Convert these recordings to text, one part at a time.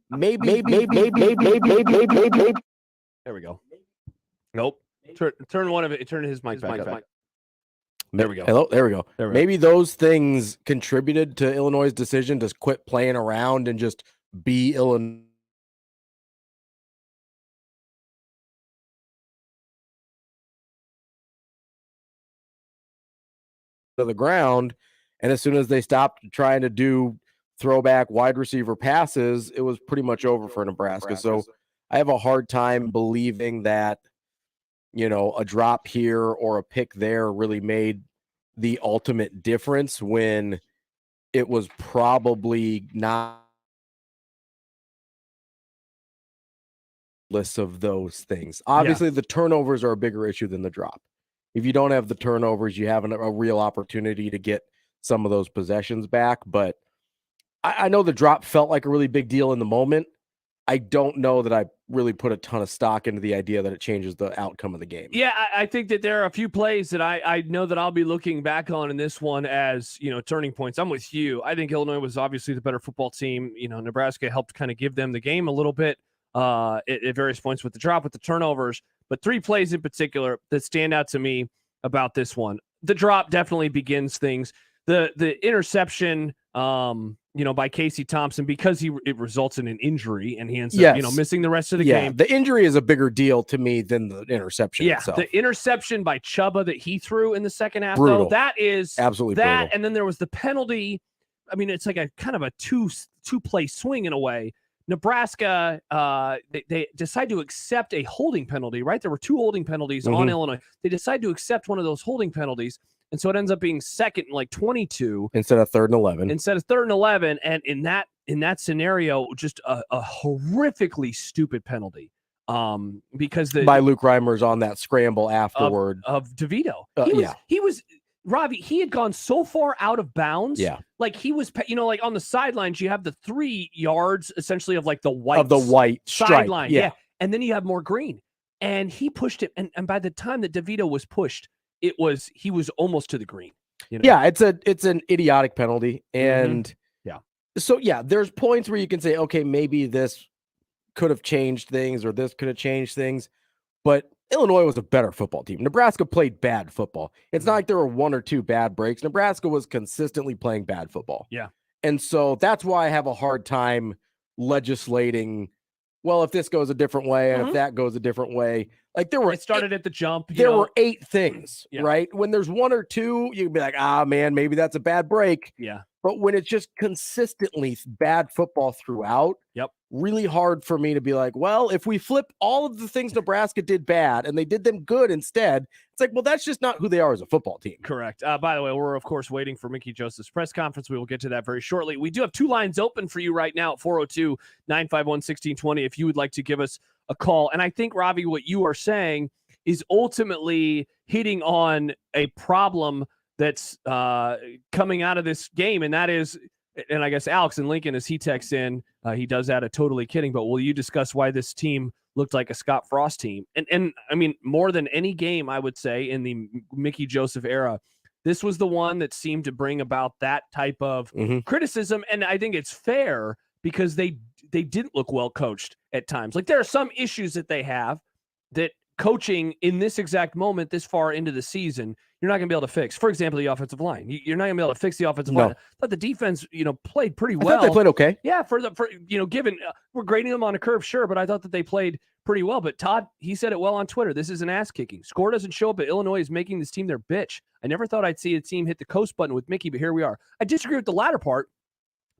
Maybe. There we go. Nope. Turn one of it. Turn his mic back. There we go. Hello. There we go. Maybe those things contributed to Illinois' decision to quit playing around and just be Illinois. To the ground, and as soon as they stopped trying to do throwback wide receiver passes, it was pretty much over for Nebraska. So I have a hard time believing that, a drop here or a pick there really made the ultimate difference when it was probably not list of those things. Obviously, the turnovers are a bigger issue than the drop. If you don't have the turnovers, you have a real opportunity to get some of those possessions back. But I know the drop felt like a really big deal in the moment. I don't know that I really put a ton of stock into the idea that it changes the outcome of the game. Yeah, I think that there are a few plays that I know that I'll be looking back on in this one as, turning points. I'm with you. I think Illinois was obviously the better football team. Nebraska helped kind of give them the game a little bit at various points with the drop, with the turnovers. But 3 plays in particular that stand out to me about this one. The drop definitely begins things. The interception, by Casey Thompson, because it results in an injury and he ends up, missing the rest of the game. The injury is a bigger deal to me than the interception itself. The interception by Chuba that he threw in the second half, brutal. Though, that is absolutely that. Brutal. And then there was the penalty. I mean, it's like a kind of a two-play swing in a way. Nebraska, they decide to accept a holding penalty, right? There were 2 holding penalties on Illinois. They decide to accept one of those holding penalties. And so it ends up being second and 22 instead of third and 11. And in that scenario, just a horrifically stupid penalty. Because by Luke Reimers on that scramble afterward of DeVito. He was Ravi, he had gone so far out of bounds. Yeah. Like he was, like on the sidelines, you have the 3 yards essentially of the white sideline. Yeah. And then you have more green. And he pushed it. And by the time that DeVito was pushed, he was almost to the green. Yeah, it's an idiotic penalty. And so there's points where you can say, okay, maybe this could have changed things or this could have changed things. But Illinois was a better football team. Nebraska played bad football. It's not like there were 1 or 2 bad breaks. Nebraska was consistently playing bad football. Yeah. And so that's why I have a hard time legislating, well, if this goes a different way and if that goes a different way. Like it started at the jump. There were 8 things, right? When there's 1 or 2, you'd be like, man, maybe that's a bad break. Yeah. But when it's just consistently bad football throughout, really hard for me to be like, well, if we flip all of the things Nebraska did bad and they did them good instead, it's like, well, that's just not who they are as a football team. Correct. By the way, we're, of course, waiting for Mickey Joseph's press conference. We will get to that very shortly. We do have 2 lines open for you right now at 402-951-1620 if you would like to give us a call. And I think, Ravi, what you are saying is ultimately hitting on a problem that's coming out of this game, and that is, and I guess Alex in Lincoln, as he texts in, he does add a totally kidding, but will you discuss why this team looked like a Scott Frost team? And I mean, more than any game, I would say, in the Mickey Joseph era, this was the one that seemed to bring about that type of criticism, and I think it's fair because they didn't look well coached at times. Like, there are some issues that they have that coaching in this exact moment, this far into the season, you're not going to be able to fix. For example, the offensive line. You're not going to be able to fix the offensive line. I thought the defense, played pretty well. I thought they played okay. Yeah, for given we're grading them on a curve, sure, but I thought that they played pretty well. But Todd, he said it well on Twitter. This is an ass kicking. Score doesn't show up, but Illinois is making this team their bitch. I never thought I'd see a team hit the coast button with Mickey, but here we are. I disagree with the latter part,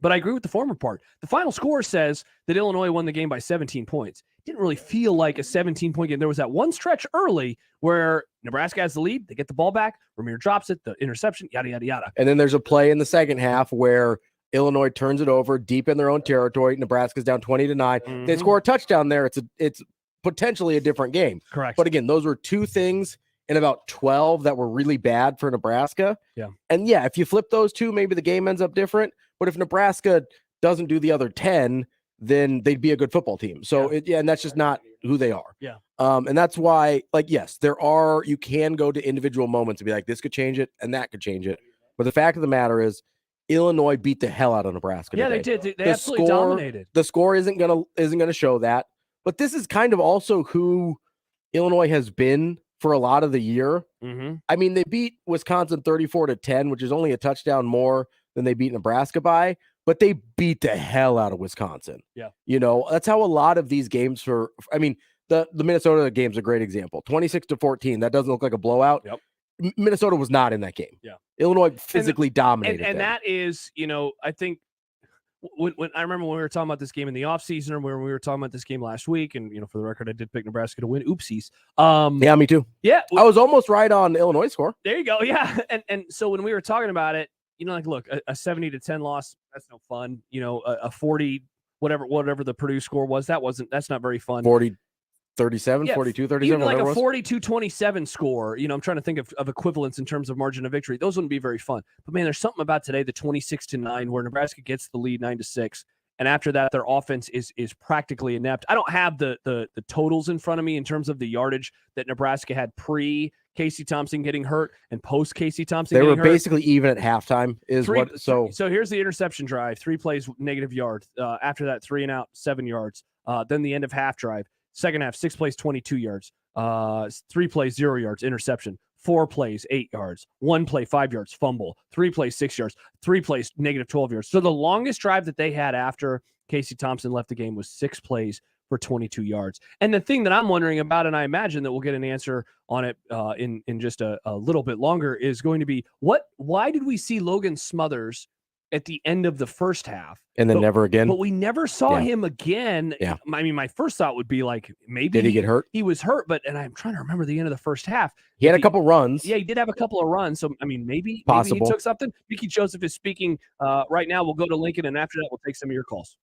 but I agree with the former part. The final score says that Illinois won the game by 17 points. It didn't really feel like a 17-point game. There was that one stretch early where Nebraska has the lead. They get the ball back. Ramir drops it, the interception, yada, yada, yada. And then there's a play in the second half where Illinois turns it over deep in their own territory. Nebraska's down 20-9. They score a touchdown there. It's potentially a different game. Correct. But again, those were 2 things in about 12 that were really bad for Nebraska. Yeah. And if you flip those 2, maybe the game ends up different. But if Nebraska doesn't do the other 10, then they'd be a good football team. So and that's just not who they are. Yeah. And that's why, yes, you can go to individual moments and be like, this could change it and that could change it. But the fact of the matter is Illinois beat the hell out of Nebraska Yeah, today. they did. They The absolutely score- dominated. The score isn't gonna show that, but this is kind of also who Illinois has been for a lot of the year. Mm-hmm. I mean, they beat Wisconsin 34-10, which is only a touchdown more than they beat Nebraska by, but they beat the hell out of Wisconsin. Yeah. You know, that's how a lot of these games I mean, the Minnesota game's a great example. 26-14. That doesn't look like a blowout. Yep. Minnesota was not in that game. Yeah. Illinois physically dominated and them. that is, I think when I remember when we were talking about this game in the offseason, or when we were talking about this game last week, and for the record, I did pick Nebraska to win. Oopsies. Yeah, me too. Yeah. I was almost right on Illinois score. There you go. Yeah. And so when we were talking about it, like, look, a 70-10 loss, that's no fun. A 40, whatever the Purdue score was, that's not very fun. 40-37, Yeah, 42-37, even like a whatever it was. 42-27 score. I'm trying to think of equivalents in terms of margin of victory. Those wouldn't be very fun. But man, there's something about today, the 26-9, where Nebraska gets the lead 9-6. And after that, their offense is practically inept. I don't have the totals in front of me in terms of the yardage that Nebraska had pre Casey Thompson getting hurt and post Casey Thompson. They were hurt. basically even at halftime. So here's the interception drive: 3 plays, negative yard. After that, 3 and out, 7 yards. Then the end of half drive. Second half, 6 plays, 22 yards. 3 plays, 0 yards, interception. 4 plays, 8 yards. 1 play, 5 yards, fumble. 3 plays, 6 yards. 3 plays, negative 12 yards. So the longest drive that they had after Casey Thompson left the game was 6 plays for 22 yards. And the thing that I'm wondering about, and I imagine that we'll get an answer on it in just a little bit longer, is going to be why did we see Logan Smothers at the end of the first half and then never again? But we never saw him again. Yeah. I mean, my first thought would be like, maybe did he get hurt? He was hurt, and I'm trying to remember the end of the first half. He had a couple runs. Yeah, he did have a couple of runs. So, I mean, maybe he took something. Mickey Joseph is speaking right now. We'll go to Lincoln, and after that, we'll take some of your calls.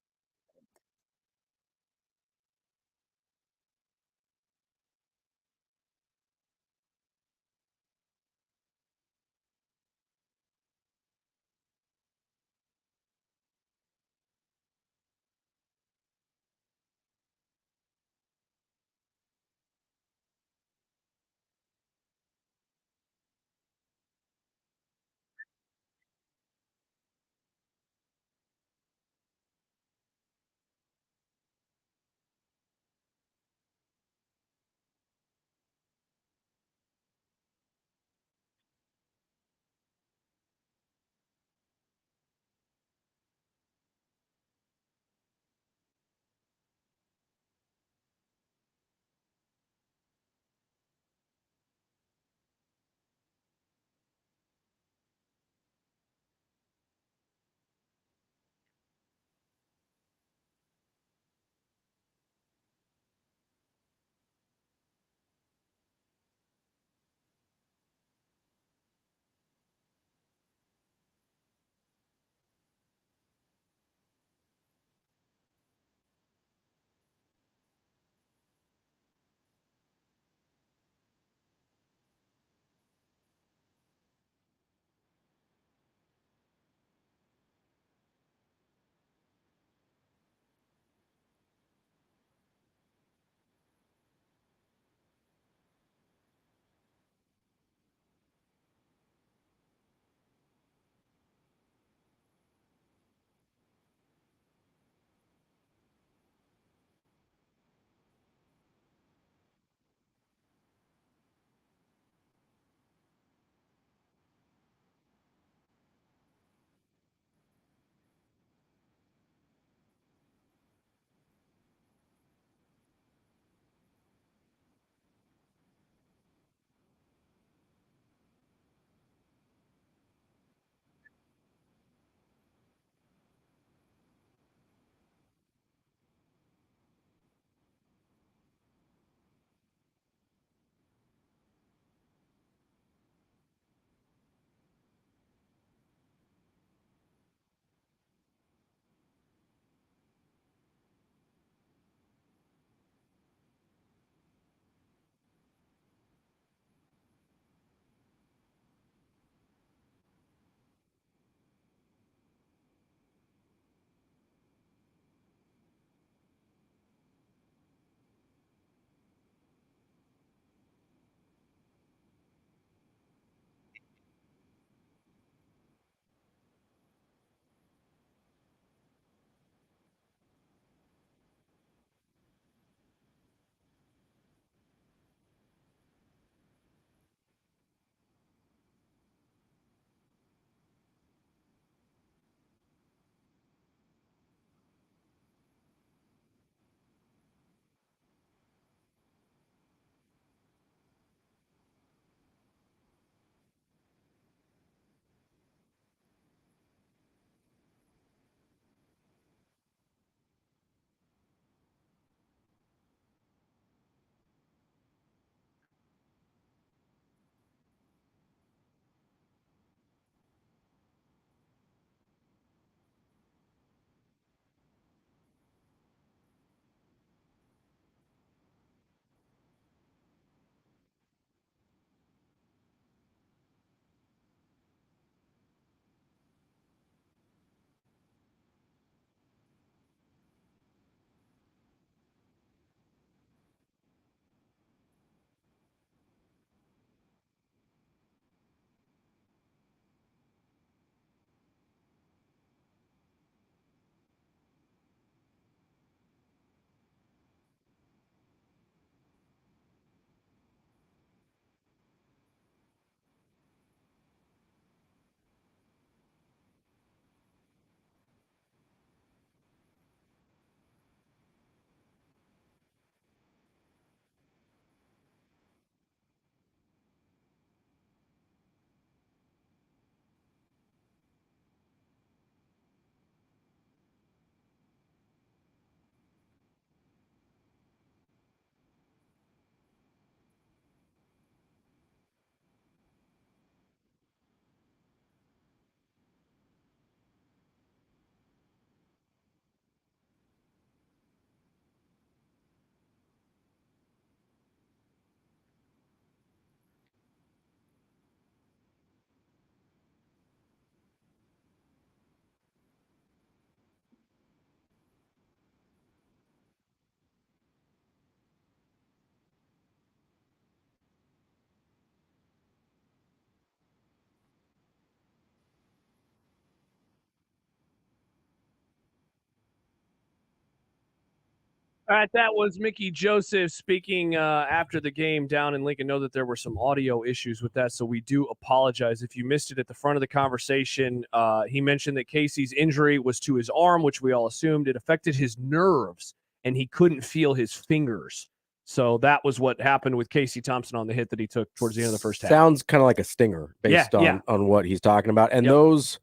All right, that was Mickey Joseph speaking after the game down in Lincoln. Know that there were some audio issues with that, so we do apologize. If you missed it at the front of the conversation, he mentioned that Casey's injury was to his arm, which we all assumed. It affected his nerves, and he couldn't feel his fingers. So that was what happened with Casey Thompson on the hit that he took towards the end of the first half. Sounds kind of like a stinger based on what he's talking about. And those,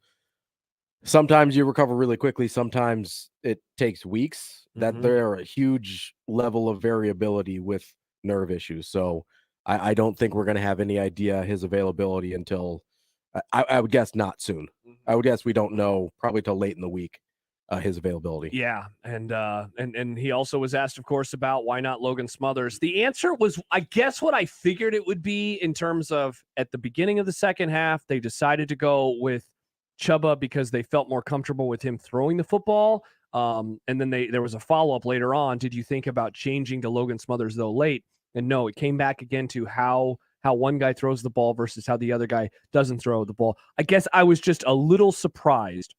sometimes you recover really quickly. Sometimes it takes weeks. That there are a huge level of variability with nerve issues. So I don't think we're going to have any idea his availability until I would guess not soon. I would guess we don't know probably till late in the week his availability. Yeah, and he also was asked, of course, about why not Logan Smothers. The answer was, I guess, what I figured it would be in terms of at the beginning of the second half, they decided to go with Chuba because they felt more comfortable with him throwing the football. And then there was a follow-up later on. Did you think about changing to Logan Smothers, though, late? And no, it came back again to how one guy throws the ball versus how the other guy doesn't throw the ball. I guess I was just a little surprised,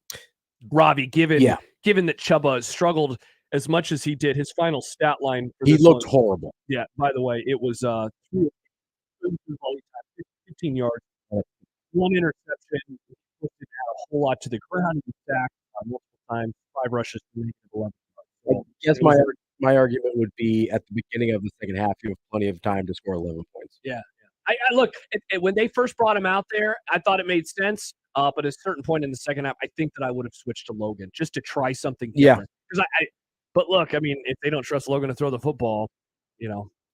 Ravi, given that Chuba struggled as much as he did. His final stat line. He looked horrible. Yeah, by the way, it was 15 yards, one interception, had a whole lot to the ground. He sacked multiple times, 5 rushes to 11 yards. I guess my argument would be at the beginning of the second half, you have plenty of time to score 11 points. Yeah. I look, when they first brought him out there, I thought it made sense. But at a certain point in the second half, I think that I would have switched to Logan just to try something different. Because but look, I mean, if they don't trust Logan to throw the football,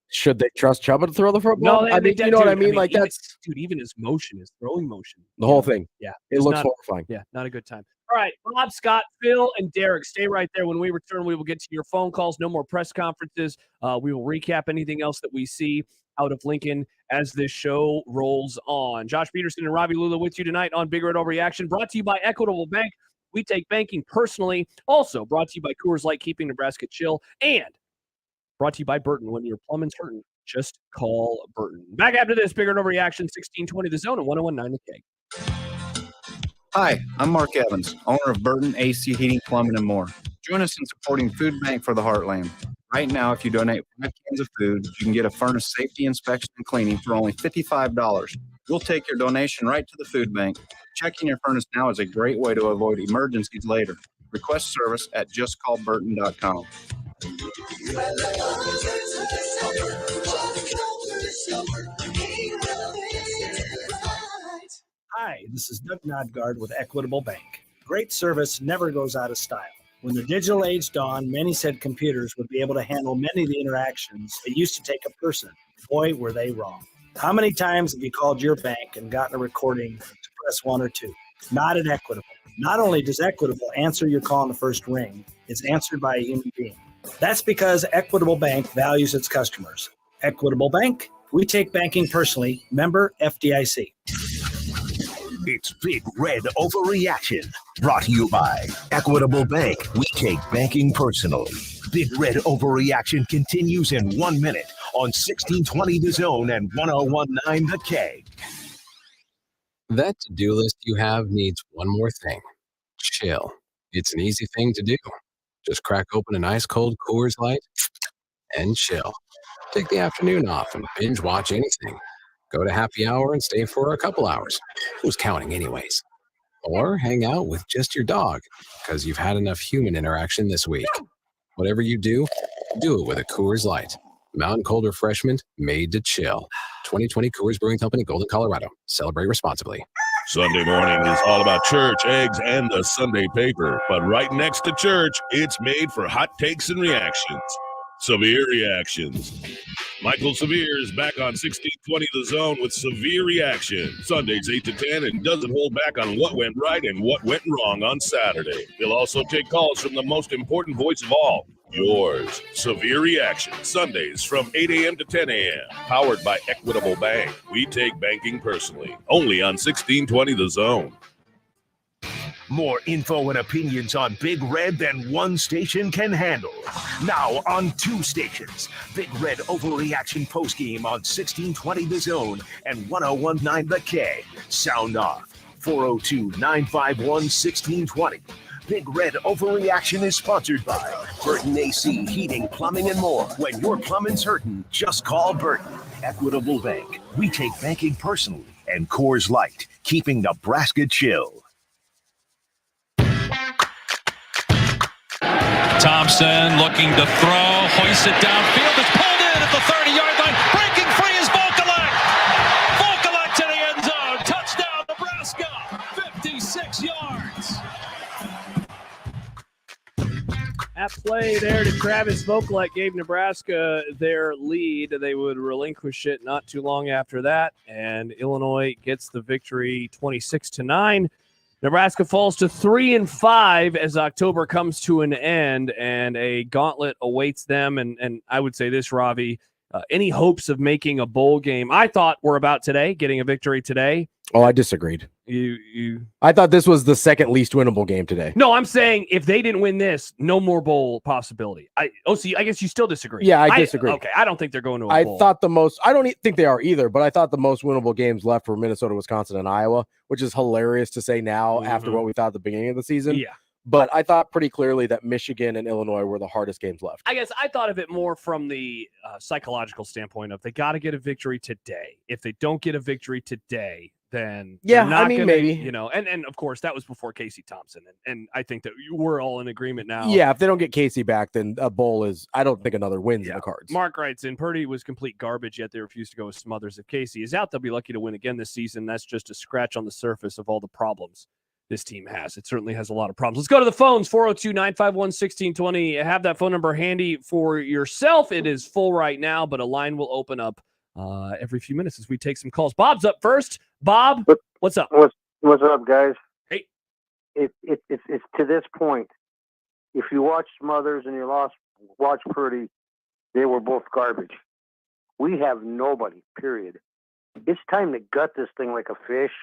should they trust Chuba to throw the football? No, I mean, you know what I mean? Like that's even his motion, his throwing motion, the whole thing. Yeah, it looks horrifying. Yeah, not a good time. All right, Bob, Scott, Phil, and Derek, stay right there. When we return, we will get to your phone calls. No more press conferences. We will recap anything else that we see out of Lincoln as this show rolls on. Josh Peterson and Ravi Lula with you tonight on Big Red Overreaction, brought to you by Equitable Bank. We take banking personally. Also brought to you by Coors Light, keeping Nebraska chill, and brought to you by Burton. When your plumbing's hurting, just call Burton. Back after this, Big Red Overreaction, 1620 The Zone and 1019 The K. Hi, I'm Mark Evans, owner of Burton AC Heating, Plumbing, and More. Join us in supporting Food Bank for the Heartland. Right now, if you donate 5 cans of food, you can get a furnace safety inspection and cleaning for only $55. We'll take your donation right to the food bank. Checking your furnace now is a great way to avoid emergencies later. Request service at justcallburton.com. Hi, this is Doug Nodgard with Equitable Bank. Great service never goes out of style. When the digital age dawned, many said computers would be able to handle many of the interactions that used to take a person. Boy, were they wrong. How many times have you called your bank and gotten a recording to press 1 or 2? Not at Equitable. Not only does Equitable answer your call in the first ring, it's answered by a human being. That's because Equitable Bank values its customers. Equitable Bank, we take banking personally. Member FDIC. It's Big Red Overreaction, brought to you by Equitable Bank. We take banking personally. Big Red Overreaction continues in 1 minute on 1620 The Zone and 1019 The K. That to-do list you have needs one more thing. Chill. It's an easy thing to do. Just crack open an ice-cold Coors Light and chill. Take the afternoon off and binge watch anything. Go to happy hour and stay for a couple hours. Who's counting anyways? Or hang out with just your dog because you've had enough human interaction this week. Whatever you do it with a Coors Light. Mountain Cold Refreshment made to chill. 2020 Coors Brewing Company, Golden, Colorado. Celebrate responsibly. Sunday morning is all about church, eggs, and the Sunday paper. But right next to church, it's made for hot takes and reactions. Severe Reactions. Michael Severe is back on 1620 The Zone with Severe Reaction. Sundays 8 to 10 and doesn't hold back on what went right and what went wrong on Saturday. He'll also take calls from the most important voice of all, yours. Severe Reaction. Sundays from 8 a.m. to 10 a.m. Powered by Equitable Bank. We take banking personally. Only on 1620 The Zone. More info and opinions on Big Red than one station can handle. Now on 2 stations. Big Red Overreaction postgame on 1620 The Zone and 1019 The K. Sound off. 402-951-1620. Big Red Overreaction is sponsored by Burton AC Heating, Plumbing, and more. When your plumbing's hurting, just call Burton. Equitable Bank. We take banking personally. And Coors Light, keeping Nebraska chill. Thompson looking to throw, hoists it downfield. It's pulled in at the 30-yard line. Breaking free is Vokalek. Vokalek to the end zone. Touchdown, Nebraska. 56 yards. That play there to Travis Vokalek gave Nebraska their lead. They would relinquish it not too long after that, and Illinois gets the victory 26-9. Nebraska falls to 3-5 as October comes to an end, and a gauntlet awaits them. And I would say this, Ravi, any hopes of making a bowl game, I thought were about today, getting a victory today. Oh, I disagreed. I thought this was the second least winnable game today. No, I'm saying if they didn't win this, no more bowl possibility. I guess you still disagree. Yeah, I disagree. Okay, I don't think they're going to a bowl. I don't think they are either, but I thought the most winnable games left were Minnesota, Wisconsin, and Iowa, which is hilarious to say now after what we thought at the beginning of the season. Yeah. But I thought pretty clearly that Michigan and Illinois were the hardest games left. I guess I thought of it more from the psychological standpoint of they got to get a victory today. If they don't get a victory today, then maybe. And of course that was before Casey Thompson, and I think that we're all in agreement now. Yeah, if they don't get Casey back, then a bowl is. I don't think another win's in the cards. Mark writes in, Purdy was complete garbage, yet they refused to go with Smothers. If Casey is out, they'll be lucky to win again this season. That's just a scratch on the surface of all the problems this team has. It certainly has a lot of problems. Let's go to the phones. 402-951-1620. Have that phone number handy for yourself. It is full right now, but a line will open up every few minutes as we take some calls. Bob's up first. Bob, what's up? What's up, guys? Hey. It's to this point. If you watch Smothers and you watch Purdy, they were both garbage. We have nobody, period. It's time to gut this thing like a fish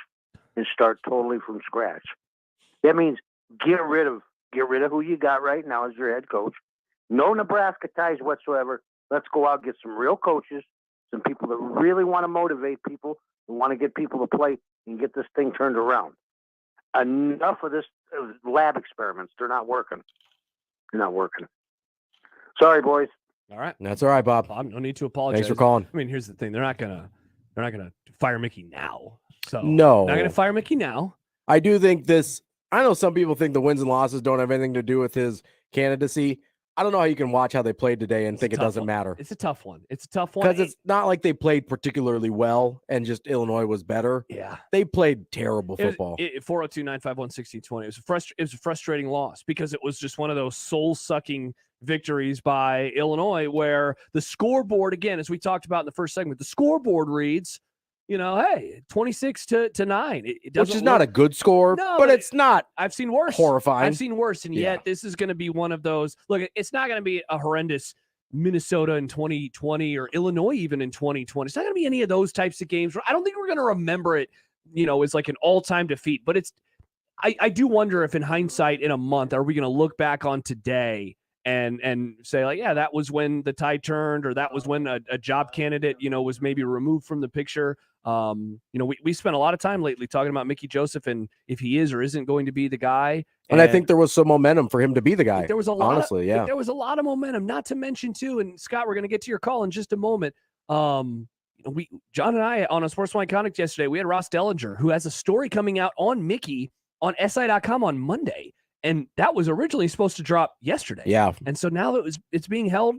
and start totally from scratch. That means get rid of who you got right now as your head coach. No Nebraska ties whatsoever. Let's go out and get some real coaches, some people that really want to motivate people and want to get people to play and get this thing turned around. Enough of this lab experiments. They're not working. Sorry, boys. All right. That's all right, Bob. No need to apologize. Thanks for calling. I mean, here's the thing. They're not gonna fire Mickey now. So no, not gonna fire Mickey now. I do think this. I know some people think the wins and losses don't have anything to do with his candidacy. I don't know how you can watch how they played today and think it doesn't matter. It's a tough one. Because it's not like they played particularly well and just Illinois was better. Yeah. They played terrible football. 402-951-1620. It was a frustrating loss because it was just one of those soul-sucking victories by Illinois where the scoreboard, again, as we talked about in the first segment, the scoreboard reads, hey, 26-9. Which is not a good score, but it's not. I've seen worse. Horrifying. I've seen worse, and yet this is going to be one of those. Look, it's not going to be a horrendous Minnesota in 2020 or Illinois even in 2020. It's not going to be any of those types of games. I don't think we're going to remember it, as like an all-time defeat. But I do wonder if in hindsight, in a month, are we going to look back on today and say like, yeah, that was when the tide turned, or that was when a job candidate, was maybe removed from the picture. We spent a lot of time lately talking about Mickey Joseph and if he is or isn't going to be the guy. And I think there was some momentum for him to be the guy. There was a lot, honestly, yeah. There was a lot of momentum, not to mention too, and Scott, we're going to get to your call in just a moment. John and I on a Sportsman Iconic yesterday, we had Ross Dellinger, who has a story coming out on Mickey on SI.com on Monday. And that was originally supposed to drop yesterday. Yeah. And so now that it's being held,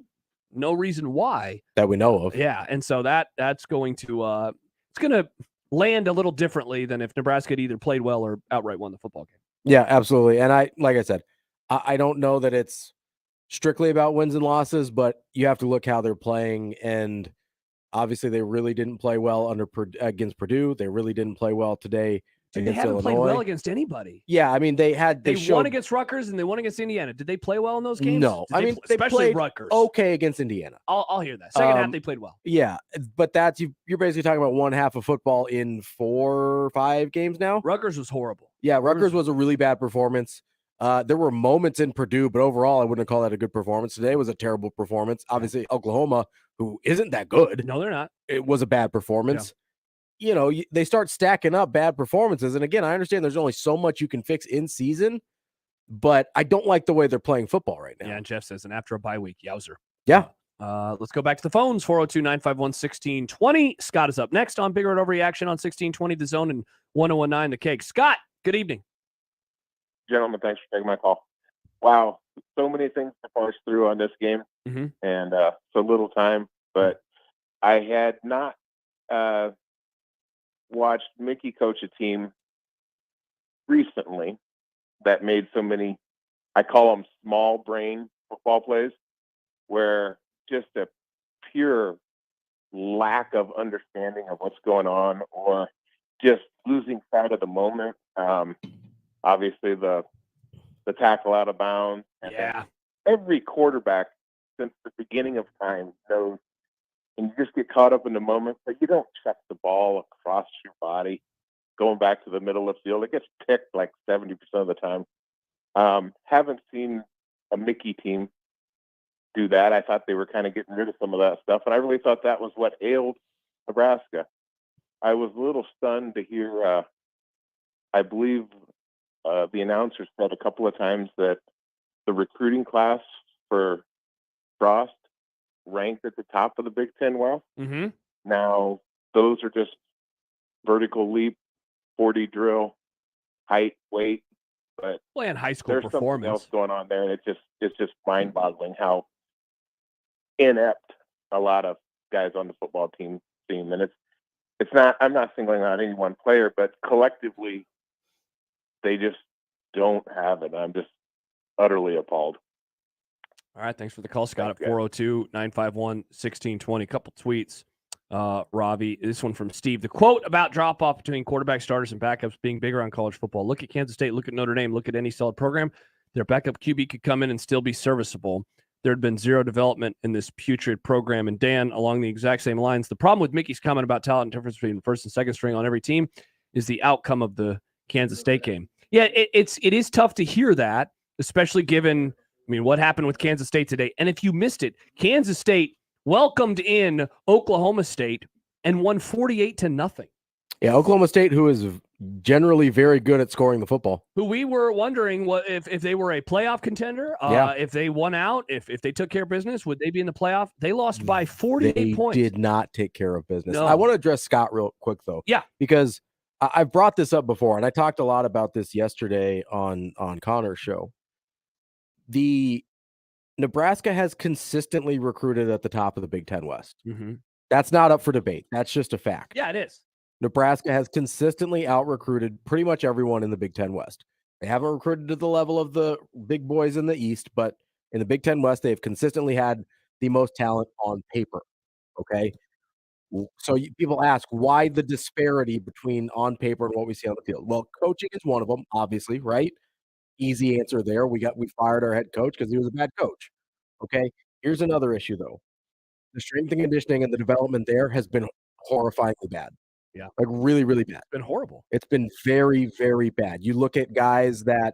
no reason why. That we know of. Yeah. And so that's going to it's going to land a little differently than if Nebraska had either played well or outright won the football game. Yeah, absolutely. And like I said, I don't know that it's strictly about wins and losses, but you have to look how they're playing. And obviously they really didn't play well against Purdue. They really didn't play well today. They haven't played well against anybody. Yeah, I mean, they won against Rutgers and they won against Indiana. Did they play well in those games? No, they especially played Rutgers. Okay against Indiana. I'll hear that. Second half they played well. Yeah, but that's you're basically talking about one half of football in 4 or 5 games now. Rutgers was horrible. Yeah, Rutgers was a really bad performance. There were moments in Purdue, but overall, I wouldn't call that a good performance. Today was a terrible performance. Obviously, Oklahoma, who isn't that good. No, they're not. It was a bad performance. Yeah. They start stacking up bad performances. And again, I understand there's only so much you can fix in season, but I don't like the way they're playing football right now. Yeah, and Jeff says, and after a bye week, yowzer. Yeah. Let's go back to the phones, 402-951-1620. Scott is up next on Big Red Overreaction on 1620 The Zone and 1019 The Cake. Scott, good evening. Gentlemen, thanks for taking my call. Wow, so many things to parse through on this game, and so little time. But I had not watched Mickey coach a team recently that made so many, I call them small brain football plays, where just a pure lack of understanding of what's going on or just losing sight of the moment. Obviously, the tackle out of bounds. Yeah. Every quarterback since the beginning of time knows, and you just get caught up in the moment, but you don't check the ball across your body going back to the middle of the field. It gets picked like 70% of the time. Haven't seen a Mickey team do that. I thought they were kind of getting rid of some of that stuff, and I really thought that was what ailed Nebraska. I was a little stunned to hear, I believe the announcer said a couple of times that the recruiting class for Frost ranked at the top of the Big Ten West. Mm-hmm. Now, those are just vertical leap, 40 drill, height, weight, but and high school there's performance. Something else going on there, and it's just mind-boggling how inept a lot of guys on the football team seem. And it's not, I'm not singling out any one player, but collectively they just don't have it. I'm just utterly appalled. All right, thanks for the call, Scott, at 402-951-1620. Couple tweets. Ravi, this one from Steve. The quote about drop-off between quarterback starters and backups being bigger on college football. Look at Kansas State, look at Notre Dame, look at any solid program. Their backup QB could come in and still be serviceable. There had been zero development in this putrid program. And Dan, along the exact same lines, the problem with Mickey's comment about talent and difference between first and second string on every team is the outcome of the Kansas State game. Yeah, it is tough to hear that, especially given, what happened with Kansas State today. And if you missed it, Kansas State welcomed in Oklahoma State and won 48-0. Yeah, Oklahoma State, who is generally very good at scoring the football. Who we were wondering if they were a playoff contender, if they won out, if they took care of business, would they be in the playoff? They lost by 48 points. They did not take care of business. No. I want to address Scott real quick, though. Yeah. Because I've brought this up before, and I talked a lot about this yesterday on Connor's show. The Nebraska has consistently recruited at the top of the Big Ten West. Mm-hmm. That's not up for debate. That's just a fact. Yeah, it is. Nebraska has consistently out-recruited pretty much everyone in the Big Ten West. They haven't recruited to the level of the big boys in the East, but in the Big Ten West, they've consistently had the most talent on paper, okay? So people ask, why the disparity between on paper and what we see on the field? Well, coaching is one of them, obviously, right? Easy answer there. We fired our head coach because he was a bad coach, okay? Here's another issue, though. The strength and conditioning and the development there has been horrifyingly bad. Yeah. Like really, really bad. It's been horrible. It's been very, very bad. You look at guys that,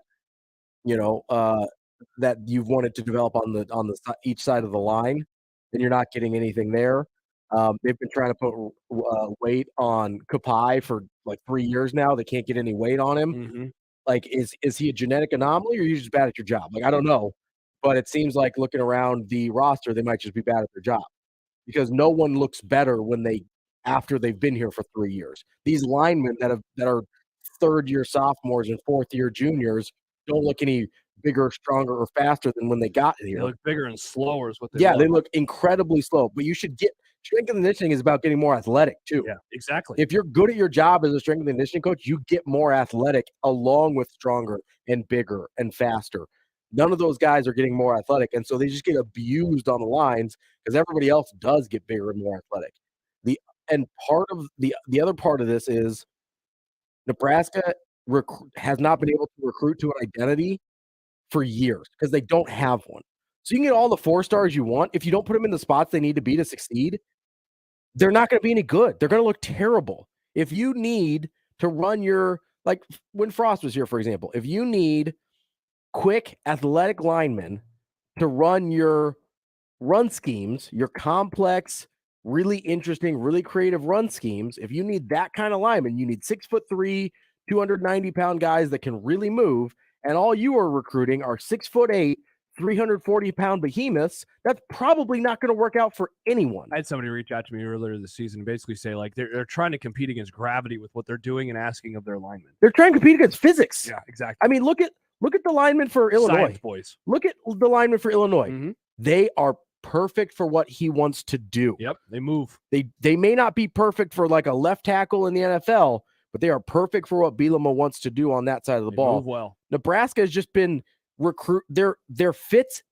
that you've wanted to develop on the each side of the line, and you're not getting anything there. They've been trying to put weight on Kapai for like 3 years now. They can't get any weight on him. Mm-hmm. Like, is he a genetic anomaly, or are you just bad at your job? Like, I don't know, but it seems like looking around the roster, they might just be bad at their job, because no one looks better after they've been here for 3 years. These linemen that are third-year sophomores and fourth-year juniors don't look any bigger, stronger, or faster than when they got here. They look bigger and slower is what they Yeah, look. they look incredibly slow. But you should get strength and conditioning is about getting more athletic too. Yeah, exactly. If you're good at your job as a strength and conditioning coach, you get more athletic along with stronger and bigger and faster. None of those guys are getting more athletic, and so they just get abused on the lines because everybody else does get bigger and more athletic. And part of the other part of this is Nebraska has not been able to recruit to an identity for years because they don't have one. So you can get all the 4 stars you want. If you don't put them in the spots they need to be to succeed, they're not going to be any good. They're going to look terrible. If you need to run like when Frost was here, for example, if you need quick, athletic linemen to run your run schemes, your complex, really interesting, really creative run schemes, if you need that kind of lineman, you need 6'3", 290-pound guys that can really move, and all you are recruiting are 6'8", 340-pound behemoths, that's probably not going to work out for anyone. I had somebody reach out to me earlier this season and basically say, like, they're trying to compete against gravity with what they're doing and asking of their linemen. They're trying to compete against physics. Yeah, exactly. I mean, look at the linemen for Illinois. Science boys. Look at the linemen for Illinois. Mhm. They are perfect for what he wants to do. Yep, they move. They may not be perfect for like a left tackle in the NFL, but they are perfect for what Bielema wants to do on that side of the ball. Move well. Nebraska has just been their fits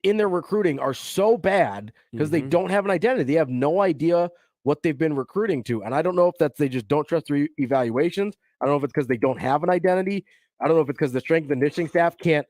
in their recruiting are so bad because they don't have an identity. They have no idea what they've been recruiting to. And I don't know if that's they just don't trust their evaluations. I don't know if it's because they don't have an identity. I don't know if it's because the strength and conditioning staff can't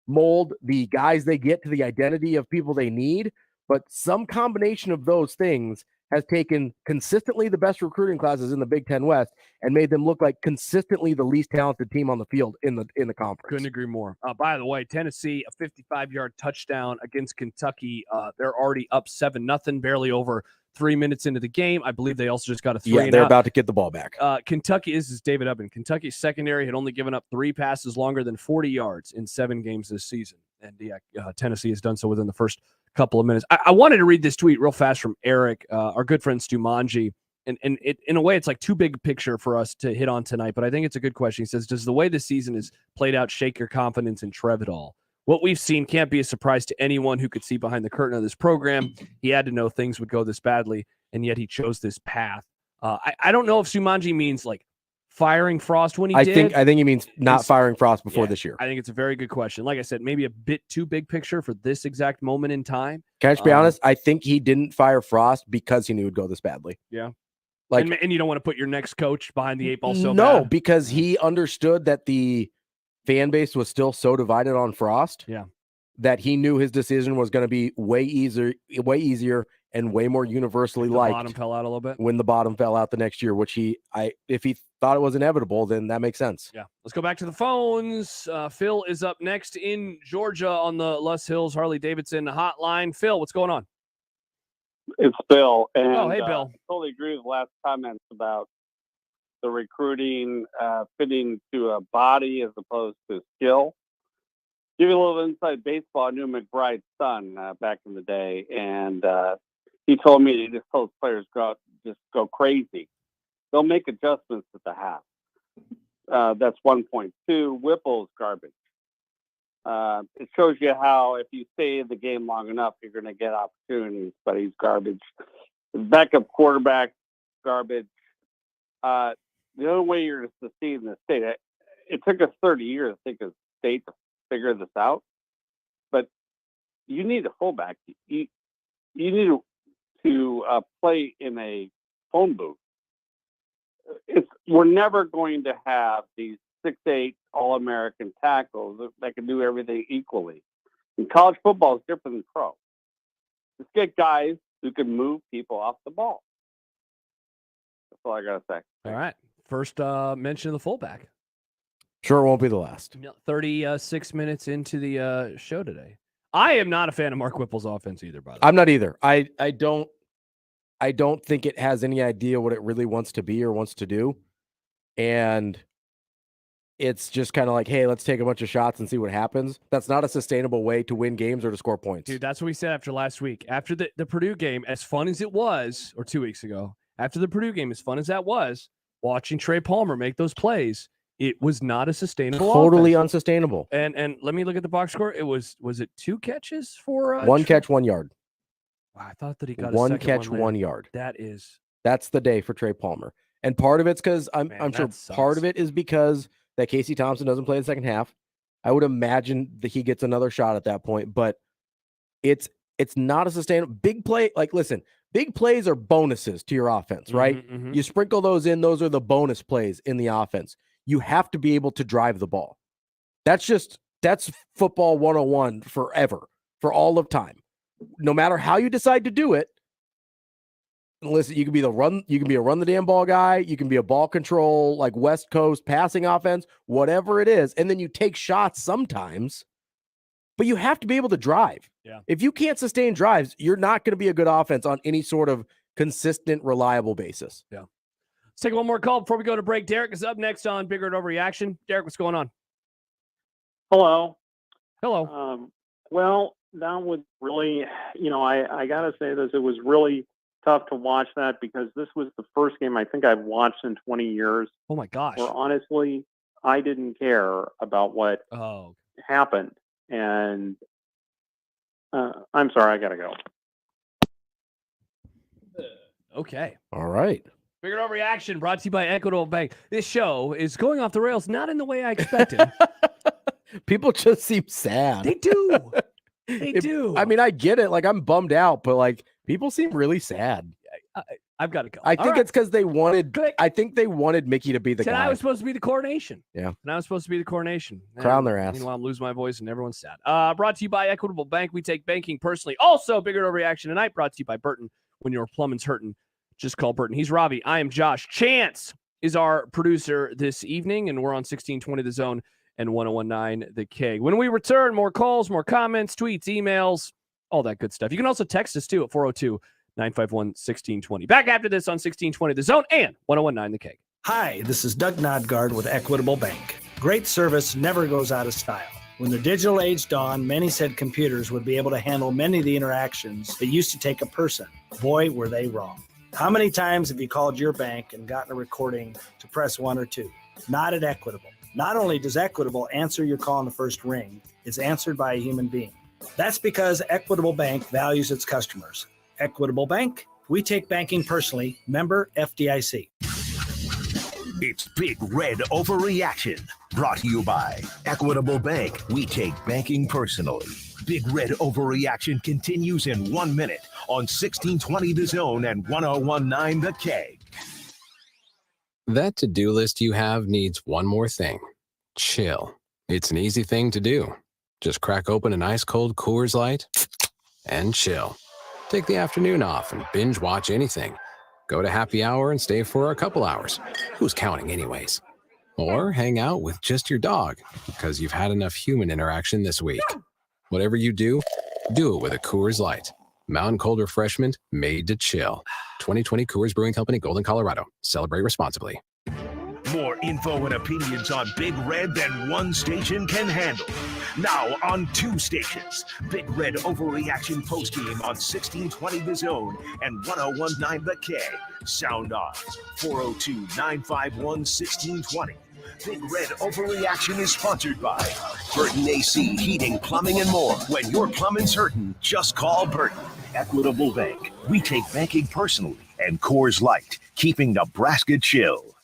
mold the guys they get to the identity of people they need. But some combination of those things has taken consistently the best recruiting classes in the Big Ten West and made them look like consistently the least talented team on the field in the conference. Couldn't agree more. By the way, Tennessee, a 55-yard touchdown against Kentucky. They're already up 7-0, barely over 3 minutes into the game. I believe they also just got a 3 Yeah, and they're out. about to get the ball back. Kentucky, this is David Ubben. Kentucky's secondary had only given up 3 passes longer than 40 yards in 7 games this season. And Tennessee has done so within the first couple of minutes. I wanted to read this tweet real fast from Eric, our good friend Stu Manji. And it, in a way, it's like too big a picture for us to hit on tonight, but I think it's a good question. He says, does the way the season is played out shake your confidence in Trev at all? What we've seen can't be a surprise to anyone who could see behind the curtain of this program. He had to know things would go this badly, and yet he chose this path. I don't know if Sumanji means like firing Frost when he did. I think he means not firing Frost before this year. I think it's a very good question. Like I said, maybe a bit too big picture for this exact moment in time. Can I just be honest? I think he didn't fire Frost because he knew it would go this badly. Yeah. Like, and you don't want to put your next coach behind the 8 ball so no, bad. because he understood that the fan base was still so divided on Frost. Yeah. That he knew his decision was going to be way easier and way more universally liked. The bottom fell out a little bit. When the bottom fell out the next year, which if he thought it was inevitable, then that makes sense. Yeah. Let's go back to the phones. Phil is up next in Georgia on the Les Hills Harley-Davidson hotline. Phil, what's going on? It's Bill. And, hey, Bill. I totally agree with the last comments about the recruiting fitting to a body as opposed to skill. Give you a little inside baseball. I knew McBride's son back in the day, and he told me he just told players just go crazy. They'll make adjustments at the half. That's 1 point. 2, Whipple's garbage. It shows you how if you stay in the game long enough, you're going to get opportunities, but he's garbage. Backup quarterback, garbage. The only way you're to succeed in the state, it took us 30 years, I think, as a state to figure this out. But you need a fullback. You need to play in a phone booth. We're never going to have these 6'8" All-American tackles that can do everything equally. And college football is different than pro. Just get guys who can move people off the ball. That's all I got to say. All right. First mention of the fullback. Sure won't be the last. 36 minutes into the show today. I am not a fan of Mark Whipple's offense either, by the way. I'm not either. I don't think it has any idea what it really wants to be or wants to do. And it's just kind of like, hey, let's take a bunch of shots and see what happens. That's not a sustainable way to win games or to score points. Dude, that's what we said after last week. After the Purdue game, as fun as it was, or 2 weeks ago, after the Purdue game, as fun as that was, watching Trey Palmer make those plays, it was not a sustainable Totally offense. unsustainable. And let me look at the box score. It was it 2 catches for one catch, 1 yard. Wow, I thought that he got one a second catch, one 1 yard. That's the day for Trey Palmer. And part of it's because I'm sure part of it is because that Casey Thompson doesn't play the second half. I would imagine that he gets another shot at that point, but it's not a sustainable big play. Like, listen, big plays are bonuses to your offense, right? You sprinkle those in; those are the bonus plays in the offense. You have to be able to drive the ball. That's football 101 forever, for all of time. No matter how you decide to do it. Listen, you can be a run the damn ball guy, you can be a ball control, like West Coast passing offense, whatever it is, and then you take shots sometimes, but you have to be able to drive. Yeah. If you can't sustain drives, you're not going to be a good offense on any sort of consistent, reliable basis. Yeah. Let's take one more call before we go to break. Derek is up next on Bigger Overreaction. Derek, what's going on? Hello. Hello. Well, that was really, I got to say this. It was really tough to watch that because this was the first game I think I've watched in 20 years Oh my gosh. where honestly, I didn't care about what Oh, happened. And I'm sorry, I got to go. okay. All right. Bigger Overreaction brought to you by Equitable Bank. This show is going off the rails, not in the way I expected. People just seem sad. They do. They do. I mean, I get it. Like, I'm bummed out, but like, people seem really sad. I've got to go. I think it's because they wanted. Click. I think they wanted Mickey to be the Tonight guy. was supposed to be the coronation. Yeah. Tonight was supposed to be the coronation. Crown their ass. Meanwhile, I'm losing my voice and everyone's sad. Brought to you by Equitable Bank. We take banking personally. Also, Bigger Overreaction tonight brought to you by Burton. When your plumbing's hurting, just call Burton. He's Ravi. I am Josh. Chance is our producer this evening, and we're on 1620 The Zone and 1019 The Keg. When we return, more calls, more comments, tweets, emails, all that good stuff. You can also text us too at 402-951-1620. Back after this on 1620 The Zone and 1019 The Keg. Hi, this is Doug Nodgard with Equitable Bank. Great service never goes out of style. When the digital age dawned, many said computers would be able to handle many of the interactions that used to take a person. Boy, were they wrong. How many times have you called your bank and gotten a recording to press 1 or 2? Not at Equitable. Not only does Equitable answer your call in the first ring, it's answered by a human being. That's because Equitable Bank values its customers. Equitable Bank, we take banking personally. Member FDIC. It's Big Red Overreaction, brought to you by Equitable Bank. We take banking personally. Big Red Overreaction continues in 1 minute on 1620 The Zone and 1019 The Keg. That to-do list you have needs one more thing. Chill. It's an easy thing to do. Just crack open an ice cold Coors Light and chill. Take the afternoon off and binge watch anything. Go to happy hour and stay for a couple hours. Who's counting anyways? Or hang out with just your dog because you've had enough human interaction this week. Whatever you do it with a Coors Light. Mountain cold refreshment made to chill. 2020 Coors Brewing Company, Golden, Colorado. Celebrate responsibly. More info and opinions on Big Red than one station can handle. Now on 2 stations. Big Red Overreaction postgame on 1620 The Zone and 1019 The Keg. Sound off 402-951-1620. Big Red Overreaction is sponsored by Burton AC Heating, Plumbing, and more. When your plumbing's hurting, just call Burton. Equitable Bank. We take banking personally. And Coors Light, keeping Nebraska chill.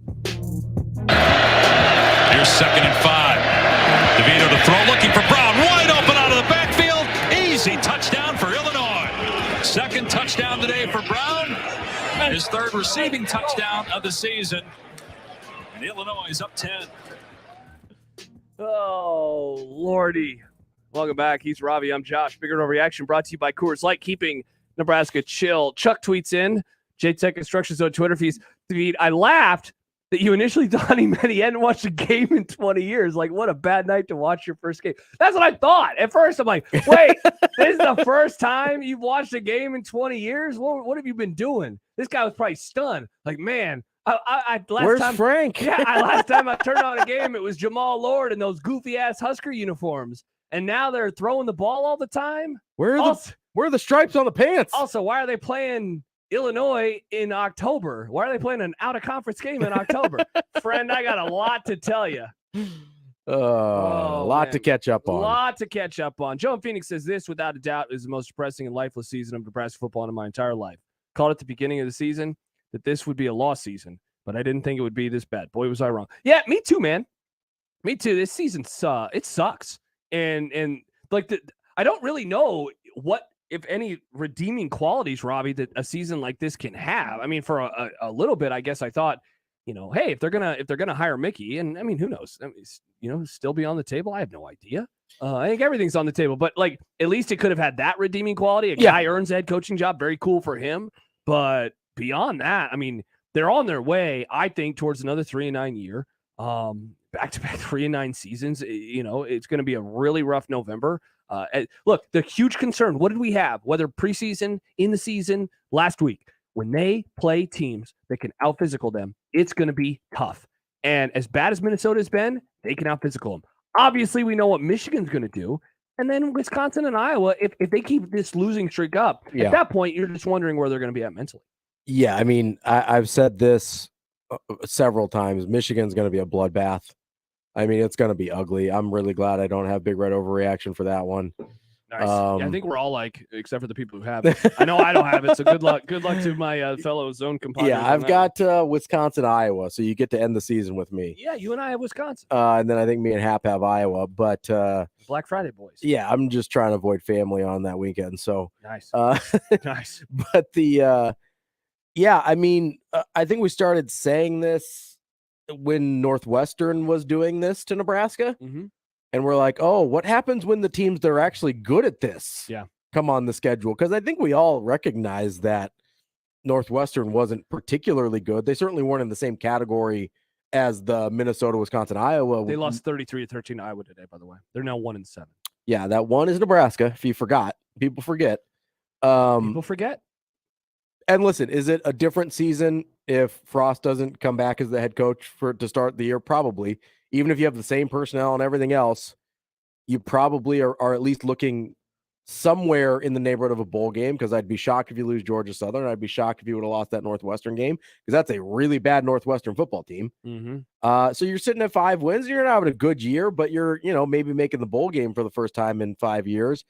Here's 2nd and 5. DeVito to throw, looking for Brown. Wide open out of the backfield. Easy touchdown for Illinois. 2nd touchdown today for Brown. His 3rd receiving touchdown of the season. And Illinois is up 10. Oh, Lordy. Welcome back. He's Ravi. I'm Josh. Bigger Overreaction brought to you by Coors Light, keeping Nebraska chill. Chuck tweets in, JTech Instructions on Twitter feed. I laughed that you initially thought he meant he hadn't watched a game in 20 years. Like, what a bad night to watch your first game. That's what I thought. At first, I'm like, wait, this is the first time you've watched a game in 20 years? What have you been doing? This guy was probably stunned. Like, man, Where's Frank? Yeah, last time I turned on a game, it was Jamal Lord in those goofy-ass Husker uniforms. And now they're throwing the ball all the time? Where are the stripes on the pants? Also, why are they playing Illinois in October? Why are they playing an out-of-conference game in October? Friend, I got a lot to tell you. A lot to catch up on. A lot to catch up on. Joe in Phoenix says this, without a doubt, is the most depressing and lifeless season of Nebraska football in my entire life. Called at the beginning of the season that this would be a lost season, but I didn't think it would be this bad. Boy, was I wrong. Yeah, me too, man. Me too. This season it sucks. And like I don't really know what, if any, redeeming qualities, Robbie, that a season like this can have. I mean, for a little bit, I guess I thought, hey, if they're gonna hire Mickey, and I mean, who knows? I mean, still be on the table. I have no idea. I think everything's on the table, but like at least it could have had that redeeming quality. A guy earns a head coaching job, very cool for him. But beyond that, I mean, they're on their way, I think, towards another 3-9 year. Back-to-back 3-9 seasons. It's going to be a really rough November. Look, the huge concern, what did we have? Whether preseason, in the season, last week, when they play teams that can out-physical them, it's going to be tough. And as bad as Minnesota has been, they can out-physical them. Obviously, we know what Michigan's going to do. And then Wisconsin and Iowa, if they keep this losing streak up, at that point, you're just wondering where they're going to be at mentally. Yeah, I mean, I've said this several times. Michigan's going to be a bloodbath. I mean, it's going to be ugly. I'm really glad I don't have Big Red Overreaction for that one. Nice. Yeah, I think we're all like, except for the people who have it. I know I don't have it, so good luck. Good luck to my fellow zone compadres. Yeah, I've got Wisconsin, Iowa, so you get to end the season with me. Yeah, you and I have Wisconsin. And then I think me and Hap have Iowa, but Black Friday boys. Yeah, I'm just trying to avoid family on that weekend. So nice. Nice. But yeah, I mean, I think we started saying this when Northwestern was doing this to Nebraska. Mm-hmm. And we're like, oh, what happens when the teams that are actually good at this Yeah. come on the schedule? Because I think we all recognize that Northwestern wasn't particularly good. They certainly weren't in the same category as the Minnesota, Wisconsin, Iowa. They lost 33-13 to Iowa today, by the way. They're now 1-7. Yeah, that one is Nebraska, if you forgot. People forget. People forget. And listen, is it a different season if Frost doesn't come back as the head coach to start the year? Probably. Even if you have the same personnel and everything else, you probably are at least looking somewhere in the neighborhood of a bowl game, because I'd be shocked if you lose Georgia Southern. I'd be shocked if you would have lost that Northwestern game, because that's a really bad Northwestern football team. Mm-hmm. So you're sitting at 5 wins. You're not having a good year, but you're, maybe making the bowl game for the first time in 5 years.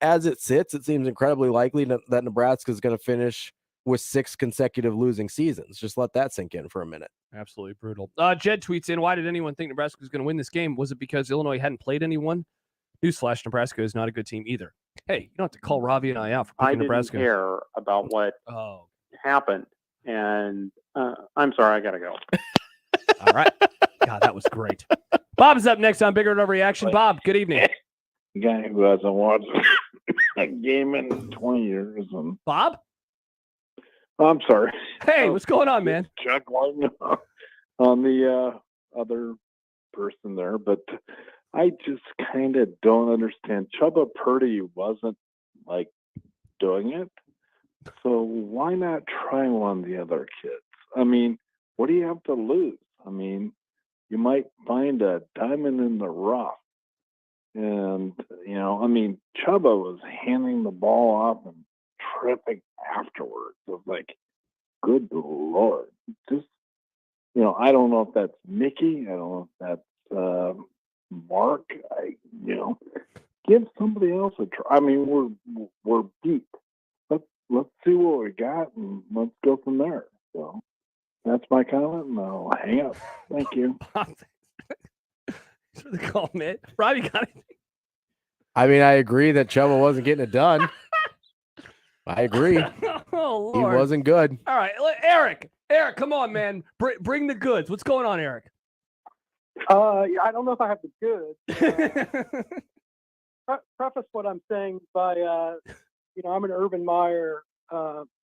As it sits, it seems incredibly likely that Nebraska is going to finish with 6 consecutive losing seasons. Just let that sink in for a minute. Absolutely brutal. Jed tweets in, why did anyone think Nebraska was going to win this game? Was it because Illinois hadn't played anyone? Newsflash, Nebraska is not a good team either. Hey, you don't have to call Ravi and I out for picking Nebraska. I didn't care about what happened. And I'm sorry, I got to go. All right. God, that was great. Bob is up next on Bigger Overreaction. Bob, good evening. Guy who hasn't watched a game in 20 years. And Bob? I'm sorry. Hey, what's going on, man? Chuckling on the other person there, but I just kind of don't understand. Chubba Purdy wasn't like doing it, so why not try one of the other kids? I mean, what do you have to lose? I mean, you might find a diamond in the rough. And, I mean, Chubba was handing the ball off and tripping afterwards. It was like, good Lord. Just, I don't know if that's Mickey. I don't know if that's Mark. Give somebody else a try. I mean, we're beat. Let's see what we got, and let's go from there. So that's my comment, and I'll hang up. Thank you. Thanks for the call, man. Robbie got it. I mean, I agree that Chubba wasn't getting it done. I agree. Oh, Lord. He wasn't good. All right, Eric, come on, man. Bring the goods. What's going on, Eric? I don't know if I have the goods. Preface what I'm saying by, I'm an Urban Meyer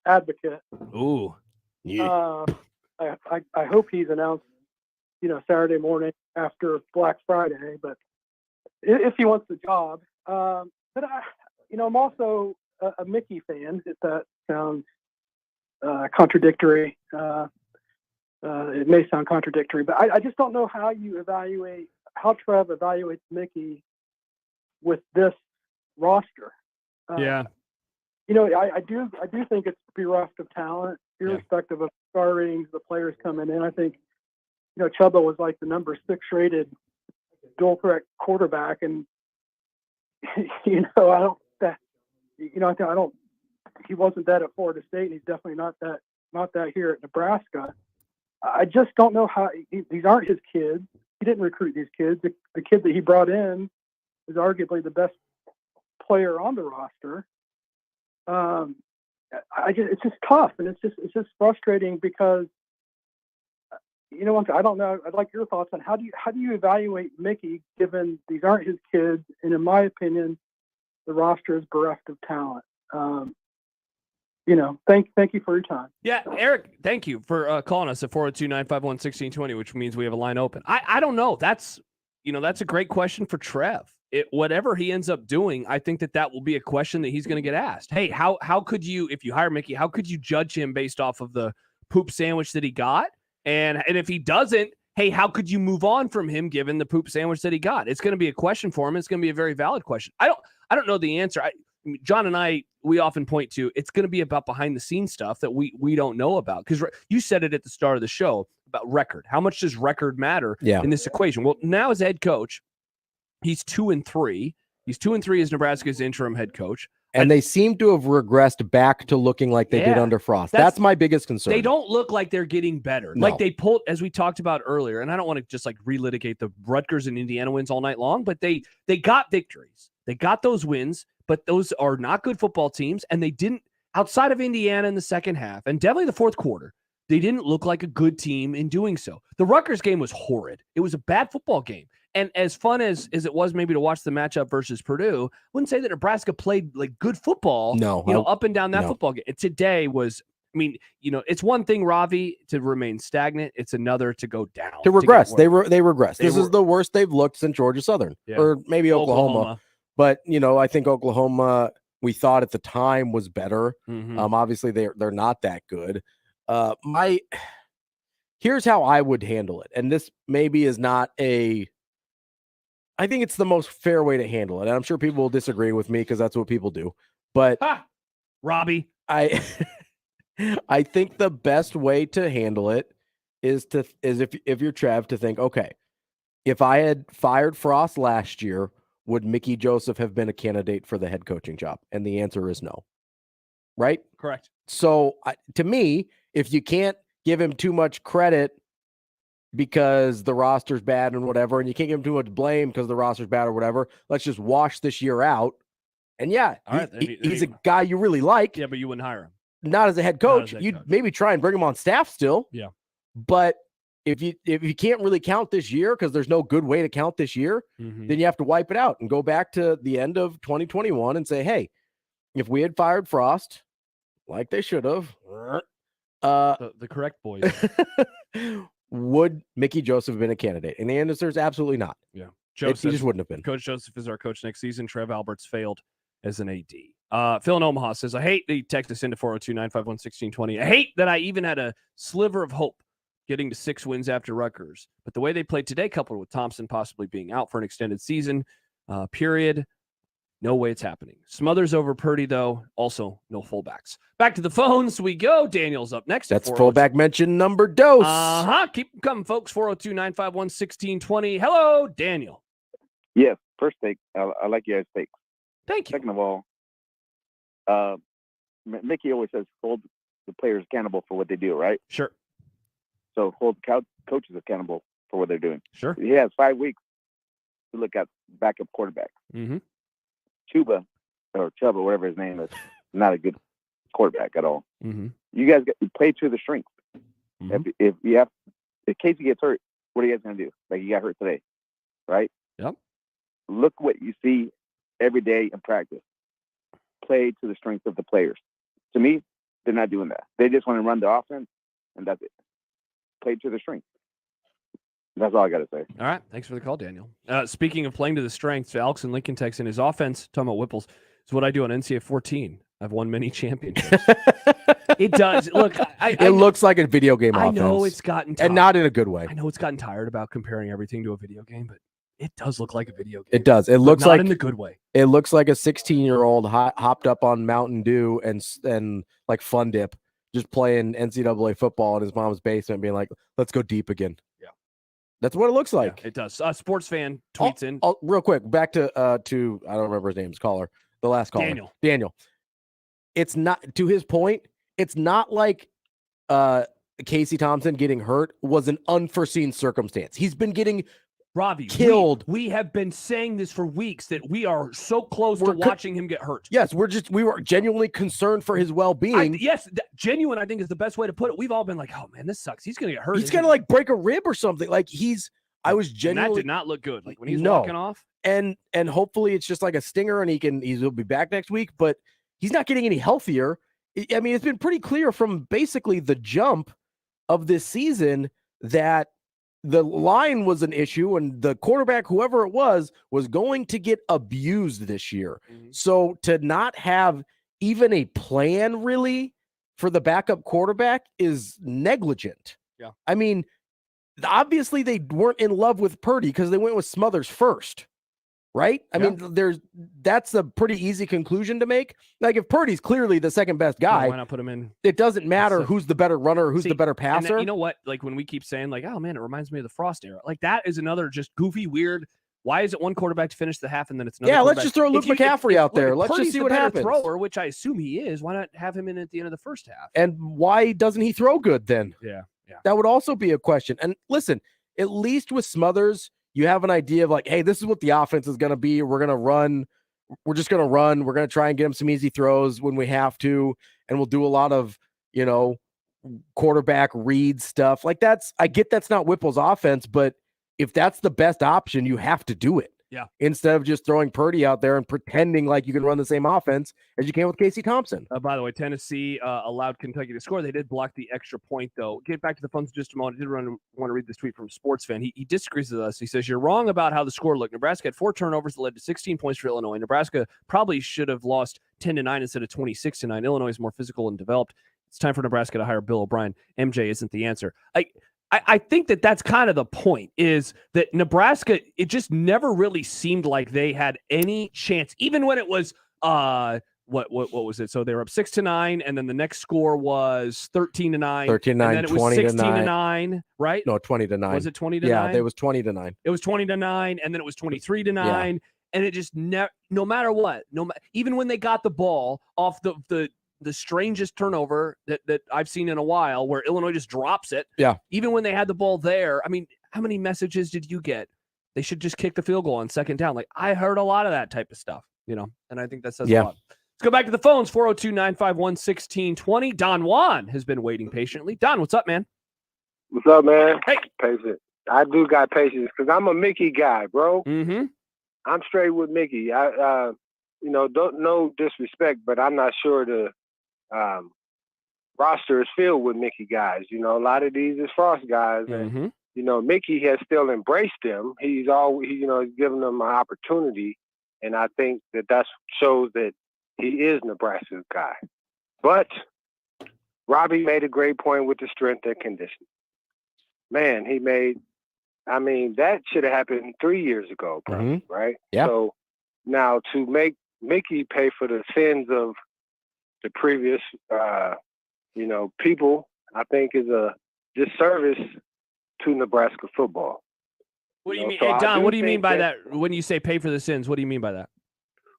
advocate. Ooh. Yeah. I hope he's announced, Saturday morning after Black Friday, but if he wants the job. But I'm also a Mickey fan, if that sounds contradictory. It may sound contradictory, but I just don't know how Trev evaluates Mickey with this roster. Yeah. I do think it's bereft of talent, irrespective of star ratings, the players coming in. I think, Chubba was like the number 6 rated dual threat quarterback, and he wasn't that at Florida State, and he's definitely not that here at Nebraska. I just don't know how these aren't his kids. He didn't recruit these kids. The kid that he brought in is arguably the best player on the roster. It's just tough, and it's just frustrating because I don't know. I'd like your thoughts on how do you evaluate Mickey given these aren't his kids, and in my opinion, the roster is bereft of talent. Thank you for your time. Yeah, Eric, thank you for calling us at 402-951-1620, which means we have a line open. I don't know. That's a great question for Trev. Whatever he ends up doing, I think that will be a question that he's going to get asked. Hey, how could you, if you hire Mickey, how could you judge him based off of the poop sandwich that he got? And if he doesn't hey, how could you move on from him given the poop sandwich that he got? It's going to be a question for him. It's going to be a very valid question. I don't know the answer. John and I, we often point to it's going to be about behind the scenes stuff that we don't know about. Because you said it at the start of the show about record. How much does record matter in this equation? Well, now as head coach, he's 2-3. He's 2-3 as Nebraska's interim head coach. And they seem to have regressed back to looking like they did under Frost. That's my biggest concern. They don't look like they're getting better. No. Like they pulled, as we talked about earlier, and I don't want to just like relitigate the Rutgers and Indiana wins all night long, but they got victories. They got those wins, but those are not good football teams, and they didn't, outside of Indiana in the second half, and definitely the fourth quarter, they didn't look like a good team in doing so. The Rutgers game was horrid. It was a bad football game. And as fun as it was maybe to watch the matchup versus Purdue, I wouldn't say that Nebraska played like good football. Up and down that football game. Today was, I mean, it's one thing, Ravi, to remain stagnant. It's another to go down. To regress. They regressed. This is the worst they've looked since Georgia Southern or maybe Oklahoma. But, I think Oklahoma, we thought at the time was better. Obviously, they're not that good. Here's how I would handle it. And this maybe is not I think it's the most fair way to handle it. And I'm sure people will disagree with me because that's what people do. But Robbie, I think the best way to handle it is if you're Trev to think, okay, if I had fired Frost last year, would Mickey Joseph have been a candidate for the head coaching job? And the answer is no. Right? Correct. So to me, if you can't give him too much credit because the roster's bad and whatever, and you can't give him too much blame because the roster's bad or whatever, let's just wash this year out. And he's a guy you really like. Yeah, but you wouldn't hire him. Not as a head coach. You'd maybe try and bring him on staff still. Yeah. But if you can't really count this year because there's no good way to count this year, then you have to wipe it out and go back to the end of 2021 and say, hey, if we had fired Frost like they should have, the correct boys, would Mickey Joseph have been a candidate? And the answer is absolutely not. Yeah. He just wouldn't have been. Coach Joseph is our coach next season. Trev Alberts failed as an AD. Phil in Omaha says, I hate the text us into 402-951-1620. I hate that I even had a sliver of hope getting to 6 wins after Rutgers. But the way they played today, coupled with Thompson possibly being out for an extended season, period, no way it's happening. Smothers over Purdy, though. Also, no fullbacks. Back to the phones we go. Daniel's up next. That's fullback mention number dose. Keep them coming, folks. 402-951-1620. Hello, Daniel. Yes, first take. I like your take. Thank you. Second of all, Mickey always says hold the players accountable for what they do, right? Sure. So hold coaches accountable for what they're doing. Sure. He has 5 weeks to look at backup quarterback. Mm-hmm. Chuba, whatever his name is, not a good quarterback at all. Mm-hmm. You guys play to the strength. Mm-hmm. If Casey gets hurt, what are you guys going to do? Like he got hurt today, right? Yep. Look what you see every day in practice. Play to the strength of the players. To me, they're not doing that. They just want to run the offense, and that's it. Play to the strength. That's all I got to say. All right. Thanks for the call, Daniel. Speaking of playing to the strengths, Alex and Lincoln texts in his offense, talking about Whipples, is what I do on NCAA 14. I've won many championships. It does. Look, it looks like a video game offense. I know it's gotten tired. And not in a good way. I know it's gotten tired about comparing everything to a video game, but it does look like a video game. It does. It looks like in the good way. It looks like a 16-year-old hopped up on Mountain Dew and like Fun Dip, just playing NCAA football in his mom's basement, being like, "Let's go deep again." Yeah, that's what it looks like. Yeah, it does. Sports fan tweets in. Real quick, back to I don't remember his name's caller, the last caller, Daniel. It's not, to his point. It's not like Casey Thompson getting hurt was an unforeseen circumstance. He's been getting Ravi killed. We have been saying this for weeks that we are so close to watching him get hurt. Yes, we were genuinely concerned for his well-being. Genuine, I think, is the best way to put it. We've all been like, oh man, this sucks. He's gonna get hurt. He's gonna like break a rib or something. Like I was genuinely, that did not look good. Like when he's walking off. And hopefully it's just like a stinger and he'll be back next week, but he's not getting any healthier. I mean, it's been pretty clear from basically the jump of this season that the line was an issue and the quarterback, whoever it was going to get abused this year. Mm-hmm. So to not have even a plan really for the backup quarterback is negligent. Yeah. I mean, obviously they weren't in love with Purdy because they went with Smothers first. Right? I mean, that's a pretty easy conclusion to make. Like, if Purdy's clearly the second best guy, why not put him in? It doesn't matter who's the better runner, who's the better passer. You know what? Like, when we keep saying, like, oh man, it reminds me of the Frost era. Like, that is another just goofy, weird. Why is it one quarterback to finish the half and then it's another? Yeah, let's just throw Luke McCaffrey out there. Let's just see what happens. Thrower, which I assume he is. Why not have him in at the end of the first half? And why doesn't he throw good then? Yeah. That would also be a question. And listen, at least with Smothers, you have an idea of like, hey, this is what the offense is going to be. We're going to run. We're just going to run. We're going to try and get him some easy throws when we have to. And we'll do a lot of, quarterback read stuff. Like I get that's not Whipple's offense, but if that's the best option, you have to do it. Yeah. Instead of just throwing Purdy out there and pretending like you can run the same offense as you can with Casey Thompson. By the way, Tennessee allowed Kentucky to score. They did block the extra point, though. Get back to the phones in just a moment. I did want to read this tweet from a sports fan. He disagrees with us. He says, you're wrong about how the score looked. Nebraska had 4 turnovers that led to 16 points for Illinois. Nebraska probably should have lost 10-9 instead of 26-9. Illinois is more physical and developed. It's time for Nebraska to hire Bill O'Brien. MJ isn't the answer. I think that's kind of the point, is that Nebraska, it just never really seemed like they had any chance, even when it was what was it? So they were up 6-9, and then the next score was 13-9. 13-9, and then it was 16-9, right? No, 20-9. Was it 20-9? Yeah, it was 20-9. It was 20-9, and then it was 23-9, Yeah. and it just no matter what, even when they got the ball off the strangest turnover that I've seen in a while, where Illinois just drops it. Yeah. Even when they had the ball there, I mean, how many messages did you get? They should just kick the field goal on second down. Like, I heard a lot of that type of stuff, and I think that says a lot. Let's go back to the phones, 402-951-1620. Don Juan has been waiting patiently. Don, what's up, man? What's up, man? Hey. Patience. I do got patience because I'm a Mickey guy, bro. Mm-hmm. I'm straight with Mickey. I don't no disrespect, but I'm not sure the roster is filled with Mickey guys. A lot of these is Frost guys, and Mickey has still embraced them. He's given them an opportunity, and I think that shows that he is Nebraska's guy. But Ravi made a great point with the strength and conditioning. Man, that should have happened 3 years ago, probably, right? Yeah. So now to make Mickey pay for the sins of the previous, people, I think is a disservice to Nebraska football. What do you mean, Don? What do you mean by that? When you say pay for the sins, what do you mean by that?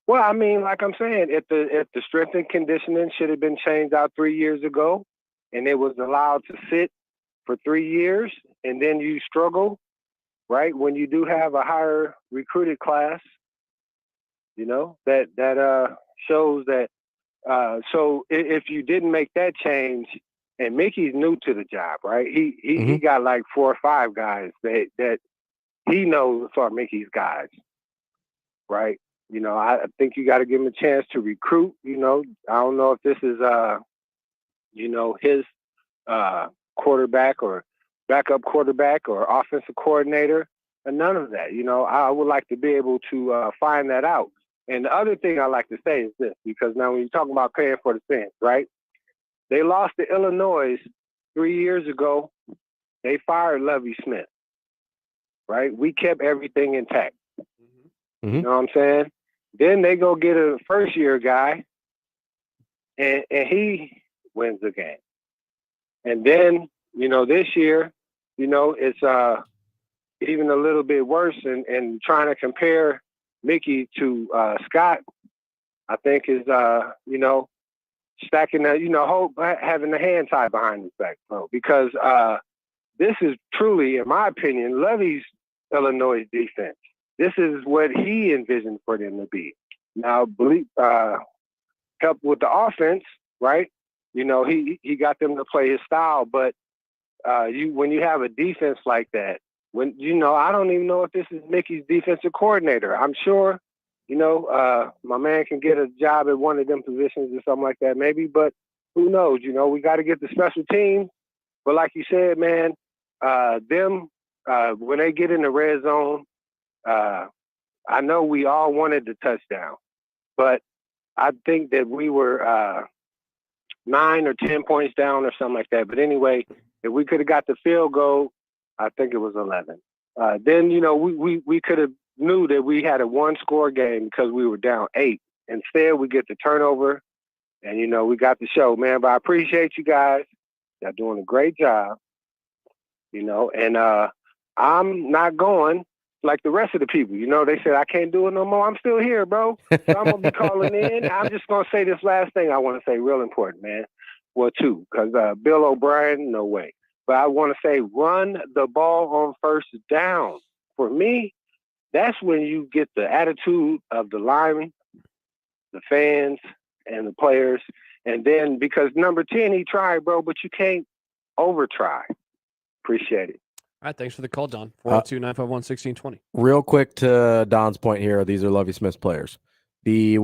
Well, I mean, like I'm saying, if the strength and conditioning should have been changed out 3 years ago, and it was allowed to sit for 3 years, and then you struggle, right? When you do have a higher recruited class, that shows that. So if you didn't make that change, and Mickey's new to the job, right? He got like 4 or 5 guys that he knows are Mickey's guys, right? I think you got to give him a chance to recruit. I don't know if this is his quarterback or backup quarterback or offensive coordinator, and none of that. I would like to be able to find that out. And the other thing I like to say is this, because now when you're talking about paying for the sins, right? They lost to Illinois 3 years ago. They fired Lovie Smith, right? We kept everything intact. You know what I'm saying? Then they go get a first-year guy, and he wins the game. And then, this year, it's even a little bit worse. And trying to compare Mickey to Scott, I think is, stacking the, having the hand tied behind his back, bro. Because this is truly, in my opinion, Lovey's Illinois defense. This is what he envisioned for them to be. Now, help with the offense, right? He got them to play his style, but when you have a defense like that, I don't even know if this is Mickey's defensive coordinator. I'm sure, my man can get a job at one of them positions or something like that, maybe, but who knows? We got to get the special teams. But like you said, man, when they get in the red zone, I know we all wanted the touchdown, but I think that we were 9 or 10 points down or something like that. But anyway, if we could have got the field goal, I think it was 11. Then, we could have knew that we had a one-score game because we were down 8. Instead, we get the turnover, and, we got the show, man. But I appreciate you guys. Y'all doing a great job, and I'm not going like the rest of the people. They said I can't do it no more. I'm still here, bro. So I'm going to be calling in. I'm just going to say this last thing I want to say, real important, man. Well, 2, because Bill O'Brien, no way. But I want to say run the ball on first down. For me, that's when you get the attitude of the linemen, the fans, and the players. And then because number 10, he tried, bro, but you can't over-try. Appreciate it. All right, thanks for the call, Don. 402-951-1620. Real quick to Don's point here, these are Lovie Smith's players. The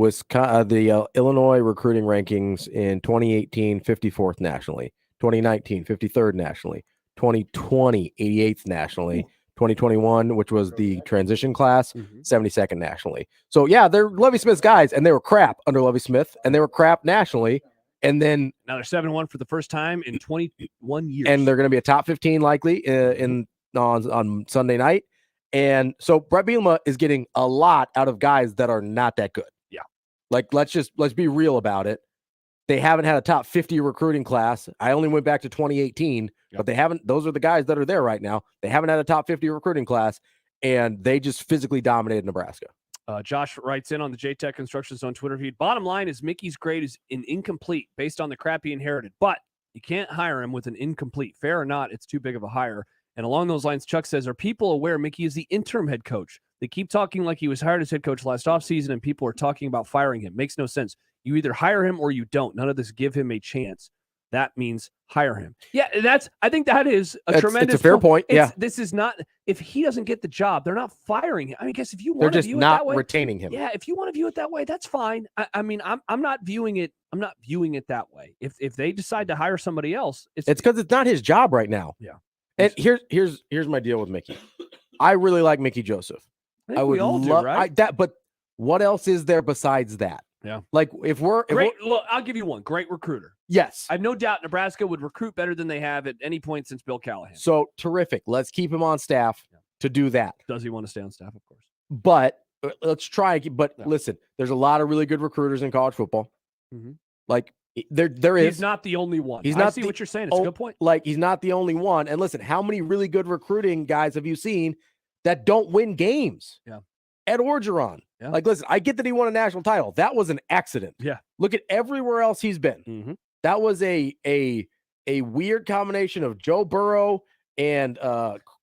Illinois recruiting rankings in 2018, 54th nationally. 2019, 53rd nationally. 2020, 88th nationally. 2021, which was the transition class, 72nd nationally. So, yeah, they're Lovie Smith's guys, and they were crap under Lovie Smith, and they were crap nationally. And then now they're 7-1 for the first time in 21 years. And they're going to be a top 15 likely on Sunday night. And so Brett Bielema is getting a lot out of guys that are not that good. Yeah. Like, let's be real about it. They haven't had a top 50 recruiting class. I only went back to 2018, but they haven't. Those are the guys that are there right now. They haven't had a top 50 recruiting class, and they just physically dominated Nebraska. Josh writes in on the JTech Construction Zone Twitter feed. Bottom line is Mickey's grade is an incomplete based on the crap he inherited, but you can't hire him with an incomplete. Fair or not, it's too big of a hire. And along those lines, Chuck says, are people aware Mickey is the interim head coach? They keep talking like he was hired as head coach last offseason, and people are talking about firing him. Makes no sense. You either hire him or you don't. None of this give him a chance. That means hire him. Yeah, I think that is a tremendous It's a fair point. Yeah. This is not, if he doesn't get the job, they're not firing him. I mean, I guess if you They're want to just view it not that way, retaining him. yeah, if you want to view it that way, that's fine. I'm not viewing it that way. If they decide to hire somebody else, it's because it's not his job right now. Yeah. And here's my deal with Mickey. I really like Mickey Joseph. I think we all do, right? But what else is there besides that? Yeah. Like if we're look, I'll give you one. Great recruiter. Yes. I have no doubt Nebraska would recruit better than they have at any point since Bill Callahan. So terrific. Let's keep him on staff to do that. Does he want to stay on staff? Of course. But let's try. But listen, there's a lot of really good recruiters in college football. Mhm. Like there is. He's not the only one. He's not. I see what you're saying. It's a good point. Like he's not the only one. And listen, how many really good recruiting guys have you seen that don't win games? Yeah. Ed Orgeron. Yeah. Like, listen, I get that he won a national title. That was an accident. Yeah. Look at everywhere else he's been. Mm-hmm. That was a weird combination of Joe Burrow and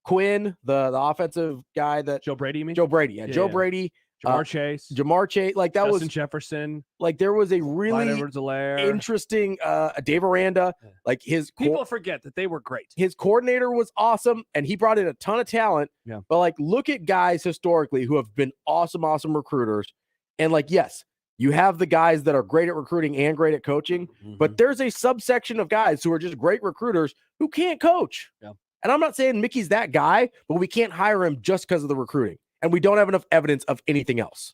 Quinn, the offensive guy that Joe Brady, you mean? Joe Brady. Yeah, Joe Brady. Jamar Chase. Like that Justin was Jefferson. Like there was a really interesting Dave Aranda. Like people forget that they were great. His coordinator was awesome, and he brought in a ton of talent. Yeah. But like, look at guys historically who have been awesome recruiters. And like, yes, you have the guys that are great at recruiting and great at coaching, but there's a subsection of guys who are just great recruiters who can't coach. Yeah. And I'm not saying Mickey's that guy, but we can't hire him just because of the recruiting. And we don't have enough evidence of anything else.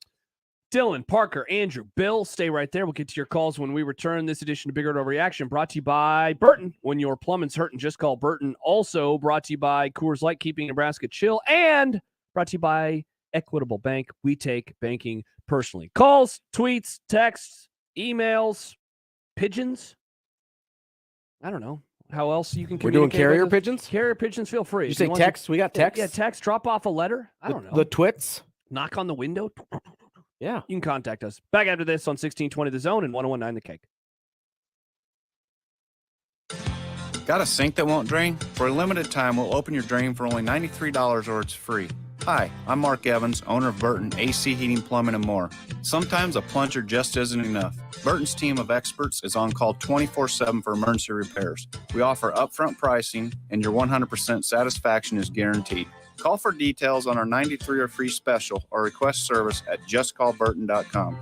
Dylan, Parker, Andrew, Bill, stay right there. We'll get to your calls when we return. This edition of Big Red Overreaction brought to you by Burton. When your plumbing's hurting, just call Burton. Also brought to you by Coors Light, keeping Nebraska chill. And brought to you by Equitable Bank. We take banking personally. Calls, tweets, texts, emails, pigeons. I don't know how else you can communicate. We're doing carrier pigeons? Carrier pigeons, feel free. Did you say text? We got text? Yeah, text. Drop off a letter. I don't know. The twits? Knock on the window. Yeah. You can contact us. Back after this on 1620 The Zone and 1019 The Cake. Got a sink that won't drain? For a limited time, we'll open your drain for only $93 or it's free. Hi, I'm Mark Evans, owner of Burton AC Heating, Plumbing, and more. Sometimes a plunger just isn't enough. Burton's team of experts is on call 24/7 for emergency repairs. We offer upfront pricing, and your 100% satisfaction is guaranteed. Call for details on our 93 or free special or request service at justcallburton.com.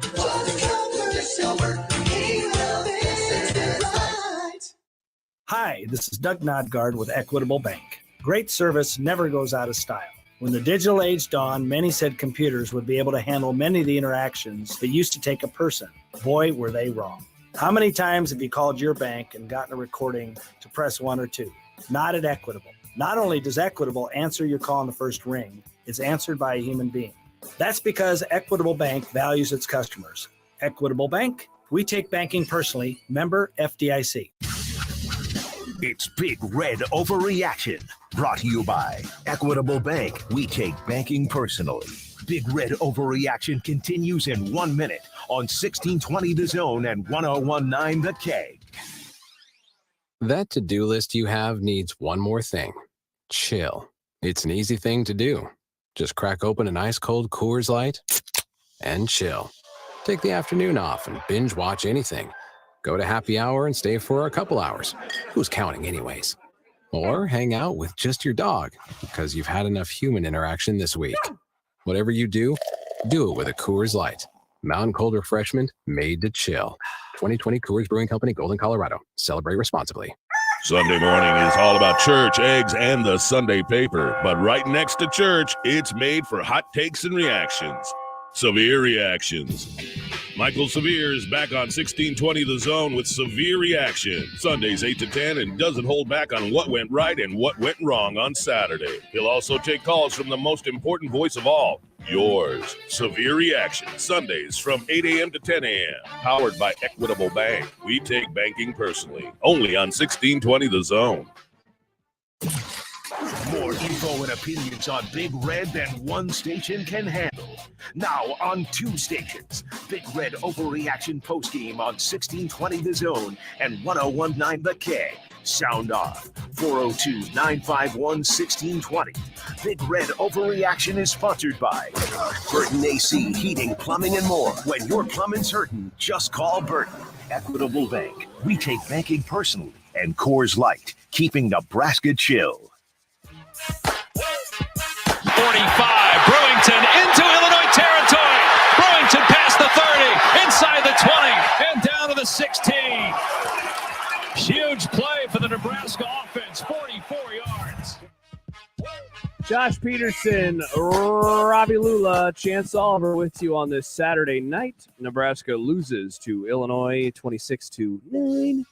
Hi, this is Doug Nodgard with Equitable Bank. Great service never goes out of style. When the digital age dawned, many said computers would be able to handle many of the interactions that used to take a person. Boy, were they wrong. How many times have you called your bank and gotten a recording to press 1 or 2? Not at Equitable. Not only does Equitable answer your call in the first ring, it's answered by a human being. That's because Equitable Bank values its customers. Equitable Bank, we take banking personally. Member FDIC. It's Big Red Overreaction, brought to you by Equitable Bank. We take banking personally. Big Red Overreaction continues in 1 minute on 1620 The Zone and 1019 The Keg. That to-do list you have needs one more thing. Chill. It's an easy thing to do. Just crack open an ice cold Coors Light and chill. Take the afternoon off and binge watch anything. Go to happy hour and stay for a couple hours. Who's counting anyways? Or hang out with just your dog because you've had enough human interaction this week. Whatever you do it with a Coors Light. Mountain cold refreshment made to chill. 2020 Coors Brewing Company, Golden, Colorado. Celebrate responsibly. Sunday morning is all about church, eggs, and the Sunday paper. But right next to church, it's made for hot takes and reactions. Severe Reactions. Michael Severe is back on 1620 The Zone with Severe Reaction. Sundays 8 to 10 and doesn't hold back on what went right and what went wrong on Saturday. He'll also take calls from the most important voice of all, yours. Severe Reaction. Sundays from 8 a.m. to 10 a.m. Powered by Equitable Bank. We take banking personally. Only on 1620 The Zone. More info and opinions on Big Red than one station can handle. Now on 2 stations. Big Red Overreaction postgame on 1620 The Zone and 1019 The Keg. Sound off. 402-951-1620. Big Red Overreaction is sponsored by Burton AC Heating, Plumbing, and More. When your plumbing's hurting, just call Burton. Equitable Bank. We take banking personally. And Coors Light, keeping Nebraska chill. 45, Brewington into Illinois territory. Brewington past the 30, inside the 20, and down to the 16. Huge play for the Nebraska offense, 44 yards. Josh Peterson, Ravi Lula, Chance Oliver with you on this Saturday night. Nebraska loses to Illinois 26-9.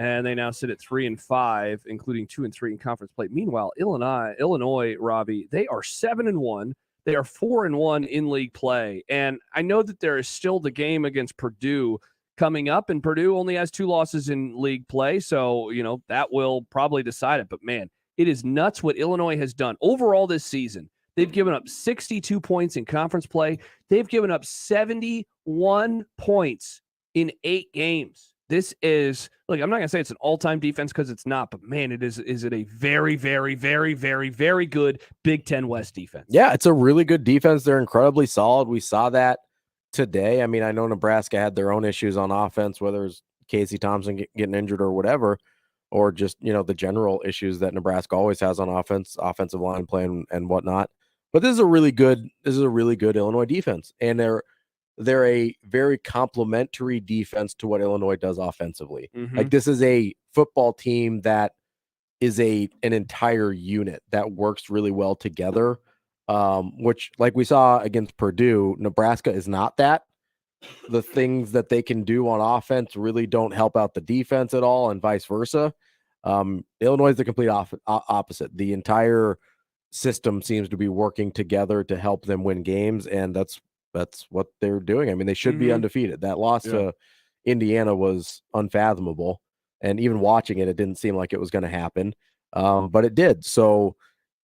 And they now sit at 3-5, including 2-3 in conference play. Meanwhile, Illinois, Ravi, they are 7-1. They are 4-1 in league play. And I know that there is still the game against Purdue coming up, and Purdue only has 2 losses in league play. So, that will probably decide it. But man, it is nuts what Illinois has done overall this season. They've given up 62 points in conference play. They've given up 71 points in 8 games. This is, I'm not going to say it's an all-time defense because it's not, but man, is it a very, very, very, very, very good Big Ten West defense. Yeah, it's a really good defense. They're incredibly solid. We saw that today. I mean, I know Nebraska had their own issues on offense, whether it's Casey Thompson getting injured or whatever, or just, the general issues that Nebraska always has on offense, offensive line play and whatnot. But this is a really good Illinois defense. And they're a very complementary defense to what Illinois does offensively. Mm-hmm. Like, this is a football team that is an entire unit that works really well together, which, like we saw against Purdue, Nebraska is not that. The things that they can do on offense really don't help out the defense at all, and vice versa. Illinois is the complete opposite. The entire system seems to be working together to help them win games, and that's what they're doing. I mean, they should be undefeated. That loss to Indiana was unfathomable, and even watching it didn't seem like it was going to happen, but it did. So,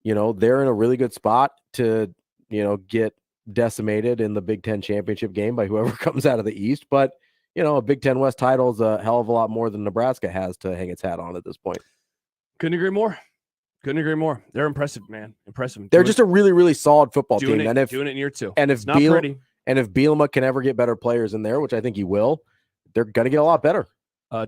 they're in a really good spot to, get decimated in the Big Ten championship game by whoever comes out of the East. But, a Big Ten West title is a hell of a lot more than Nebraska has to hang its hat on at this point. Couldn't agree more. They're impressive, man. Impressive. They're just a really, really solid football team. Doing it in year 2. And if it's not pretty. And if Bielema can ever get better players in there, which I think he will, they're going to get a lot better.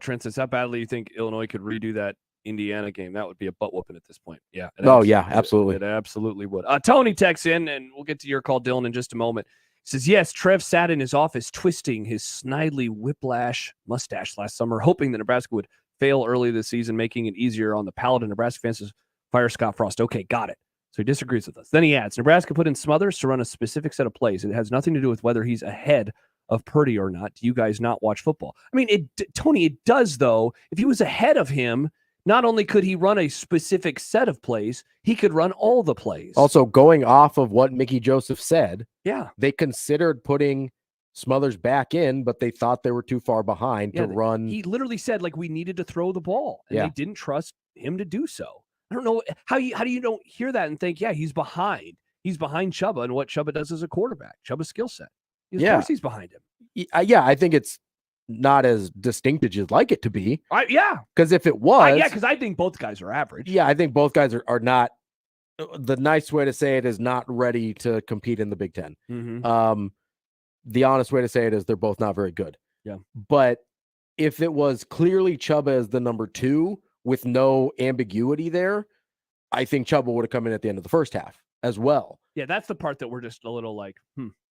Trent says, how badly you think Illinois could redo that Indiana game? That would be a butt whooping at this point. Yeah. Absolutely. It absolutely would. Tony texts in, and we'll get to your call, Dylan, in just a moment. He says, yes, Trev sat in his office twisting his snidely whiplash mustache last summer, hoping that Nebraska would fail early this season, making it easier on the palate of Nebraska fans to fire Scott Frost. Okay, got it. So he disagrees with us. Then he adds, Nebraska put in Smothers to run a specific set of plays. It has nothing to do with whether he's ahead of Purdy or not. Do you guys not watch football? I mean, Tony, it does, though. If he was ahead of him, not only could he run a specific set of plays, he could run all the plays. Also, going off of what Mickey Joseph said, yeah, they considered putting Smothers back in, but they thought they were too far behind to run. He literally said like we needed to throw the ball, and they didn't trust him to do so. I don't know how do you don't hear that and think, yeah, he's behind. He's behind Chuba and what Chuba does as a quarterback, Chuba's skill set. Of course he's behind him. Yeah, I think it's not as distinct as you'd like it to be. Yeah. Because if it was... because I think both guys are average. Yeah, I think both guys are not... The nice way to say it is not ready to compete in the Big Ten. Mm-hmm. The honest way to say it is they're both not very good. Yeah. But if it was clearly Chuba as the number 2 with no ambiguity there, I think Chuba would have come in at the end of the first half as well. Yeah, that's the part that we're just a little like,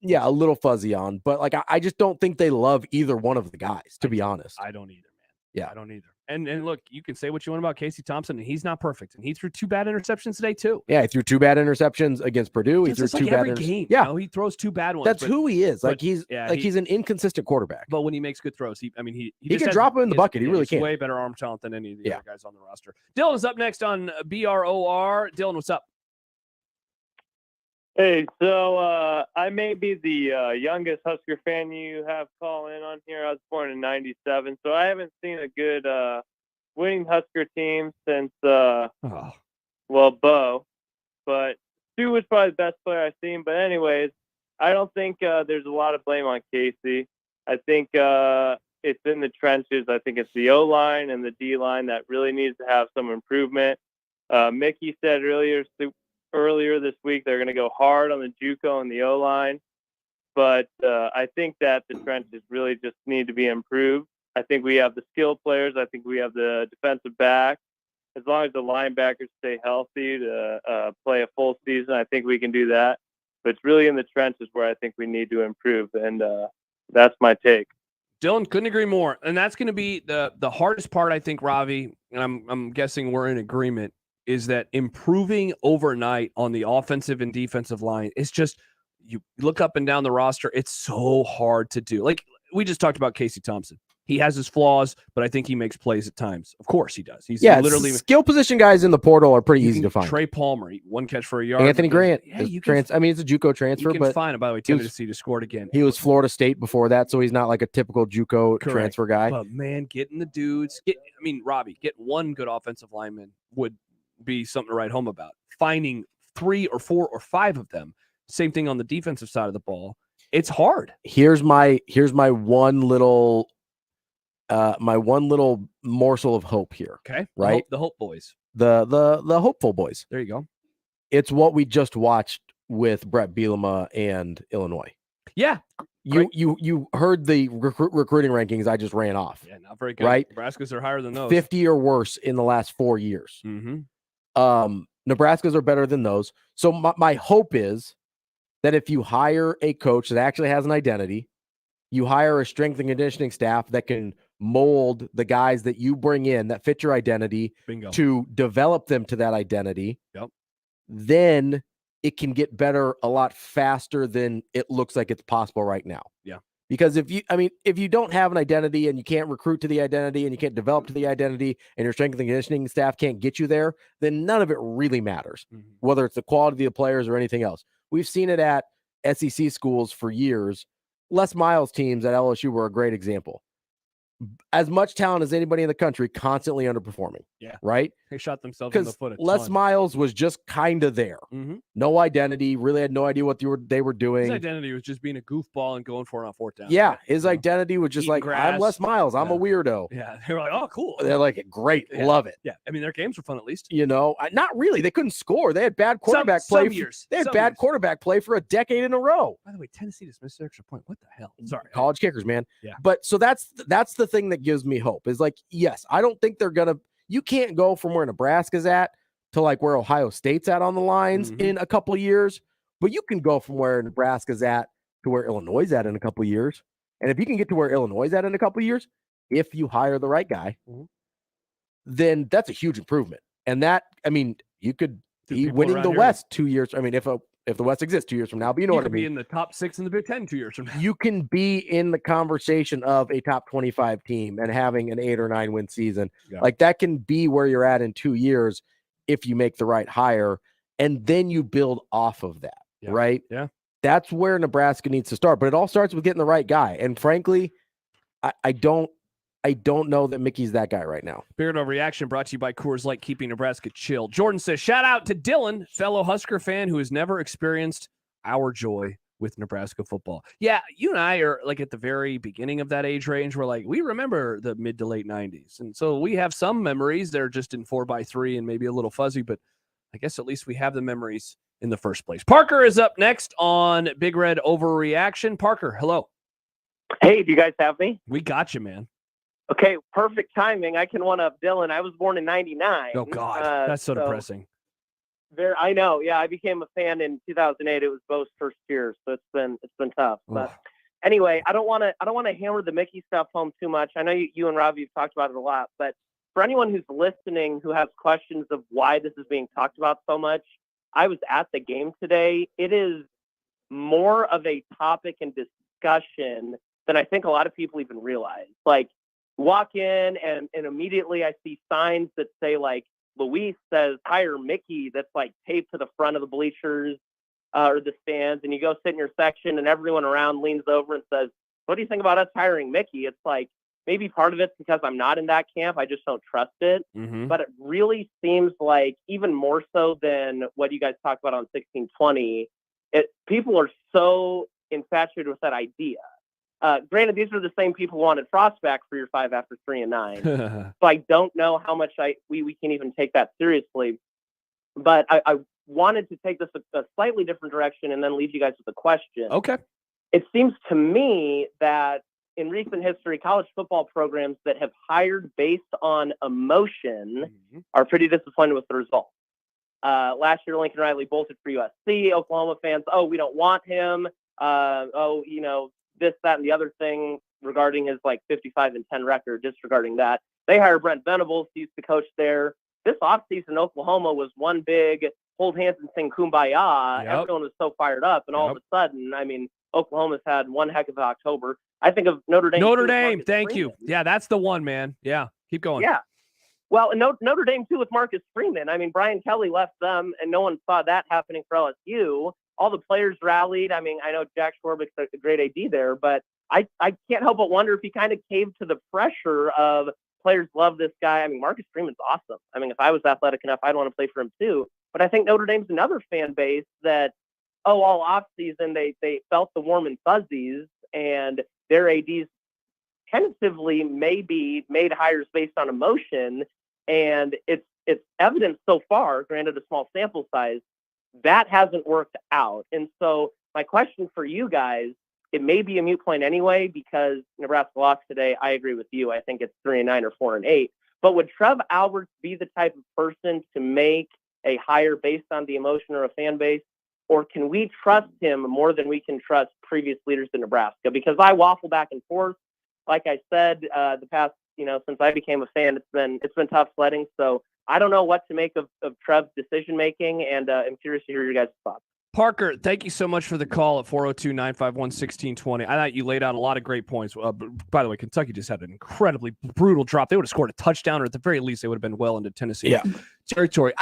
Yeah, a little fuzzy on. But like, I just don't think they love either one of the guys, to be honest. I don't either, man. Yeah. I don't either. And look, you can say what you want about Casey Thompson, and he's not perfect. And he threw 2 bad interceptions today, too. Yeah, he threw 2 bad interceptions against Purdue. He threw 2 bad game. Yeah, he throws 2 bad ones. that's who he is. Like he's he's an inconsistent quarterback. But when he makes good throws, he can drop him in the bucket. He really can. Way better arm talent than any of the other guys on the roster. Dylan is up next on BROR. Dylan, what's up? Hey, so I may be the youngest Husker fan you have call in on here. I was born in '97, so I haven't seen a good winning Husker team since Bo. But Stu was probably the best player I've seen. But anyways, I don't think there's a lot of blame on Casey. I think it's in the trenches. I think it's the O-line and the D-line that really needs to have some improvement. Mickey said earlier this week they're going to go hard on the JUCO and the O-line, but I think that the trenches really just need to be improved. I think we have the skilled players. I think we have the defensive back. As long as the linebackers stay healthy to play a full season, I think we can do that. But it's really in the trenches where I think we need to improve, and that's my take. Dylan, couldn't agree more. And that's going to be the hardest part, I think, Ravi, and I'm guessing we're in agreement, is that improving overnight on the offensive and defensive line is just, you look up and down the roster, it's so hard to do. Like we just talked about Casey Thompson. He has his flaws, but I think he makes plays at times. Of course he does. He's literally skill position guys in the portal are pretty easy to find. Trey Palmer, 1 catch for a yard. Anthony Grant, yeah, you can, I mean, it's a JUCO transfer, you can but find it. By the way, Tennessee just scored again. He was Florida State before that, so he's not like a typical JUCO transfer guy. But man, getting the dudes, Robbie, get one good offensive lineman would be something to write home about. Finding 3 or 4 or 5 of them, same thing on the defensive side of the ball. It's hard. Here's my one little morsel of hope here. Okay, right? The Hope Boys, the hopeful boys. There you go. It's what we just watched with Brett Bielema and Illinois. Yeah, you heard the recruiting rankings I just ran off. Yeah, not very good. Right, Nebraska's are higher than those. 50 or worse in the last 4 years. Mm-hmm. Nebraska's are better than those. So my hope is that if you hire a coach that actually has an identity, you hire a strength and conditioning staff that can mold the guys that you bring in that fit your identity. Bingo. To develop them to that identity. Yep. Then it can get better a lot faster than it looks like it's possible right now. Yeah. Because if you don't have an identity and you can't recruit to the identity and you can't develop to the identity and your strength and conditioning staff can't get you there, then none of it really matters, whether it's the quality of the players or anything else. We've seen it at SEC schools for years. Les Miles teams at LSU were a great example. As much talent as anybody in the country, constantly underperforming. Yeah. Right? They shot themselves in the foot. Les Miles was just kind of there. Mm-hmm. No identity, really had no idea what they were doing. His identity was just being a goofball and going for it on 4th down. Yeah, his identity was just like, grass. I'm Les Miles. I'm a weirdo. Yeah, they were like, oh, cool. They're like, great, love it. Yeah, I mean, their games were fun at least. Not really. They couldn't score. They had bad quarterback play. They had bad quarterback play for a decade in a row. By the way, Tennessee dismissed an extra point. What the hell? Sorry. College kickers, man. Yeah. But so that's the thing that gives me hope is like, yes, I don't think they're going to, you can't go from where Nebraska's at to like where Ohio State's at on the lines in a couple of years, but you can go from where Nebraska's at to where Illinois is at in a couple of years. And if you can get to where Illinois is at in a couple of years, if you hire the right guy, then that's a huge improvement. And that, I mean, you could be winning the West 2 years. I mean, if if the West exists 2 years from now, but you know You what I could be mean. in the top 6 in the Big Ten 2 years from now. You can be in the conversation of a top 25 team and having an 8 or 9 win season. Yeah. Like that can be where you're at in 2 years if you make the right hire, and then you build off of that, right? Yeah. That's where Nebraska needs to start, but it all starts with getting the right guy. And frankly, I don't know that Mickey's that guy right now. Spirit Overreaction brought to you by Coors Light, keeping Nebraska chill. Jordan says, shout out to Dylan, fellow Husker fan who has never experienced our joy with Nebraska football. Yeah, you and I are like at the very beginning of that age range. We're like, we remember the mid to late 90s. And so we have some memories. They're just in 4x3 and maybe a little fuzzy, but I guess at least we have the memories in the first place. Parker is up next on Big Red Overreaction. Parker, hello. Hey, do you guys have me? We got you, man. Okay, perfect timing. I can one-up Dylan. I was born in 99. Oh, God. That's so depressing. I know. Yeah, I became a fan in 2008. It was Bo's first year, so it's been tough. But anyway, I don't want to hammer the Mickey stuff home too much. I know you and Ravi have talked about it a lot, but for anyone who's listening who has questions of why this is being talked about so much, I was at the game today. It is more of a topic and discussion than I think a lot of people even realize. Like, walk in and immediately I see signs that say like Luis says hire Mickey, that's like taped to the front of the bleachers or the stands, and you go sit in your section and everyone around leans over and says, what do you think about us hiring Mickey? It's like, maybe part of it's because I'm not in that camp. I just don't trust it. Mm-hmm. But it really seems like even more so than what you guys talked about on 1620, people are so infatuated with that idea. Granted, these are the same people who wanted Frost back for year 5 after 3 and 9. So I don't know how much we can even take that seriously. But I wanted to take this a slightly different direction and then leave you guys with a question. Okay. It seems to me that in recent history, college football programs that have hired based on emotion are pretty disappointed with the results. Last year, Lincoln Riley bolted for USC. Oklahoma fans, we don't want him. This, that, and the other thing regarding his 55-10 record, disregarding that. They hired Brent Venables. He used to coach there. This offseason, Oklahoma was one big hold hands and sing kumbaya. Yep. Everyone was so fired up. And all of a sudden, Oklahoma's had one heck of an October. I think of Notre Dame. Notre Dame, thank you. Yeah, that's the one, man. Yeah, keep going. Yeah. Well, and Notre Dame, too, with Marcus Freeman. Brian Kelly left them, and no one saw that happening for LSU. All the players rallied. I know Jack Schwarbrick's a great AD there, but I can't help but wonder if he kind of caved to the pressure of players love this guy. Marcus Freeman's awesome. If I was athletic enough, I'd want to play for him too. But I think Notre Dame's another fan base that, all offseason they felt the warm and fuzzies, and their ADs tentatively maybe made hires based on emotion, and it's evident so far, granted a small sample size, that hasn't worked out. And so my question for you guys, it may be a moot point anyway, because Nebraska lost today. I agree with you. I think it's 3-9 or 4-8. But would Trev Alberts be the type of person to make a hire based on the emotion or a fan base? Or can we trust him more than we can trust previous leaders in Nebraska? Because I waffle back and forth. Like I said, the past, since I became a fan, it's been tough sledding. So I don't know what to make of Trev's decision making, and I'm curious to hear your guys' thoughts. Parker, thank you so much for the call at 402-951-1620. I thought you laid out a lot of great points. By the way, Kentucky just had an incredibly brutal drop. They would have scored a touchdown, or at the very least, they would have been well into Tennessee territory.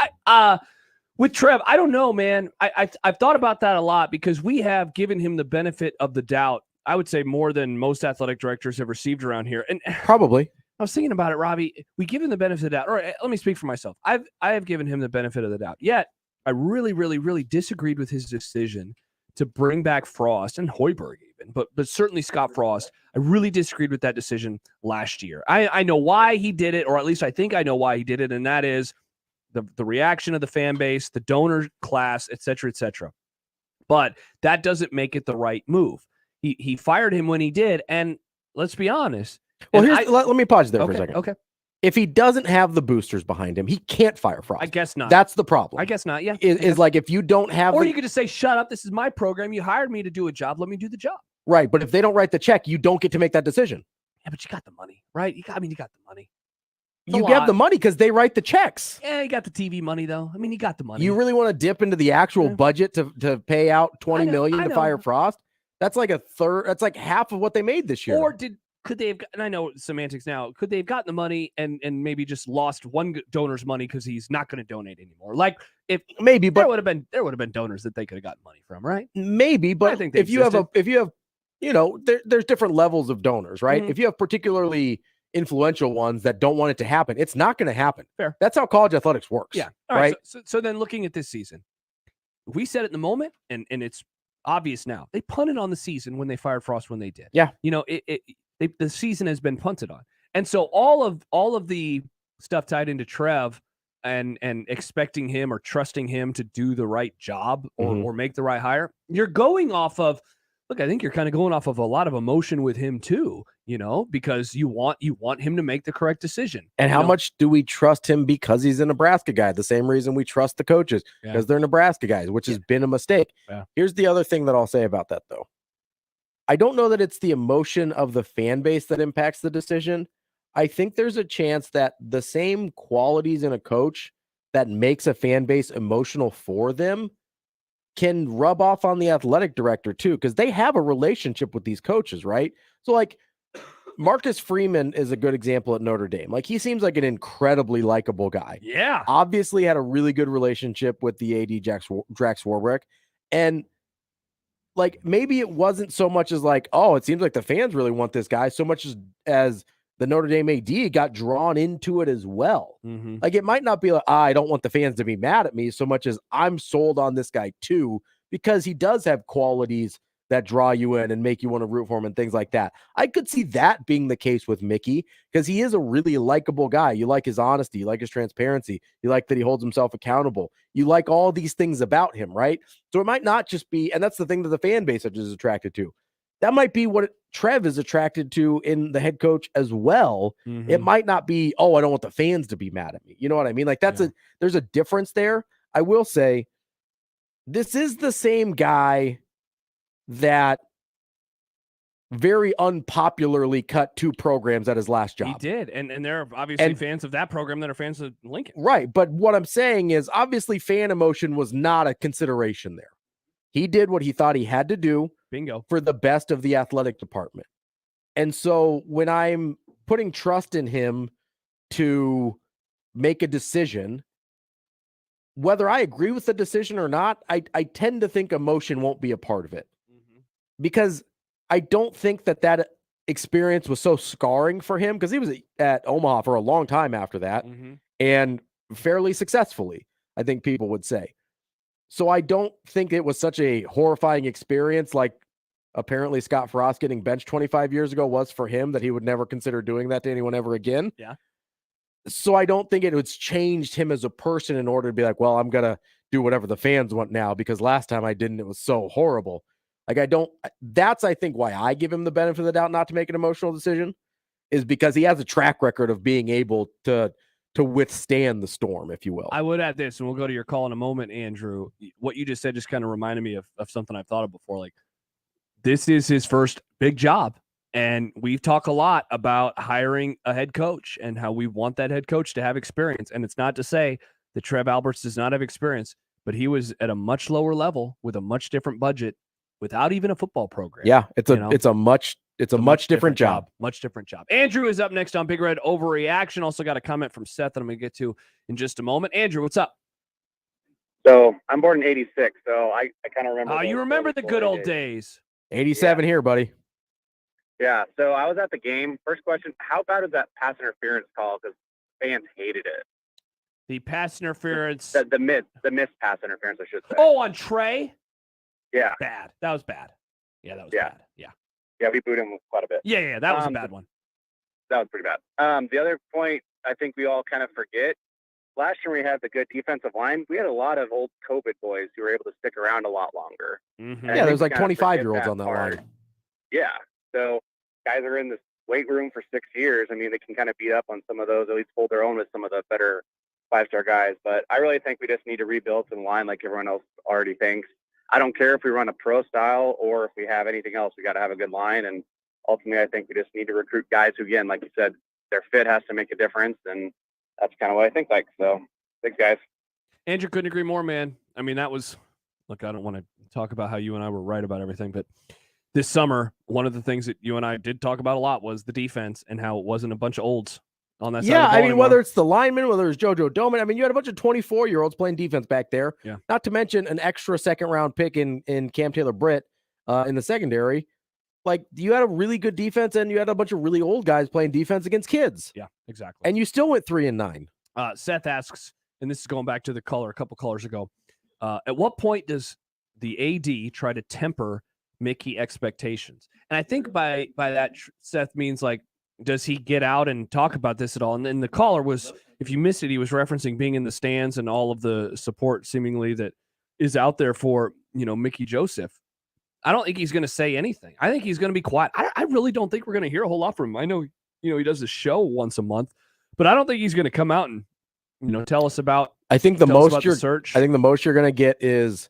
With Trev, I don't know, man. I've thought about that a lot, because we have given him the benefit of the doubt, I would say more than most athletic directors have received around here. And probably. I was thinking about it, Ravi. We give him the benefit of the doubt. All right, let me speak for myself. I have given him the benefit of the doubt. Yet, I really, really, really disagreed with his decision to bring back Frost and Hoiberg even, but certainly Scott Frost. I really disagreed with that decision last year. I know why he did it, or at least I think I know why he did it, and that is the reaction of the fan base, the donor class, et cetera, et cetera. But that doesn't make it the right move. He fired him when he did, and let's be honest. Well, let me pause there for a second. Okay. If he doesn't have the boosters behind him, he can't fire Frost. I guess not. That's the problem. I guess not, yeah. Is like, if you don't have Or you could just say, shut up, this is my program. You hired me to do a job. Let me do the job. Right, but if they don't write the check, you don't get to make that decision. Yeah, but you got the money, right? You got the money. You have the money because they write the checks. Yeah, he got the TV money though. I mean, he got the money. You really want to dip into the actual budget to pay out $20 million to fire Frost? That's like a third. That's like half of what they made this year. Or could they have? And I know semantics now. Could they have gotten the money and maybe just lost one donor's money because he's not going to donate anymore? Like if maybe, but there would have been donors that they could have gotten money from, right? Maybe, but I think if you have there's different levels of donors, right? Mhm. If you have particularly influential ones that don't want it to happen, it's not going to happen. Fair. That's how college athletics works. Yeah. All right. So then looking at this season, we said it in the moment, and it's obvious now. They punted on the season when they fired Frost when they did. Yeah. The season has been punted on. And so all of the stuff tied into Trev and expecting him or trusting him to do the right job or make the right hire, you're going off of, look, I think you're kind of going off of a lot of emotion with him too, because you want him to make the correct decision. And how much do we trust him because he's a Nebraska guy? The same reason we trust the coaches because they're Nebraska guys, which has been a mistake. Yeah. Here's the other thing that I'll say about that, though. I don't know that it's the emotion of the fan base that impacts the decision. I think there's a chance that the same qualities in a coach that makes a fan base emotional for them can rub off on the athletic director too, because they have a relationship with these coaches, right? So like Marcus Freeman is a good example at Notre Dame. Like he seems like an incredibly likable guy. Yeah. Obviously had a really good relationship with the AD Drax Warbrick. And like maybe it wasn't so much as like, oh, it seems like the fans really want this guy, so much as the Notre Dame AD got drawn into it as well. Mm-hmm. Like it might not be like, I don't want the fans to be mad at me so much as I'm sold on this guy too, because he does have qualities that draw you in and make you want to root for him and things like that. I could see that being the case with Mickey because he is a really likable guy. You like his honesty, you like his transparency, you like that he holds himself accountable. You like all these things about him, right? So it might not just be, and that's the thing that the fan base is attracted to. That might be what Trev is attracted to in the head coach as well. Mm-hmm. It might not be, oh, I don't want the fans to be mad at me. You know what I mean? Like there's a difference there. I will say this is the same guy that very unpopularly cut 2 programs at his last job. He did. And there are obviously fans of that program that are fans of Lincoln. Right. But what I'm saying is obviously fan emotion was not a consideration there. He did what he thought he had to do. Bingo. For the best of the athletic department. And so when I'm putting trust in him to make a decision, whether I agree with the decision or not, I tend to think emotion won't be a part of it. Because I don't think that experience was so scarring for him because he was at Omaha for a long time after that and fairly successfully, I think people would say. So I don't think it was such a horrifying experience like apparently Scott Frost getting benched 25 years ago was for him, that he would never consider doing that to anyone ever again. Yeah. So I don't think it's changed him as a person in order to be like, well, I'm going to do whatever the fans want now because last time I didn't, it was so horrible. Like that's, I think, why I give him the benefit of the doubt not to make an emotional decision is because he has a track record of being able to withstand the storm, if you will. I would add this, and we'll go to your call in a moment, Andrew. What you just said just kind of reminded me of something I've thought of before. Like, this is his first big job, and we've talked a lot about hiring a head coach and how we want that head coach to have experience. And it's not to say that Trev Alberts does not have experience, but he was at a much lower level with a much different budget without even a football program. Yeah, it's a much different job. Much different job. Andrew is up next on Big Red Overreaction. Also got a comment from Seth that I'm going to get to in just a moment. Andrew, what's up? So I'm born in 86, so I kind of remember. Oh, you remember the good old days. 87 here, buddy. Yeah, so I was at the game. First question, how bad was that pass interference call? Because fans hated it. The pass interference. The missed pass interference, I should say. Oh, on Trey? Yeah. Bad. That was bad. Yeah, that was bad. Yeah. Yeah, we booed him quite a bit. Yeah, that was a bad one. That was pretty bad. The other point I think we all kind of forget, last year we had the good defensive line. We had a lot of old COVID boys who were able to stick around a lot longer. Mm-hmm. Yeah, there's like 25-year-olds on that line. Yeah. So guys are in this weight room for 6 years. I mean, they can kind of beat up on some of those, at least hold their own with some of the better 5-star guys. But I really think we just need to rebuild some line like everyone else already thinks. I don't care if we run a pro style or if we have anything else. We got to have a good line. And ultimately, I think we just need to recruit guys who, again, like you said, their fit has to make a difference, and that's kind of what I think like. So, thanks, guys. Andrew, couldn't agree more, man. I mean, that was, look, I don't want to talk about how you and I were right about everything, but this summer, one of the things that you and I did talk about a lot was the defense and how it wasn't a bunch of olds on that side of the ball I mean, anymore. whether it's the lineman, whether it's JoJo Doman, I mean, you had a bunch of 24-year-olds playing defense back there. Yeah. Not to mention an extra second-round pick in Cam Taylor-Britt in the secondary. Like, you had a really good defense, and you had a bunch of really old guys playing defense against kids. Yeah, exactly. And you still went 3-9. Seth asks, and this is going back to the caller a couple callers ago, at what point does the AD try to temper Mickey expectations? And I think by that, Seth means, like, does he get out and talk about this at all? And then the caller was, if you missed it, he was referencing being in the stands and all of the support seemingly that is out there for, Mickey Joseph. I don't think he's going to say anything. I think he's going to be quiet. I really don't think we're going to hear a whole lot from him. I know, he does a show once a month, but I don't think he's going to come out and, tell us about. I think the most search. I think the most you're going to get is,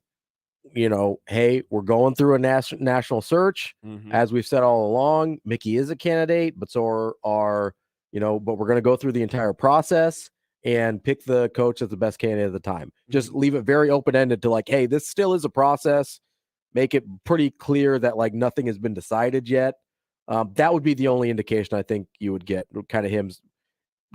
hey, we're going through a national search. Mm-hmm. As we've said all along, Mickey is a candidate, but so are but we're going to go through the entire process and pick the coach as the best candidate at the time. Just leave it very open-ended to, like, hey, this still is a process. Make it pretty clear that, like, nothing has been decided yet. That would be the only indication I think you would get, kind of him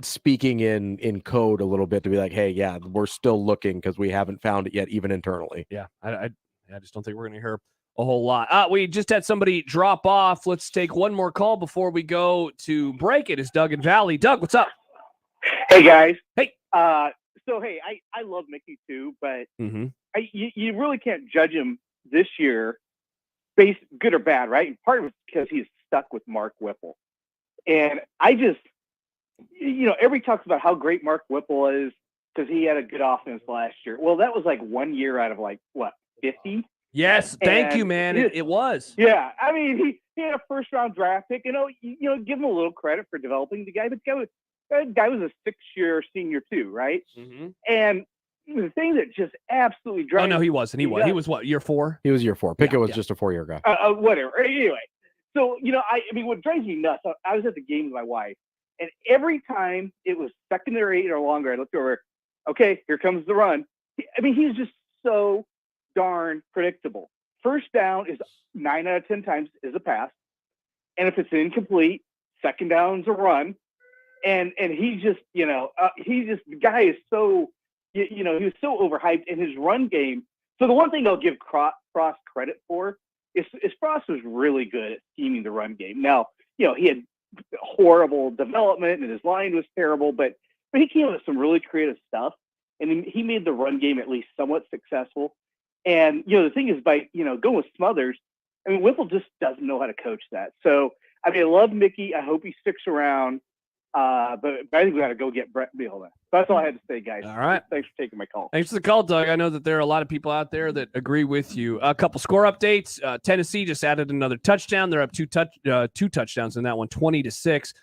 speaking in code a little bit to be like, hey, yeah, we're still looking because we haven't found it yet, even internally. Yeah, I just don't think we're going to hear a whole lot. We just had somebody drop off. Let's take one more call before we go to break. It is Doug and Valley. Doug, what's up? Hey, guys. Hey. So, hey, I love Mickey too, but Mm-hmm. you really can't judge him this year based good or bad, right? And part of it's because he's stuck with Mark Whipple. And I just, everybody talks about how great Mark Whipple is because he had a good offense last year. Well, that was like 1 year out of 50? Yes, thank you, man. It was. Yeah, I mean, he had a first-round draft pick. Give him a little credit for developing the guy. But the guy was a 6-year senior too, right? Mm-hmm. And the thing that just absolutely drives. Oh no, he wasn't. He was what, year 4? He was year 4. Pickett was just a 4-year guy. Whatever. Anyway, so I mean, what drives me nuts. I was at the game with my wife, and every time it was 2nd or 8 or longer, I looked over. Okay, here comes the run. He's just so darn predictable. First down is 9 out of 10 times is a pass, and if it's incomplete, 2nd down's a run, and he's just the guy is so he was so overhyped in his run game. So the one thing I'll give Frost credit for is Frost was really good at scheming the run game. Now he had horrible development and his line was terrible, but he came up with some really creative stuff, and he made the run game at least somewhat successful. And, the thing is, by, going with Smothers, Whipple just doesn't know how to coach that. So, I love Mickey. I hope he sticks around. But I think we got to go get Brett Beal. That's all I had to say, guys. All right. Thanks for taking my call. Thanks for the call, Doug. I know that there are a lot of people out there that agree with you. A couple score updates. Tennessee just added another touchdown. They're up two touchdowns in that one, 20-6.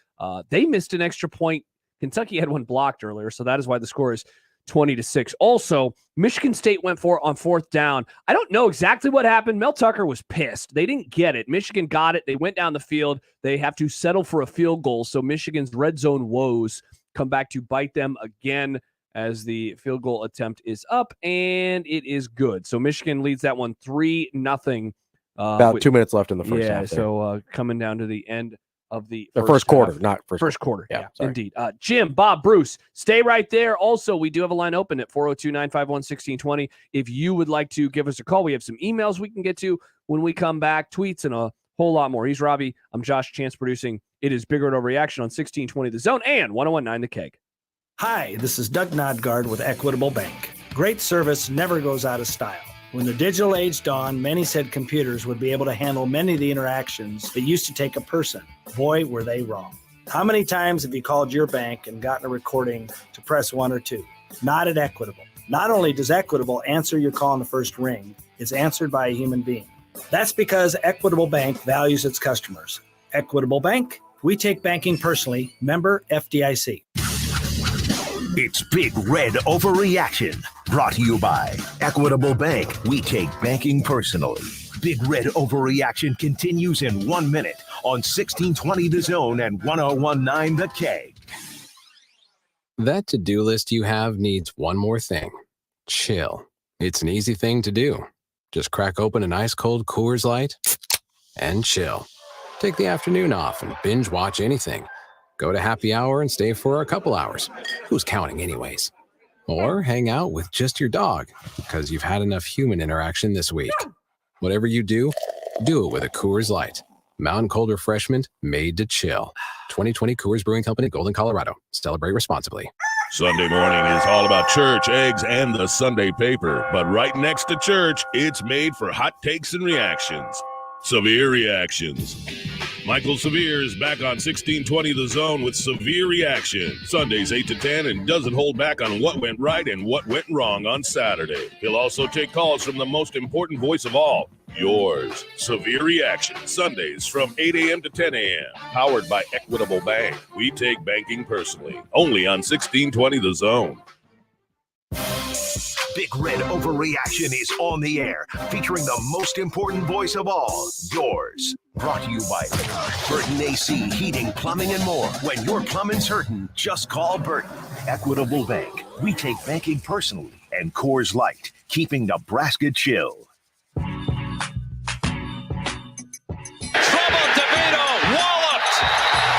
They missed an extra point. Kentucky had one blocked earlier, so that is why the score is 20-6. Also, Michigan State went for it on 4th down. I don't know exactly what happened. Mel Tucker was pissed. They didn't get it. Michigan got it. They went down the field. They have to settle for a field goal. So Michigan's red zone woes come back to bite them again as the field goal attempt is up, and it is good. So Michigan leads that one 3-0. About 2 minutes left in the first half. Yeah, so coming down to the end of the first quarter, half. not first quarter. Yeah, indeed. Jim, Bob, Bruce, stay right there. Also, we do have a line open at 402-951-1620. If you would like to give us a call, we have some emails we can get to when we come back, tweets, and a whole lot more. He's Ravi. I'm Josh Chance producing. It is Big Red Overreaction on 1620 The Zone and 1019 The Keg. Hi, this is Doug Nodgard with Equitable Bank. Great service never goes out of style. When the digital age dawned, many said computers would be able to handle many of the interactions that used to take a person. Boy, were they wrong. How many times have you called your bank and gotten a recording to press 1 or 2? Not at Equitable. Not only does Equitable answer your call in the first ring, it's answered by a human being. That's because Equitable Bank values its customers. Equitable Bank, we take banking personally. Member FDIC. It's Big Red Overreaction, brought to you by Equitable Bank. We take banking personally. Big Red Overreaction continues in 1 minute, on 1620 The Zone and 1019 The Keg. That to-do list you have needs one more thing. Chill. It's an easy thing to do. Just crack open an ice-cold Coors Light and chill. Take the afternoon off and binge watch anything. Go to happy hour and stay for a couple hours. Who's counting anyways? Or hang out with just your dog because you've had enough human interaction this week. Whatever you do it with a Coors Light. Mountain cold refreshment made to chill. 2020 Coors Brewing Company, Golden, Colorado. Celebrate responsibly. Sunday morning is all about church, eggs, and the Sunday paper. But right next to church, it's made for hot takes and reactions. Severe Reactions. Michael Severe is back on 1620 The Zone with Severe Reaction. Sundays 8 to 10 and doesn't hold back on what went right and what went wrong on Saturday. He'll also take calls from the most important voice of all, yours. Severe Reaction. Sundays from 8 a.m. to 10 a.m. Powered by Equitable Bank. We take banking personally. Only on 1620 The Zone. Big Red Overreaction is on the air, featuring the most important voice of all, yours. Brought to you by Burton AC, Heating, Plumbing, and more. When your plumbing's hurting, just call Burton. Equitable Bank. We take banking personally. And Coors Light, keeping Nebraska chill. DeVito walloped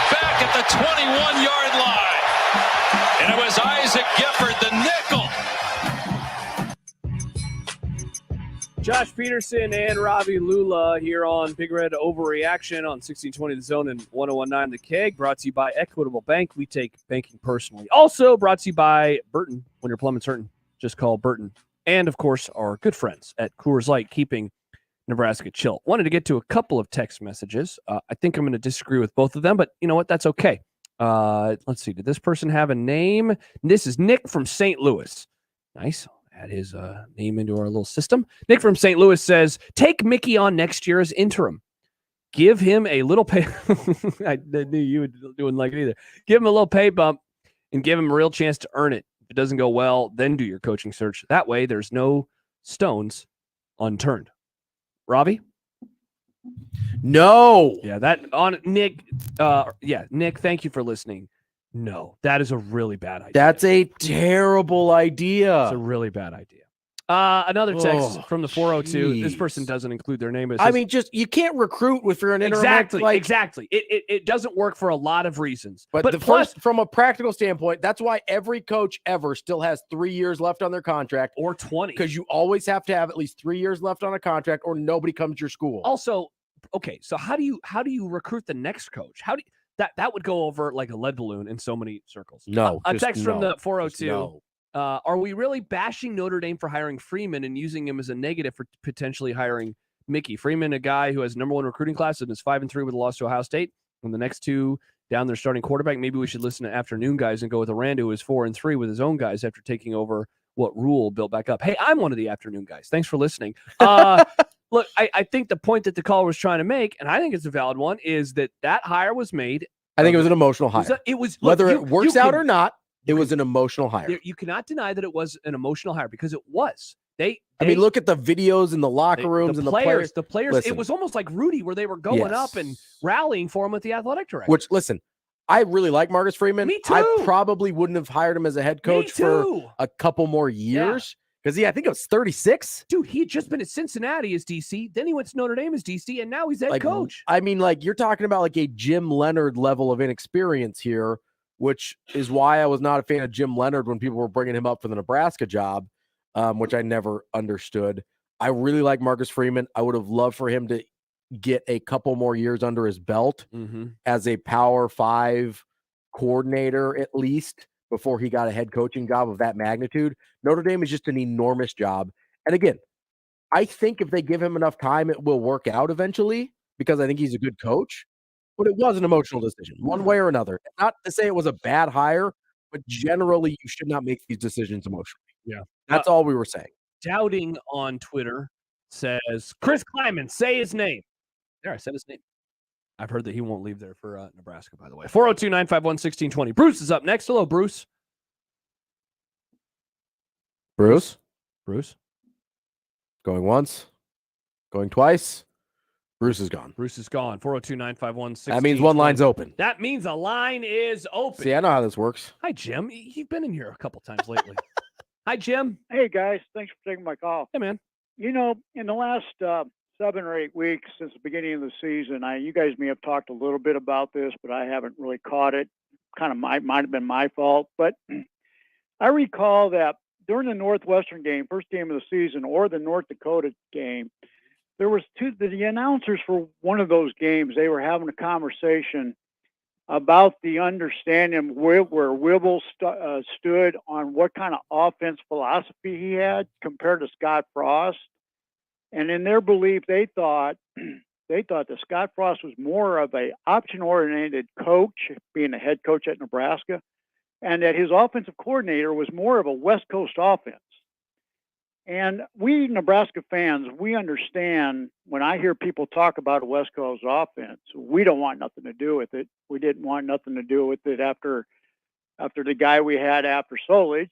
back at the 21-yard line. And it was Isaac Gifford, the nickel. Josh Peterson and Ravi Lula here on Big Red Overreaction on 1620 The Zone and 1019 The Keg, brought to you by Equitable Bank. We take banking personally. Also brought to you by Burton. When your plumbing's hurting, just call Burton. And, of course, our good friends at Coors Light, keeping Nebraska chill. Wanted to get to a couple of text messages. I think I'm going to disagree with both of them, but you know what? That's okay. Let's see. Did this person have a name? This is Nick from St. Louis. Nice. Add his name into our little system. Nick from St. Louis says, take Mickey on next year as interim. Give him a little pay. I knew you wouldn't like it either. Give him a little pay bump and give him a real chance to earn it. If it doesn't go well, then do your coaching search. That way, there's no stones unturned. Ravi? No. Yeah, that on Nick. Nick, thank you for listening. No, that is a really bad idea. That's a terrible idea. It's a really bad idea. Another text from the 402. Geez. This person doesn't include their name. But I mean, just you can't recruit if you're an interim. Exactly. It doesn't work for a lot of reasons. But the plus, first, from a practical standpoint, that's why every coach ever still has 3 years left on their contract, or 20, because you always have to have at least 3 years left on a contract, or nobody comes to your school. Also, okay, so how do you recruit the next coach? How do you, that would go over like a lead balloon in so many circles. No, a text from the 402. No. Are we really bashing Notre Dame for hiring Freeman and using him as a negative for potentially hiring Mickey? Freeman, a guy who has #1 recruiting class and is 5-3 with a loss to Ohio State, and the next two down their starting quarterback. Maybe we should listen to afternoon guys and go with Aranda, who is 4-3 with his own guys after taking over what Rule built back up. Hey, I'm one of the afternoon guys. Thanks for listening. Look, I think the point that the caller was trying to make, and I think it's a valid one, is that hire was made. I think it was an emotional hire. It was whether it works out or not. It was an emotional hire. You cannot deny that it was an emotional hire because it was. I mean, look at the videos in the locker rooms and the players. The players. Listen, it was almost like Rudy, where they were going up and rallying for him with the athletic director. Which, listen, I really like Marcus Freeman. Me too. I probably wouldn't have hired him as a head coach for a couple more years because I think it was 36. Dude, he had just been at Cincinnati as DC. Then he went to Notre Dame as DC, and now he's head coach. I mean, you're talking about like a Jim Leonard level of inexperience here, which is why I was not a fan of Jim Leonard when people were bringing him up for the Nebraska job, which I never understood. I really like Marcus Freeman. I would have loved for him to get a couple more years under his belt as a Power 5 coordinator, at least, before he got a head coaching job of that magnitude. Notre Dame is just an enormous job. And again, I think if they give him enough time, it will work out eventually because I think he's a good coach. But it was an emotional decision, one way or another. Not to say it was a bad hire, but generally you should not make these decisions emotionally. Yeah. That's all we were saying. Doubting on Twitter says, Chris Kleiman, say his name. There, I said his name. I've heard that he won't leave there for Nebraska, by the way. 402-951-1620. Bruce is up next. Hello, Bruce. Bruce? Bruce? Going once? Going twice? Bruce is gone. Bruce is gone. 402-951-1620. That means one line's open. That means a line is open. See, I know how this works. Hi, Jim. You've been in here a couple times lately. Hi, Jim. Hey, guys. Thanks for taking my call. Hey, man. You know, in the last 7 or 8 weeks since the beginning of the season, you guys may have talked a little bit about this, but I haven't really caught it. Kind of might have been my fault. But I recall that during the Northwestern game, first game of the season, or the North Dakota game, there was the announcers for one of those games, they were having a conversation about the understanding where Wibble stood on what kind of offense philosophy he had compared to Scott Frost. And in their belief, they thought that Scott Frost was more of a option-oriented coach, being a head coach at Nebraska, and that his offensive coordinator was more of a West Coast offense. And we Nebraska fans, we understand when I hear people talk about a West Coast offense, we don't want nothing to do with it. We didn't want nothing to do with it after the guy we had after Solich,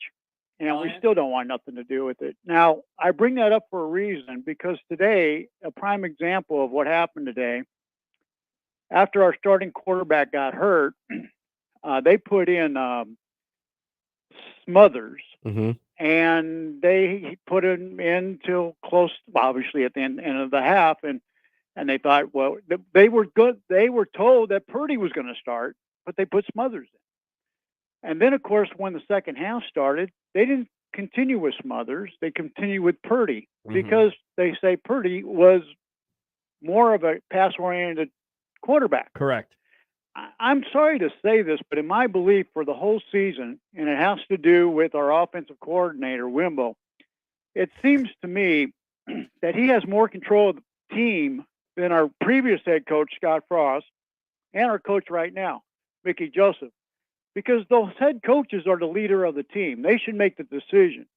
and we still don't want nothing to do with it. Now, I bring that up for a reason, because today, a prime example of what happened today, after our starting quarterback got hurt, they put in Smothers. Mm-hmm. And they put him in till close, obviously at the end of the half, and they thought, well, they were good. They were told that Purdy was going to start, but they put Smothers in. And then, of course, when the second half started, they didn't continue with Smothers. They continued with Purdy because they say Purdy was more of a pass-oriented quarterback. Correct. I'm sorry to say this, but in my belief for the whole season, and it has to do with our offensive coordinator, Wimbo, it seems to me that he has more control of the team than our previous head coach, Scott Frost, and our coach right now, Mickey Joseph, because those head coaches are the leader of the team. They should make the decision.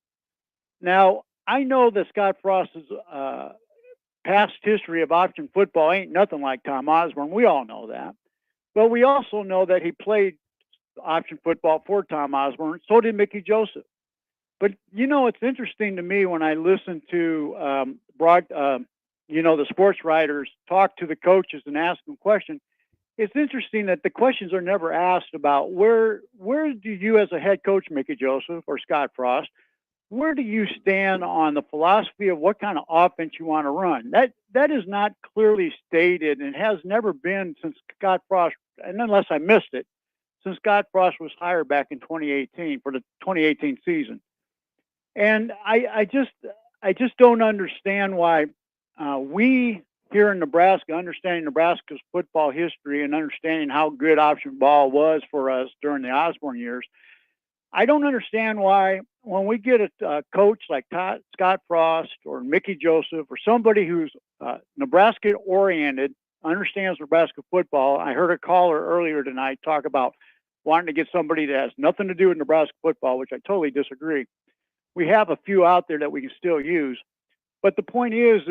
Now, I know that Scott Frost's past history of option football ain't nothing like Tom Osborne. We all know that. But we also know that he played option football for Tom Osborne. So did Mickey Joseph. But, it's interesting to me when I listen to the sports writers talk to the coaches and ask them questions. It's interesting that the questions are never asked about where do you as a head coach, Mickey Joseph or Scott Frost, where do you stand on the philosophy of what kind of offense you want to run? That is not clearly stated and has never been since Scott Frost, and unless I missed it, since Scott Frost was hired back in 2018 for the 2018 season. And I just don't understand why we here in Nebraska, understanding Nebraska's football history and understanding how good option ball was for us during the Osborne years, I don't understand why when we get a coach like Scott Frost or Mickey Joseph or somebody who's Nebraska-oriented, understands Nebraska football. I heard a caller earlier tonight talk about wanting to get somebody that has nothing to do with Nebraska football, which I totally disagree. We have a few out there that we can still use. But the point is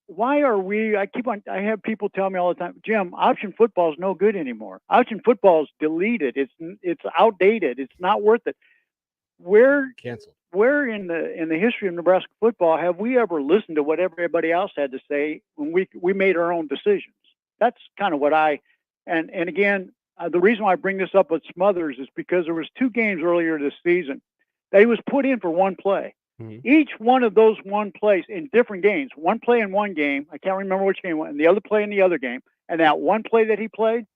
why are we, I have people tell me all the time, Jim, option football is no good anymore. Option football is deleted. It's outdated. It's not worth it. Canceled. Where in the history of Nebraska football have we ever listened to what everybody else had to say when we made our own decisions? That's kind of what and again, the reason why I bring this up with Smothers is because there was 2 games earlier this season that he was put in for one play. Mm-hmm. Each one of those one plays in different games, one play in one game, I can't remember which game, and the other play in the other game, and that one play that he played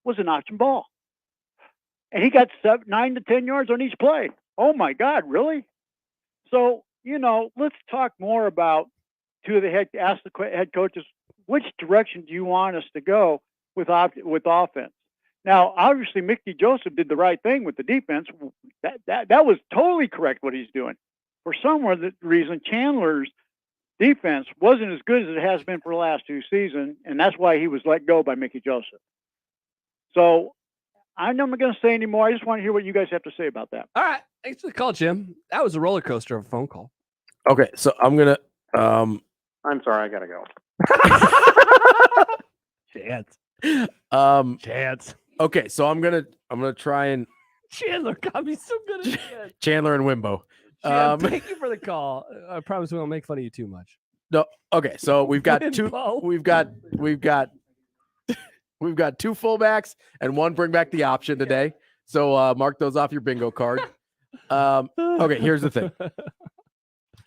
was an option ball. And he got 9 to 10 yards on each play. Oh my God, really? So, let's talk more about ask the head coaches, which direction do you want us to go with offense? Now, obviously, Mickey Joseph did the right thing with the defense. That was totally correct what he's doing. For some reason, Chandler's defense wasn't as good as it has been for the last 2 seasons, and that's why he was let go by Mickey Joseph. So I'm not going to say anymore. I just want to hear what you guys have to say about that. All right. Thanks for the call, Jim. That was a roller coaster of a phone call. Okay, so I'm going to... I'm sorry, I got to go. Chance. Okay, so I'm gonna try and Chandler got me so good at Chandler and Wimbo. Thank you for the call. I promise we won't make fun of you too much. No. Okay. So we've got Win, two. Bo. We've got two fullbacks and one bring back the option today. So mark those off your bingo card. Okay. Here's the thing.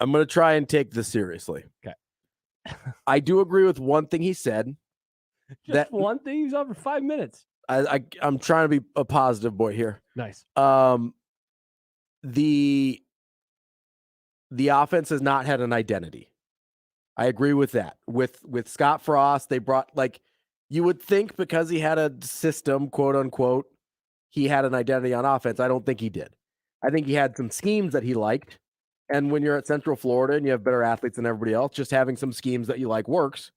I'm going to try and take this seriously. Okay. I do agree with one thing he said. Just one thing. He's on for 5 minutes. I'm trying to be a positive boy here. Nice. The offense has not had an identity. I agree with that. With Scott Frost, they brought, like, you would think because he had a system, quote unquote, he had an identity on offense. I don't think he did. I think he had some schemes that he liked. And when you're at Central Florida and you have better athletes than everybody else, just having some schemes that you like works.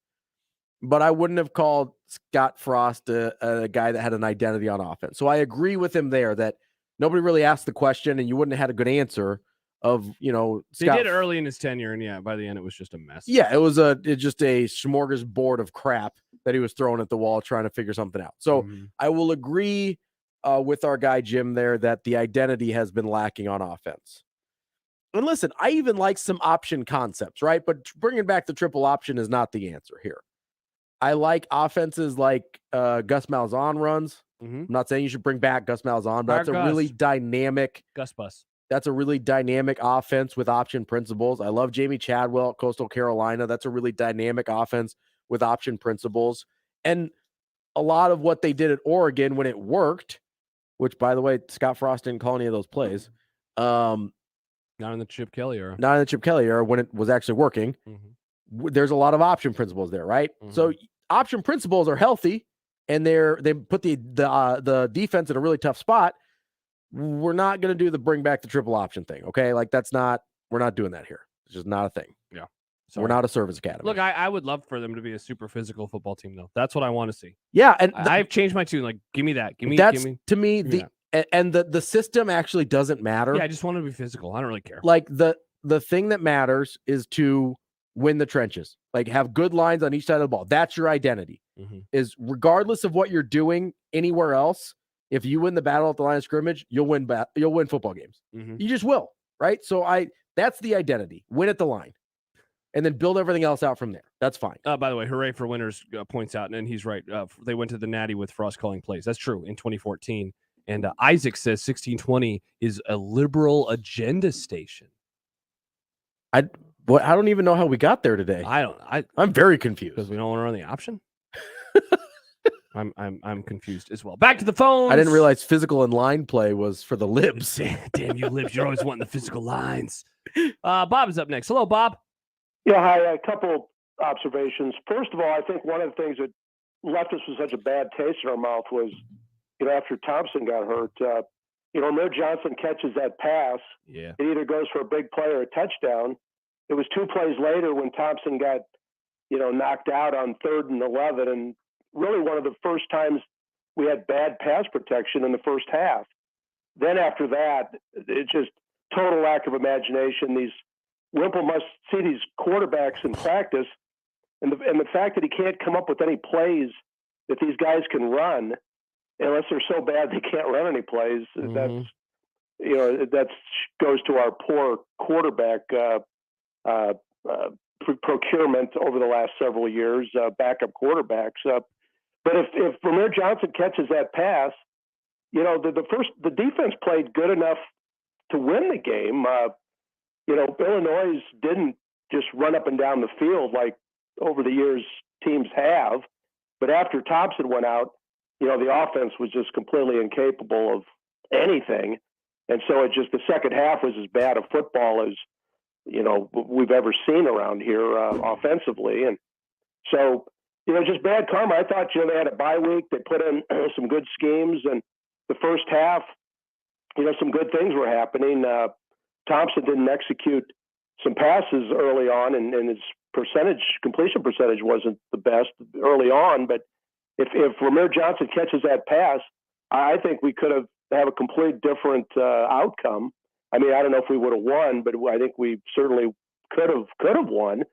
But I wouldn't have called Scott Frost a guy that had an identity on offense. So I agree with him there that nobody really asked the question and you wouldn't have had a good answer of, They did early in his tenure, and yeah, by the end it was just a mess. Yeah, it was just a smorgasbord of crap that he was throwing at the wall trying to figure something out. So I will agree with our guy Jim there that the identity has been lacking on offense. And listen, I even like some option concepts, right? But bringing back the triple option is not the answer here. I like offenses like Gus Malzahn runs. I'm not saying you should bring back Gus Malzahn, but that's a really dynamic Gus Bus. That's a really dynamic offense with option principles. I love Jamie Chadwell at Coastal Carolina. That's a really dynamic offense with option principles. And a lot of what they did at Oregon when it worked, which, by the way, Scott Frost didn't call any of those plays. Not in the Chip Kelly era. Not in the Chip Kelly era when it was actually working. There's a lot of option principles there, right? So option principles are healthy, and they put the defense in a really tough spot. We're not going to do the bring back the triple option thing, okay? Like we're not doing that here. It's just not a thing. Yeah. We're not a service academy. Look, I would love for them to be a super physical football team, though. That's what I want to see. Yeah, and I've changed my tune. Like, give me that. Give me to me the system actually doesn't matter. Yeah, I just want to be physical. I don't really care. Like the thing that matters is to win the trenches. Like have good lines on each side of the ball. That's your identity. Is regardless of what you're doing anywhere else. If you win the battle at the line of scrimmage, you'll win football games. You just will, right? So that's the identity. Win at the line. And then build everything else out from there. That's fine. By the way, Hooray for Winners points out, and he's right. They went to the Natty with Frost calling plays. That's true in 2014. And Isaac says 1620 is a liberal agenda station. I don't even know how we got there today. I'm very confused because we don't want to run the option. I'm confused as well. Back to the phones. I didn't realize physical and line play was for the libs. Damn you libs! You're always wanting the physical lines. Bob is up next. Hello, Bob. Yeah, hi. A couple observations. First of all, I think one of the things that left us with such a bad taste in our mouth was, after Thompson got hurt, Amir Johnson catches that pass. Yeah. It either goes for a big play or a touchdown. It was 2 plays later when Thompson got, knocked out on 3rd and 11, and really one of the first times we had bad pass protection in the first half. Then after that, it's just total lack of imagination. Wimple must see these quarterbacks in practice, and the fact that he can't come up with any plays that these guys can run, unless they're so bad they can't run any plays. That goes to our poor quarterback procurement over the last several years, backup quarterbacks. But if Ramir Johnson catches that pass, the defense played good enough to win the game. Illinois didn't just run up and down the field like over the years teams have. But after Thompson went out, the offense was just completely incapable of anything. And so the second half was as bad a football as, we've ever seen around here offensively. And so, just bad karma. I thought, they had a bye week. They put in some good schemes. And the first half, some good things were happening. Thompson didn't execute some passes early on, and his completion percentage wasn't the best early on. But if Ramir Johnson catches that pass, I think we could have a complete different outcome. I mean, I don't know if we would have won, but I think we certainly could have won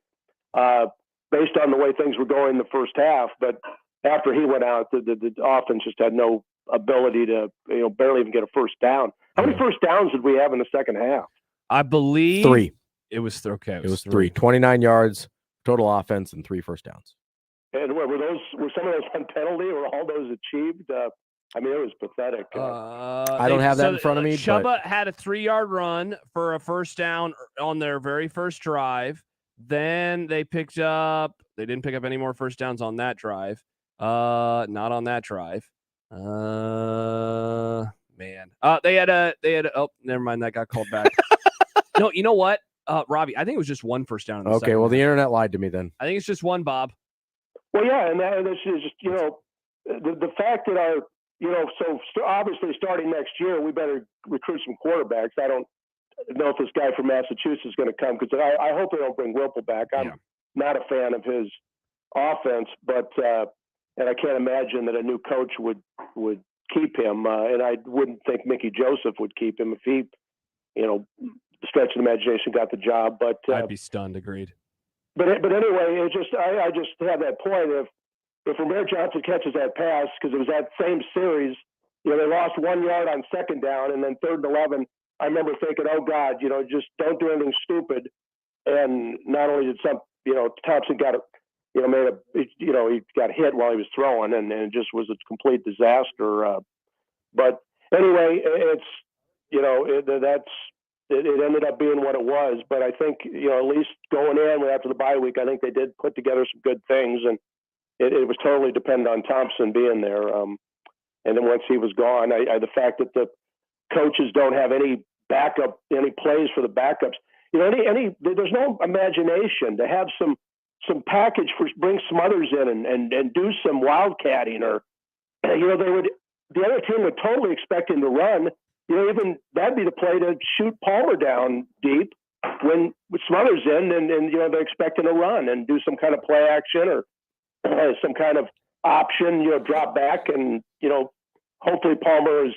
based on the way things were going in the first half. But after he went out, the offense just had no ability to barely even get a first down. How many first downs did we have in the second half? I believe 3. It was okay. It was 3. 29 yards, total offense, and 3 first downs. And were some of those on penalty? Were all those achieved? I mean, it was pathetic. I don't have that in front of me. Chuba But had a 3-yard run for a first down on their very first drive. Then they didn't pick up any more first downs on that drive. Not on that drive. Man. Oh, never mind. That got called back. No, you know what? Ravi, I think it was just 1 first down in the okay, second well, the half. internet lied to me then. I think it's just 1, Bob. Well, yeah, and this is just, the fact that so obviously starting next year, we better recruit some quarterbacks. I don't know if this guy from Massachusetts is going to come, because I hope they don't bring Whipple back. I'm not a fan of his offense, but and I can't imagine that a new coach would keep him. And I wouldn't think Mickey Joseph would keep him if he, stretch of imagination, got the job. But I'd be stunned. Agreed. But anyway, I just have that point. If Romare Johnson catches that pass, because it was that same series, they lost 1 yard on second down, and then 3rd and 11. I remember thinking, oh God, just don't do anything stupid. And not only did Thompson got he got hit while he was throwing, and it just was a complete disaster. But anyway, it ended up being what it was. But I think, at least going in after the bye week, I think they did put together some good things, and it was totally dependent on Thompson being there. And then once he was gone, the fact that the coaches don't have any plays for the backups, there's no imagination to have some package for bring Smothers in and do some wildcatting, or the other team would totally expect him to run. Even that'd be the play to shoot Palmer down deep when Smothers in, and they're expecting to run and do some kind of play action or some kind of option, drop back, and hopefully Palmer is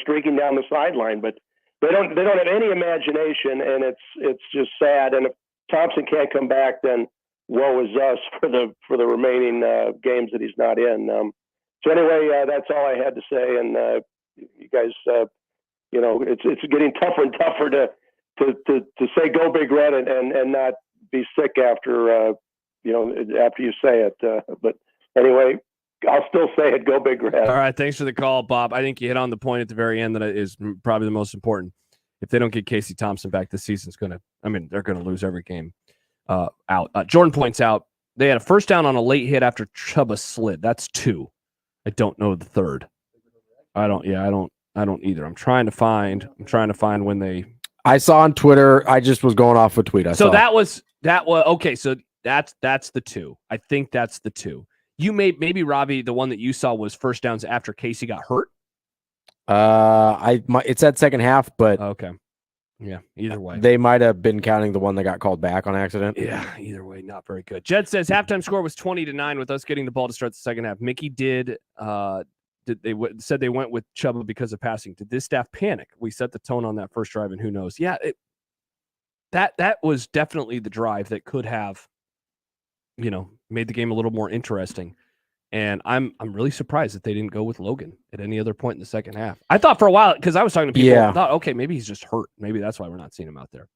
streaking down the sideline. But they don't have any imagination, and it's just sad. And if Thompson can't come back, then woe is us for the remaining games that he's not in. So anyway, that's all I had to say. And you guys, it's getting tougher and tougher to say go Big Red and not be sick after after you say it. But anyway, I'll still say it. Go Big Red. All right. Thanks for the call, Bob. I think you hit on the point at the very end that is probably the most important. If they don't get Casey Thompson back, this season's they're going to lose every game out. Jordan points out they had a first down on a late hit after Chuba slid. That's 2. I don't know the third. I don't either. I'm trying to find when they. I saw on Twitter. I just was going off a tweet. That was okay. So that's the 2. I think that's the 2. You maybe Ravi, the one that you saw was first downs after Casey got hurt. It said second half, but okay. Yeah, either way. They might have been counting the one that got called back on accident. Yeah, either way, not very good. Jed says halftime score was 20-9 with us getting the ball to start the second half. Mickey said they went with Chuba because of passing. Did this staff panic? We set the tone on that first drive, and who knows? Yeah, that was definitely the drive that could have, made the game a little more interesting. And I'm really surprised that they didn't go with Logan at any other point in the second half. I thought for a while, because I was talking to people, I thought, okay, maybe he's just hurt. Maybe that's why we're not seeing him out there.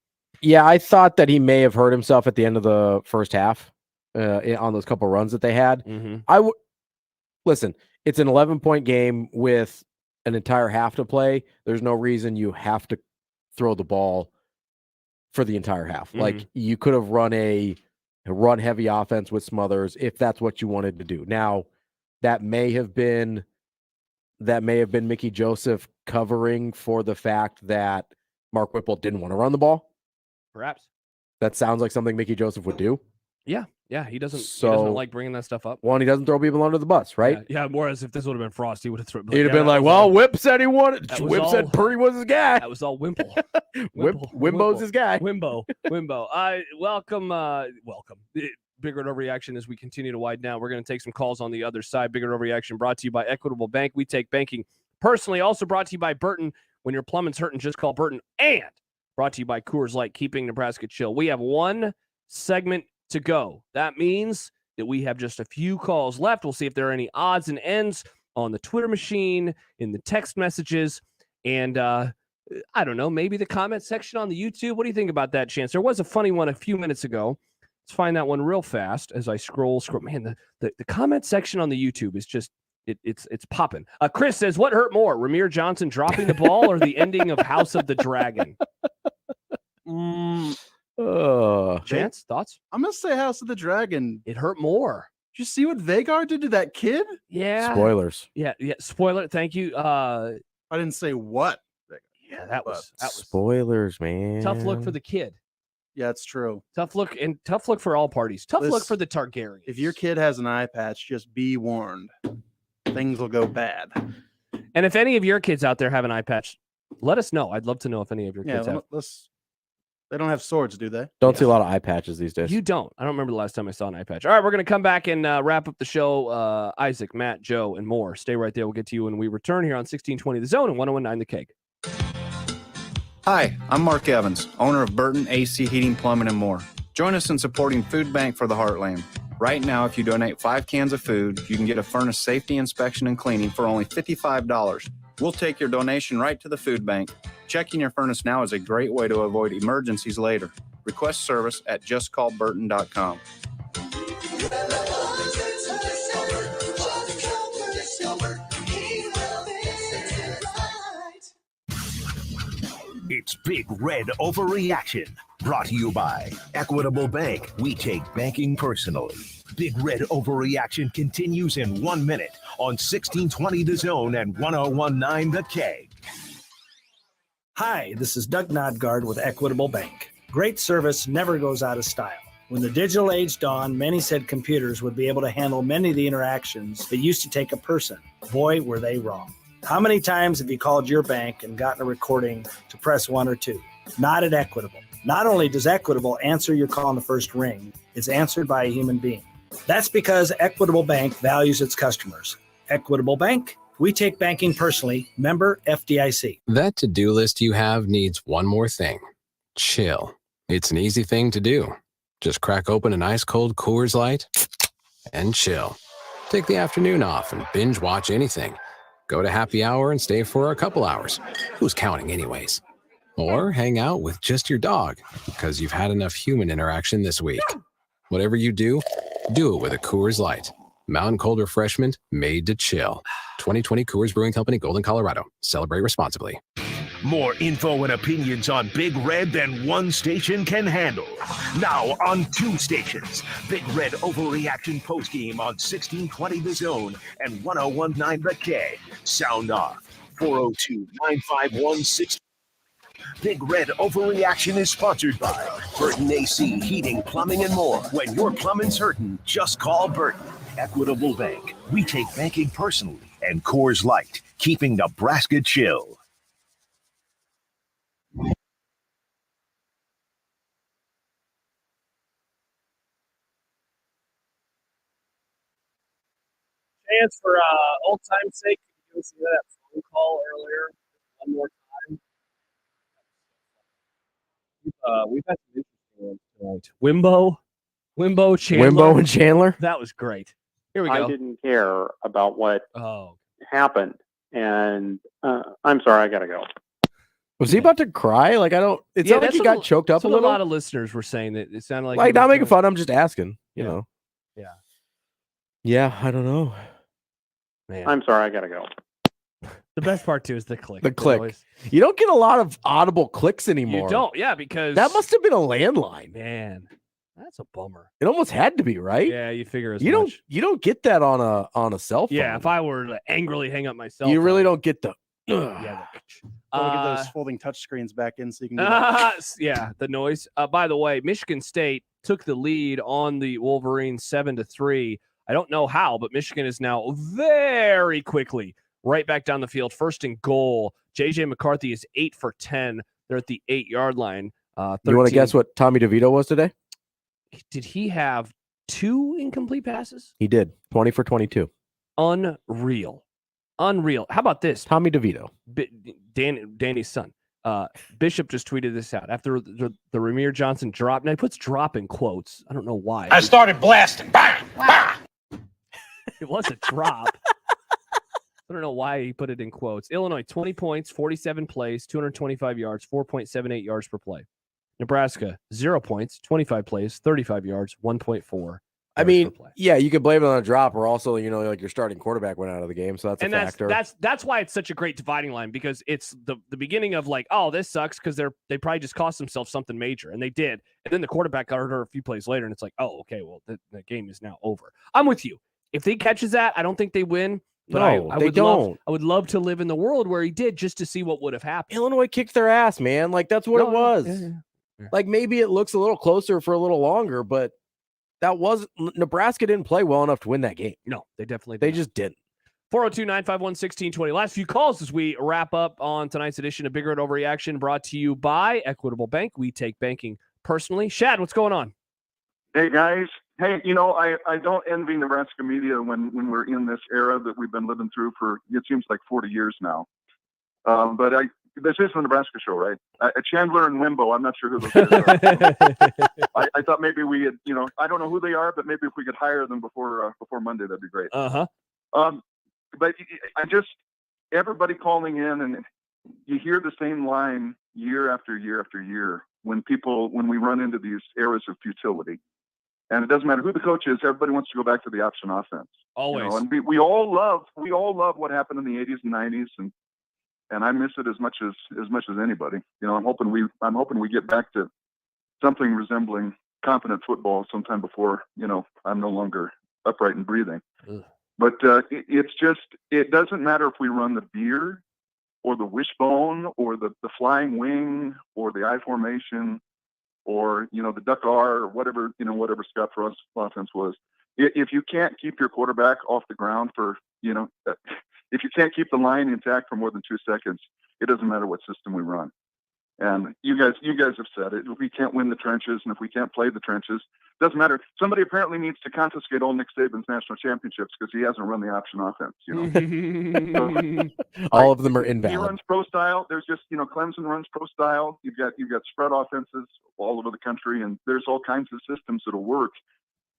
Yeah, I thought that he may have hurt himself at the end of the first half on those couple runs that they had. Mm-hmm. Listen, it's an 11-point game with an entire half to play. There's no reason you have to throw the ball for the entire half. Mm-hmm. Like, you could have run a run-heavy offense with Smothers if that's what you wanted to do. Now, that may have been Mickey Joseph covering for the fact that Mark Whipple didn't want to run the ball. Perhaps. That sounds like something Mickey Joseph would do. Yeah, he doesn't like bringing that stuff up. One, he doesn't throw people under the bus, right? Yeah, whereas if this would have been Frost, he would have thrown. He'd have been like, "Well, Whip said he wanted. Whip said Purdy was his guy. That was all Wimple. Wimbo's his guy. Wimbo. Welcome. Big Red Overreaction as we continue to widen out. We're going to take some calls on the other side. Big Red Overreaction brought to you by Equitable Bank. We take banking personally. Also brought to you by Burton. When your plumbing's hurting, just call Burton. And brought to you by Coors Light, keeping Nebraska chill. We have one segment to go. That means that we have just a few calls left. We'll see if there are any odds and ends on the Twitter machine, in the text messages, and I don't know, maybe the comment section on the YouTube. What do you think about that, Chance? There was a funny one a few minutes ago. Let's find that one real fast as I scroll. Man, the comment section on the YouTube is just it's popping. Chris says, what hurt more, Ramir Johnson dropping the ball or the ending of House of the Dragon? Chance, thoughts? I'm gonna say House of the Dragon. It hurt more. Did you see what Vagar did to that kid? Yeah. Spoilers. Yeah. Spoiler. Thank you. I didn't say what. Yeah, that was Spoilers, man. tough look for the kid. Yeah, it's true. Tough look for all parties. Tough look for the Targaryens. If your kid has an eye patch, just be warned. Things will go bad. And if any of your kids out there have an eye patch, let us know. I'd love to know if any of your kids have. They don't have swords, do they? Don't see a lot of eye patches these days. You don't. I don't remember the last time I saw an eye patch. All right, we're going to come back and wrap up the show. Isaac, Matt, Joe, and more. Stay right there. We'll get to you when we return here on 1620 The Zone and 1019 The Keg. Hi, I'm Mark Evans, owner of Burton AC Heating, Plumbing, and more. Join us in supporting Food Bank for the Heartland. Right now, if you donate 5 cans of food, you can get a furnace safety inspection and cleaning for only $55. We'll take your donation right to the food bank. Checking your furnace now is a great way to avoid emergencies later. Request service at justcallburton.com. It's Big Red Overreaction, brought to you by Equitable Bank. We take banking personally. Big Red Overreaction continues in 1 minute on 1620 The Zone and 1019 The Keg. Hi, this is Doug Nodgard with Equitable Bank. Great service never goes out of style. When the digital age dawned, many said computers would be able to handle many of the interactions that used to take a person. Boy, were they wrong. How many times have you called your bank and gotten a recording to press 1 or 2? Not at Equitable. Not only does Equitable answer your call in the first ring, it's answered by a human being. That's because Equitable Bank values its customers. Equitable Bank, we take banking personally. Member FDIC. That to-do list you have needs one more thing. Chill. It's an easy thing to do. Just crack open an ice cold Coors Light and chill. Take the afternoon off and binge watch anything. Go to happy hour and stay for a couple hours. Who's counting anyways? Or hang out with just your dog because you've had enough human interaction this week. Whatever you do it with a Coors Light. Mountain cold refreshment made to chill. 2020 Coors Brewing Company, Golden, Colorado. Celebrate responsibly. More info and opinions on Big Red than one station can handle. Now on 2 stations. Big Red Overreaction postgame on 1620 The Zone and 1019 The Keg. Sound off. 402-951-60. Big Red Overreaction is sponsored by Burton AC Heating, Plumbing, and more. When your plumbing's hurting, just call Burton. Equitable Bank. We take banking personally. And Coors Light, keeping Nebraska chill. Chance, for old time's sake, can you see that phone call earlier one more time? We've had some interesting ones tonight. Wimbo, Chandler. Wimbo and Chandler. That was great. Here we go. I didn't care about what happened, and I'm sorry, I gotta go. Was he about to cry? Like, I don't. It sounded like he got choked up a little. A lot of listeners were saying that it sounded like. Like, not making fun. I'm just asking. You know. Yeah. Yeah, I don't know. Man. I'm sorry, I gotta go. The best part too is the click. The click. You don't get a lot of audible clicks anymore. You don't, yeah, because that must have been a landline. Man, that's a bummer. It almost had to be, right? Yeah, you figure as you much. You don't get that on a cell phone. Yeah, if I were to angrily hang up my cell you phone, really don't get the. Yeah. Gotta get those folding touch screens back in so you can. Do that. Yeah, the noise. By the way, Michigan State took the lead on the Wolverines 7-3. I don't know how, but Michigan is now very quickly right back down the field. First and goal. JJ McCarthy is 8 for 10. They're at the 8-yard line. You want to guess what Tommy DeVito was today? Did he have 2 incomplete passes? He did. 20 for 22. Unreal. How about this? Tommy DeVito. Danny's son. Bishop just tweeted this out after the Ramir Johnson drop. Now he puts drop in quotes. I don't know why. I started blasting. Bang! Bang! It was a drop. I don't know why he put it in quotes. Illinois, 20 points, 47 plays, 225 yards, 4.78 yards per play. Nebraska, 0 points, 25 plays, 35 yards, 1.4. I mean, yeah, you could blame it on a drop, or also, like your starting quarterback went out of the game, so that's a factor. That's why it's such a great dividing line, because it's the beginning of like, oh, this sucks because they probably just cost themselves something major, and they did, and then the quarterback got hurt a few plays later, and it's like, oh, okay, well, the game is now over. I'm with you. If he catches that, I don't think they win. But No, they don't. I would love to live in the world where he did, just to see what would have happened. Illinois kicked their ass, man. Like, that's what it was. Yeah. Like, maybe it looks a little closer for a little longer, but Nebraska didn't play well enough to win that game. No, they just didn't. 402-951-1620. Last few calls as we wrap up on tonight's edition of Big Red Overreaction, brought to you by Equitable Bank. We take banking personally. Shad, what's going on? Hey, guys. Hey, I don't envy Nebraska media when we're in this era that we've been living through for, it seems like 40 years now. But this is the Nebraska show, right? Chandler and Wimbo, I'm not sure who those guys are. I thought maybe we had, I don't know who they are, but maybe if we could hire them before Monday, that'd be great. Uh-huh. But everybody calling in, and you hear the same line year after year after year when we run into these eras of futility. And it doesn't matter who the coach is. Everybody wants to go back to the option offense. Always. And we all love what happened in the 80s and 90s, and I miss it as much as anybody. I'm hoping we get back to something resembling competent football sometime before I'm no longer upright and breathing. Ugh. But it doesn't matter if we run the veer or the wishbone or the flying wing or the I formation or the duck R or whatever Scott Frost's offense was. If you can't keep your quarterback off the ground for if you can't keep the line intact for more than 2 seconds, it doesn't matter what system we run. And you guys have said it. If we can't win the trenches and if we can't play the trenches, doesn't matter. Somebody apparently needs to confiscate old Nick Saban's national championships because he hasn't run the option offense. All of them are He invalid. runs pro style. There's just Clemson runs pro style. You've got spread offenses all over the country, and there's all kinds of systems that'll work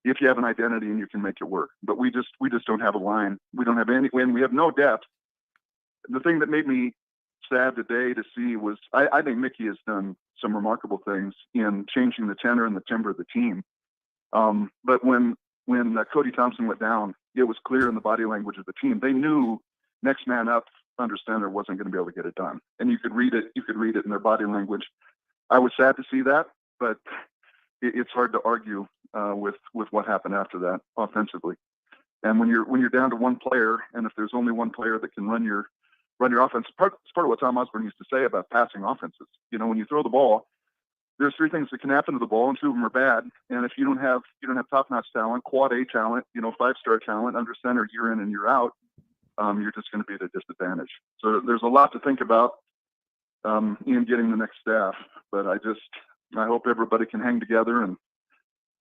if you have an identity and you can make it work. But we just don't have a line. We don't have any, and we have no depth. The thing that made me sad today to see was I think Mickey has done some remarkable things in changing the tenor and the timbre of the team. But when Cody Thompson went down, it was clear in the body language of the team. They knew next man up under center wasn't going to be able to get it done, and you could read it. You could read it in their body language. I was sad to see that, but it's hard to argue with what happened after that offensively. And when you're down to one player, and if there's only one player that can run your offense, it's part of what Tom Osborne used to say about passing offenses. When you throw the ball, there's 3 things that can happen to the ball, and 2 of them are bad. And if you don't have top-notch talent, quad A talent, 5-star talent under center year in and year out, you're just going to be at a disadvantage. So there's a lot to think about in getting the next staff. But I hope everybody can hang together and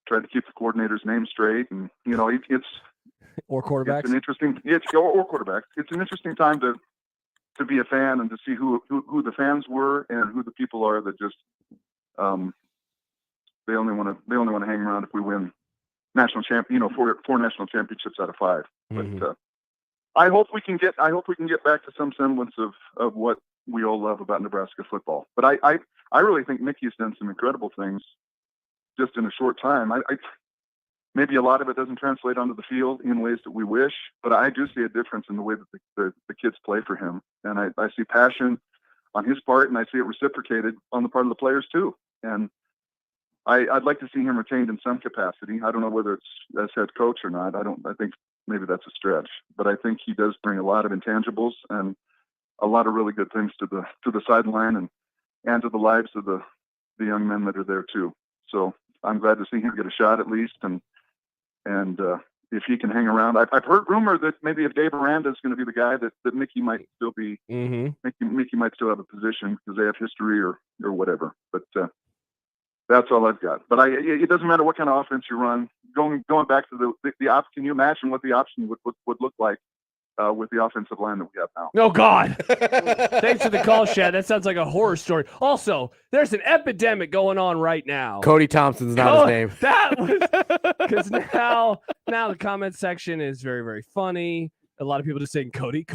try to keep the coordinator's name straight. And it's or quarterbacks. It's an interesting. Or quarterbacks. It's an interesting time to be a fan and to see who the fans were and who the people are that just they only want to hang around if we win national champion. 4 national championships out of 5. Mm-hmm. But I hope we can get back to some semblance of what we all love about Nebraska football. But I really think Mickey's done some incredible things just in a short time. Maybe a lot of it doesn't translate onto the field in ways that we wish, but I do see a difference in the way that the kids play for him. And I see passion on his part, and I see it reciprocated on the part of the players too. And I'd like to see him retained in some capacity. I don't know whether it's as head coach or not. I think maybe that's a stretch, but I think he does bring a lot of intangibles and a lot of really good things to the sideline and to the lives of the young men that are there too. So I'm glad to see him get a shot at least. And if he can hang around, I've heard rumor that maybe if Dave Aranda is going to be the guy that Mickey might still be, Mickey might still have a position because they have history or whatever. But that's all I've got. But it doesn't matter what kind of offense you run. Going back to the option, can you imagine what the option would look like with the offensive line that we have now? Oh, God. Thanks for the call, Shad. That sounds like a horror story. Also, there's an epidemic going on right now. Cody Thompson's not his name. That was because now the comment section is very, very funny. A lot of people just saying Cody.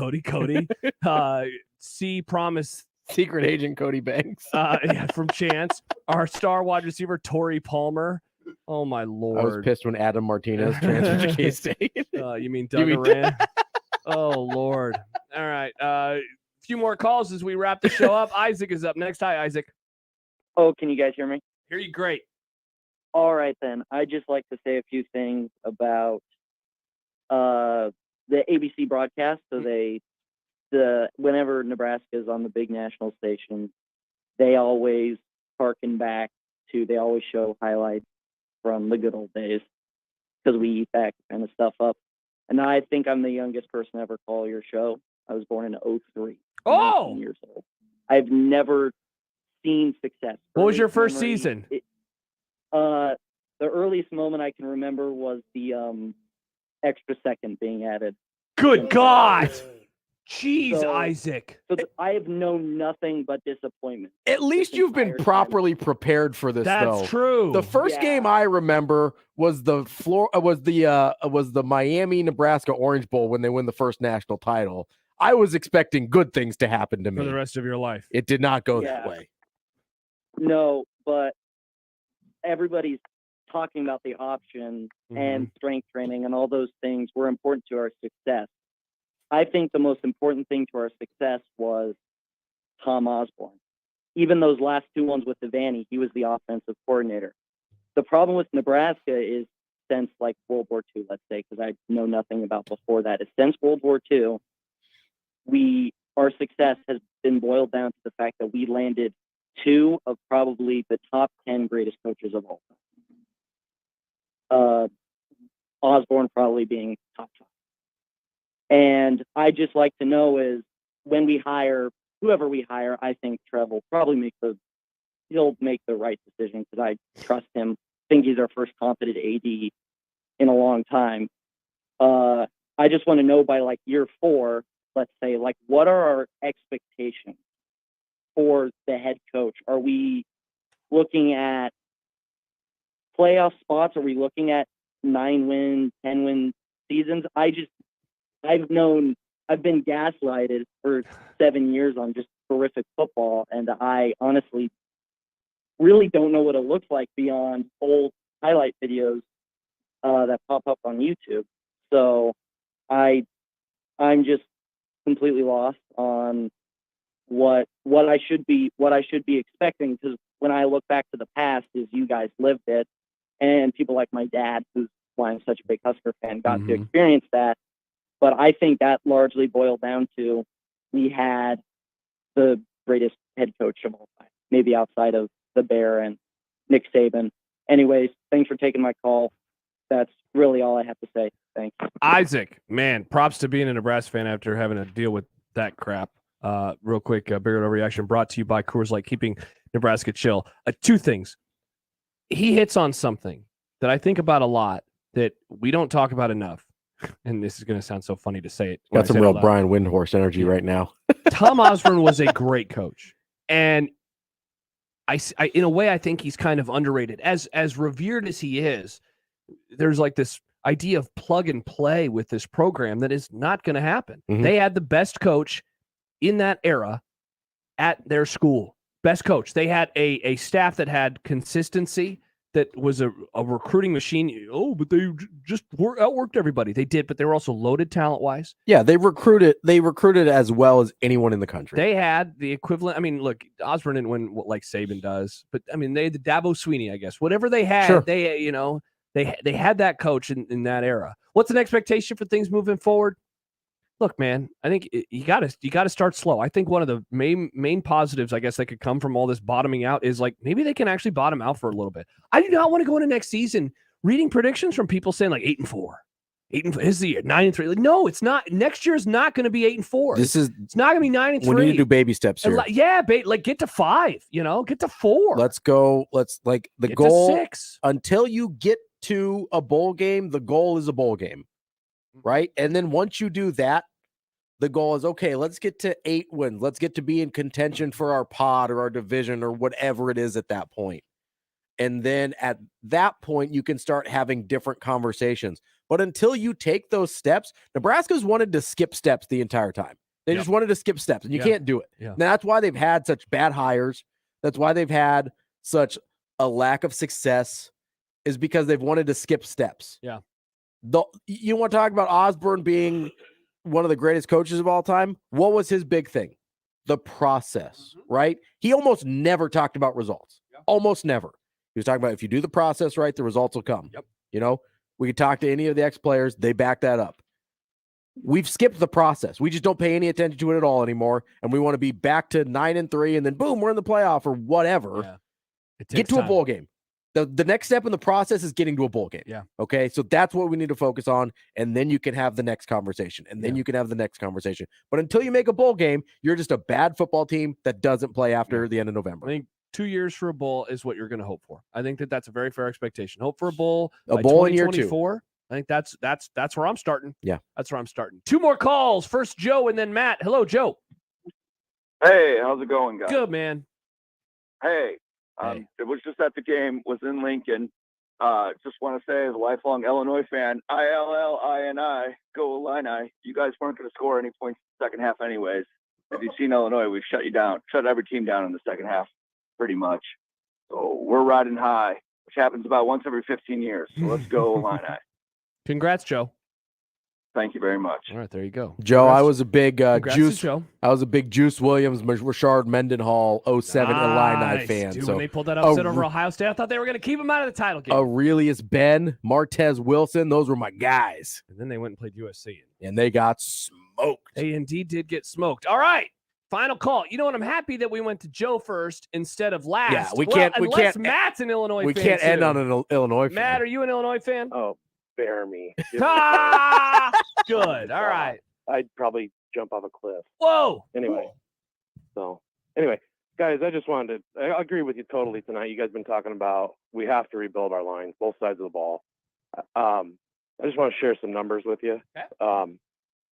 See promise Secret agent Cody Banks. Yeah, from Chance. Our star wide receiver, Torrey Palmer. Oh, my Lord. I was pissed when Adam Martinez transferred to K-State. You mean Doug Aran? Oh, Lord. All right. A few more calls as we wrap the show up. Isaac is up next. Hi, Isaac. Oh, can you guys hear me? Hear you great. All right, then. I'd just like to say a few things about the ABC broadcast. So whenever Nebraska is on the big national station, they always harken back they always show highlights from the good old days because we eat that kind of stuff up. And I think I'm the youngest person to ever call your show. I was born in 2003. Oh! 19 years old. I've never seen success. What was your first season? The earliest moment I can remember was the extra second being added. Good God! Jeez, Isaac. So I have known nothing but disappointment. At least you've been properly prepared for this. That's though. true. The first game I remember was the Miami Nebraska Orange Bowl when they win the first national title. I was expecting good things to happen to me For the rest of your life. It did not go that way. No, but everybody's talking about the option and strength training and all those things were important to our success. I think the most important thing to our success was Tom Osborne. Even those last two ones with Devaney, he was the offensive coordinator. The problem with Nebraska is since like World War II, let's say, because I know nothing about before that, is since World War II, our success has been boiled down to the fact that we landed two of probably the top 10 greatest coaches of all time. Osborne probably being top 5. And I just like to know is when we hire whoever we hire, I think Trev will probably he'll make the right decision because I trust him. I think he's our first competent AD in a long time. I just want to know by like year 4, let's say, like what are our expectations for the head coach? Are we looking at playoff spots? Are we looking at 9-win, 10-win seasons? I've been gaslighted for 7 years on just horrific football, and I honestly really don't know what it looks like beyond old highlight videos that pop up on YouTube. So I'm just completely lost on what I should be expecting, because when I look back to the past, is you guys lived it, and people like my dad, who's why I'm such a big Husker fan, got to experience that. But I think that largely boiled down to we had the greatest head coach of all time, maybe outside of the Bear and Nick Saban. Anyways, thanks for taking my call. That's really all I have to say. Thanks. Isaac, man, props to being a Nebraska fan after having to deal with that crap. Real quick, Bigger Overreaction brought to you by Coors Light, keeping Nebraska chill. 2 things. He hits on something that I think about a lot that we don't talk about enough. And this is going to sound so funny to say it. Got some real Brian Windhorst energy right now. Tom Osborne was a great coach. And I, in a way, I think he's kind of underrated. As revered as he is, there's like this idea of plug and play with this program that is not going to happen. They had the best coach in that era at their school. Best coach. They had a staff that had consistency, that was a recruiting machine. Oh, but they just outworked everybody. They did, but they were also loaded talent-wise. Yeah, they recruited as well as anyone in the country. They had the equivalent. I mean, look, Osborne didn't win like Saban does, but I mean, they had the Dabo Sweeney, I guess. Whatever they had, Sure. they had that coach in that era. What's an expectation for things moving forward? Look, man, I think you got to start slow. I think one of the main positives, I guess, that could come from all this bottoming out is like maybe they can actually bottom out for a little bit. I do not want to go into next season reading predictions from people saying like 8-4. 8-4 this is the year, 9-3. Like, no, it's not. Next year is not going to be 8-4. It's not going to be 9-3. We need to do baby steps here. Like get to 5. Get to 4. Let's go. Let's like the Get goal. to 6. Until you get to a bowl game, the goal is a bowl game, right? And then once you do that, the goal is, okay, let's get to 8 wins. Let's get to be in contention for our pod or our division or whatever it is at that point. And then at that point, you can start having different conversations. But until you take those steps, Nebraska's wanted to skip steps the entire time. They just wanted to skip steps, and you can't do it. Yeah. Now, that's why they've had such bad hires. That's why they've had such a lack of success, is because they've wanted to skip steps. Yeah. You want to talk about Osborne being one of the greatest coaches of all time? What was his big thing? The process, right? He almost never talked about results. Almost never. He was talking about if you do the process right, the results will come. Yep. You know, we could talk to any of the ex-players. They back that up. We've skipped the process. We just don't pay any attention to it at all anymore. And we want to be back to 9-3, and then boom, we're in the playoff or whatever. Yeah. Get to a bowl game. The next step in the process is getting to a bowl game. Yeah. Okay. So that's what we need to focus on. And then you can have the next conversation. And then you can have the next conversation. But until you make a bowl game, you're just a bad football team that doesn't play after the end of November. I think 2 years for a bowl is what you're going to hope for. I think that's a very fair expectation. Hope for a bowl. A by bowl in year 2. 2024. I think that's where I'm starting. Yeah. That's where I'm starting. 2 more calls. First Joe and then Matt. Hello, Joe. Hey, how's it going, guys? Good, man. Hey, it was just at the game, was in Lincoln. Just want to say, as a lifelong Illinois fan, ILLINI, go Illini. You guys weren't going to score any points in the second half anyways. If you've seen Illinois, we've shut you down, shut every team down in the second half, pretty much. So we're riding high, which happens about once every 15 years. So let's go Illini. Congrats, Joe. Thank you very much. All right, there you go. Joe, Congrats. I was a big Congrats to Juice. Joe. I was a big Juice Williams, Rashard Mendenhall 07 Illini Nice, fan. dude, So when they pulled that upset over Ohio State, I thought they were going to keep him out of the title game. Aurelius Ben, Martez Wilson, those were my guys. And then they went and played USC. And they got smoked. They indeed did get smoked. All right. Final call. You know what? I'm happy that we went to Joe first instead of last. Yeah, we Well, can't. unless Matt's an Illinois We fan. can't end too. on an Illinois fan. Matt, are you an Illinois fan? Oh, bear me. Ah, good. All right. I'd probably jump off a cliff. Whoa. Anyway, guys, I just wanted to, I agree with you totally tonight. You guys have been talking about we have to rebuild our lines, both sides of the ball. I just want to share some numbers with you,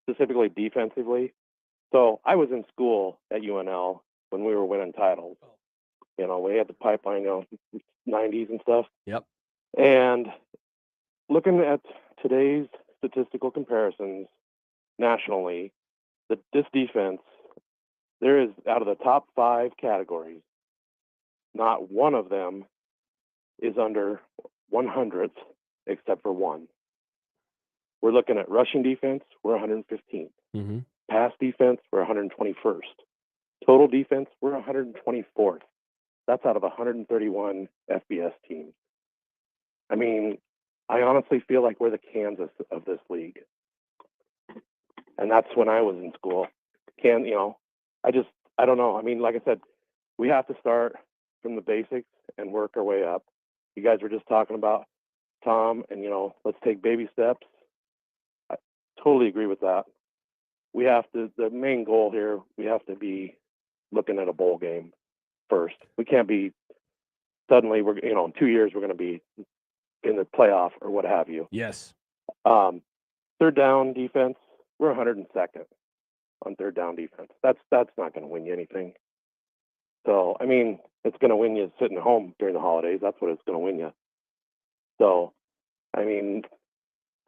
specifically defensively. So I was in school at UNL when we were winning titles. You know, we had the pipeline, 90s and stuff. Yep. And looking at today's statistical comparisons nationally, this defense, there is out of the top 5 categories, not one of them is under 100th except for one. We're looking at rushing defense, we're 115th. Mm-hmm. Pass defense, we're 121st. Total defense, we're 124th. That's out of 131 FBS teams. I mean, I honestly feel like we're the Kansas of this league. And that's when I was in school. I don't know. I mean, like I said, we have to start from the basics and work our way up. You guys were just talking about Tom and, let's take baby steps. I totally agree with that. We have to, the main goal here, we have to be looking at a bowl game first. We can't be suddenly, in 2 years, we're going to be in the playoff or what have you. Yes. Third down defense, we're 102nd on third down defense. That's not going to win you anything. So, I mean, it's going to win you sitting at home during the holidays. That's what it's going to win you. So, I mean,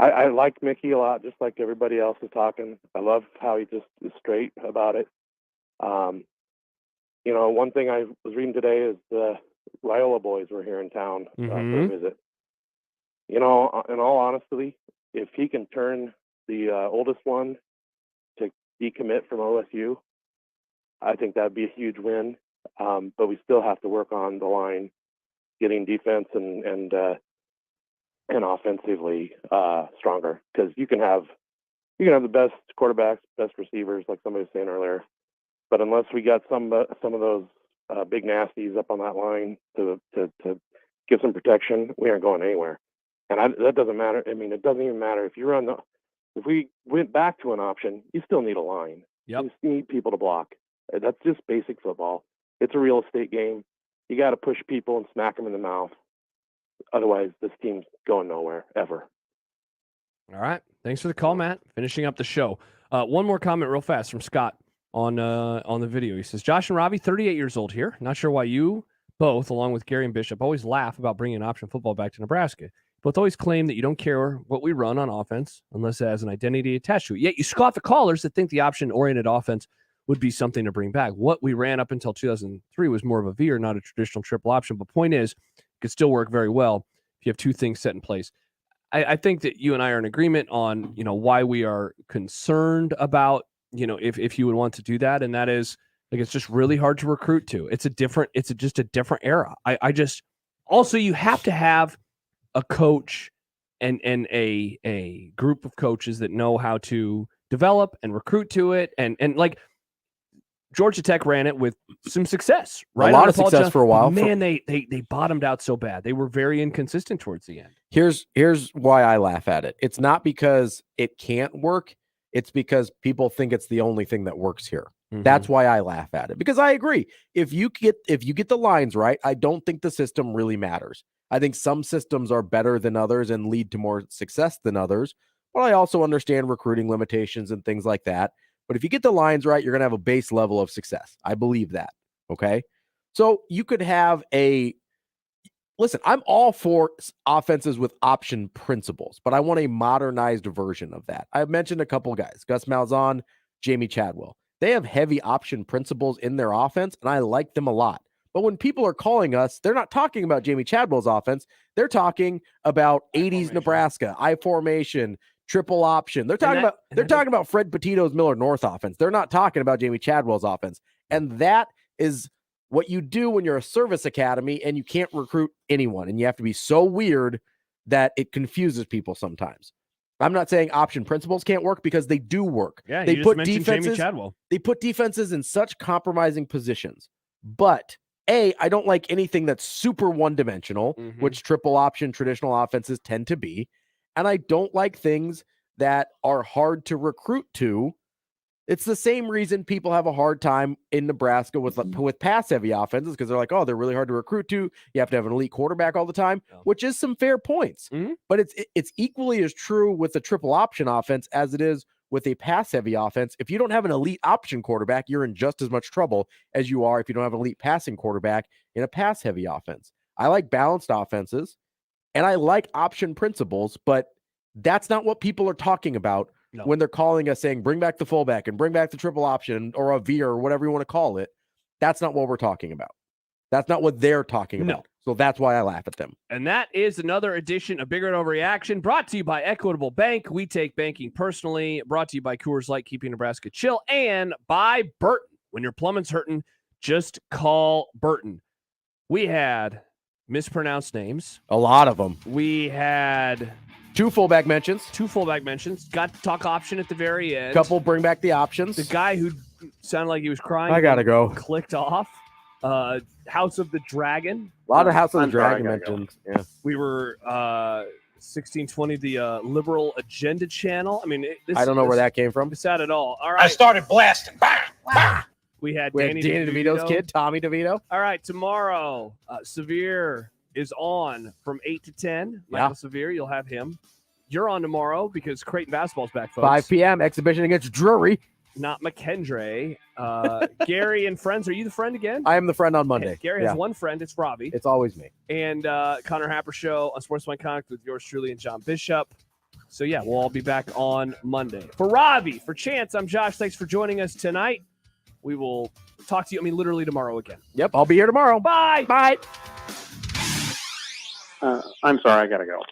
I like Mickey a lot, just like everybody else is talking. I love how he just is straight about it. One thing I was reading today is the Raiola boys were here in town for a visit. In all honesty, if he can turn the oldest one to decommit from OSU, I think that'd be a huge win. But we still have to work on the line, getting defense and offensively stronger, because you can have the best quarterbacks, best receivers, like somebody was saying earlier, but unless we got some of those big nasties up on that line to give some protection, we aren't going anywhere. And that doesn't matter. I mean, it doesn't even matter if if we went back to an option, you still need a line. Yep. You just need people to block. That's just basic football. It's a real estate game. You got to push people and smack them in the mouth. Otherwise, this team's going nowhere ever. All right. Thanks for the call, Matt. Finishing up the show. One more comment real fast from Scott on the video. He says, Josh and Ravi, 38 years old here. Not sure why you both, along with Gary and Bishop, always laugh about bringing option football back to Nebraska. Both always claim that you don't care what we run on offense unless it has an identity attached to it. Yet you scoff at callers that think the option-oriented offense would be something to bring back. What we ran up until 2003 was more of a veer, not a traditional triple option. But point is, it could still work very well if you have two things set in place. I think that you and I are in agreement on, why we are concerned about, if you would want to do that. And that is, like, it's just really hard to recruit to. It's just a different era. Also, you have to have a coach and a group of coaches that know how to develop and recruit to it. And like Georgia Tech ran it with some success, right? A lot of success for a while. Man, they bottomed out so bad. They were very inconsistent towards the end. Here's why I laugh at it. It's not because it can't work. It's because people think it's the only thing that works here. Mm-hmm. That's why I laugh at it, because I agree. If you get the lines right, I don't think the system really matters. I think some systems are better than others and lead to more success than others, but I also understand recruiting limitations and things like that. But if you get the lines right, you're going to have a base level of success. I believe that. Okay. So you could have listen, I'm all for offenses with option principles, but I want a modernized version of that. I've mentioned a couple of guys, Gus Malzahn, Jamie Chadwell. They have heavy option principles in their offense, and I like them a lot. But when people are calling us, they're not talking about Jamie Chadwell's offense. They're talking about 80s Nebraska, I formation, triple option. They're talking about Fred Petito's Miller North offense. They're not talking about Jamie Chadwell's offense. And that is what you do when you're a service academy and you can't recruit anyone, and you have to be so weird that it confuses people sometimes. I'm not saying option principles can't work, because they do work. Yeah, they you put just mentioned Jamie Chadwell. They put defenses in such compromising positions. But I don't like anything that's super one-dimensional, which triple option traditional offenses tend to be. And I don't like things that are hard to recruit to. It's the same reason people have a hard time in Nebraska with pass-heavy offenses, because they're like, oh, they're really hard to recruit to. You have to have an elite quarterback all the time, which is some fair points. But it's equally as true with the triple option offense as it is with a pass-heavy offense. If you don't have an elite option quarterback, you're in just as much trouble as you are if you don't have an elite passing quarterback in a pass-heavy offense. I like balanced offenses, and I like option principles, but that's not what people are talking about when they're calling us saying, bring back the fullback and bring back the triple option or a veer or whatever you want to call it. That's not what we're talking about. That's not what they're talking about. So that's why I laugh at them. And that is another edition of Big Red Overreaction, brought to you by Equitable Bank. We take banking personally. Brought to you by Coors Light, keeping Nebraska chill, and by Burton. When your plumbing's hurting, just call Burton. We had mispronounced names. A lot of them. We had two fullback mentions. Got to talk option at the very end. Couple bring back the options. The guy who sounded like he was crying. I gotta go. Clicked off. House of the Dragon. A lot of House of the Dragon mentions. Yeah. We were 1620, the Liberal Agenda channel. I mean, I don't know where that came from. It's sad at all. All right. I started blasting. Bah, bah. We had Danny DeVito's kid, Tommy DeVito. All right, tomorrow, Severe is on from 8 to 10. Michael Severe, you'll have him. You're on tomorrow because Creighton basketball's back, folks. 5 p.m. exhibition against Drury. Not McKendree. Gary and friends. Are you the friend again? I am the friend on Monday. Gary has one friend. It's Ravi. It's always me. And Connor Happer Show on Sportsman Connect with yours truly and John Bishop. So, yeah, we'll all be back on Monday. For Ravi, for Chance, I'm Josh. Thanks for joining us tonight. We will talk to you, literally tomorrow again. Yep, I'll be here tomorrow. Bye. Bye. I'm sorry, I got to go.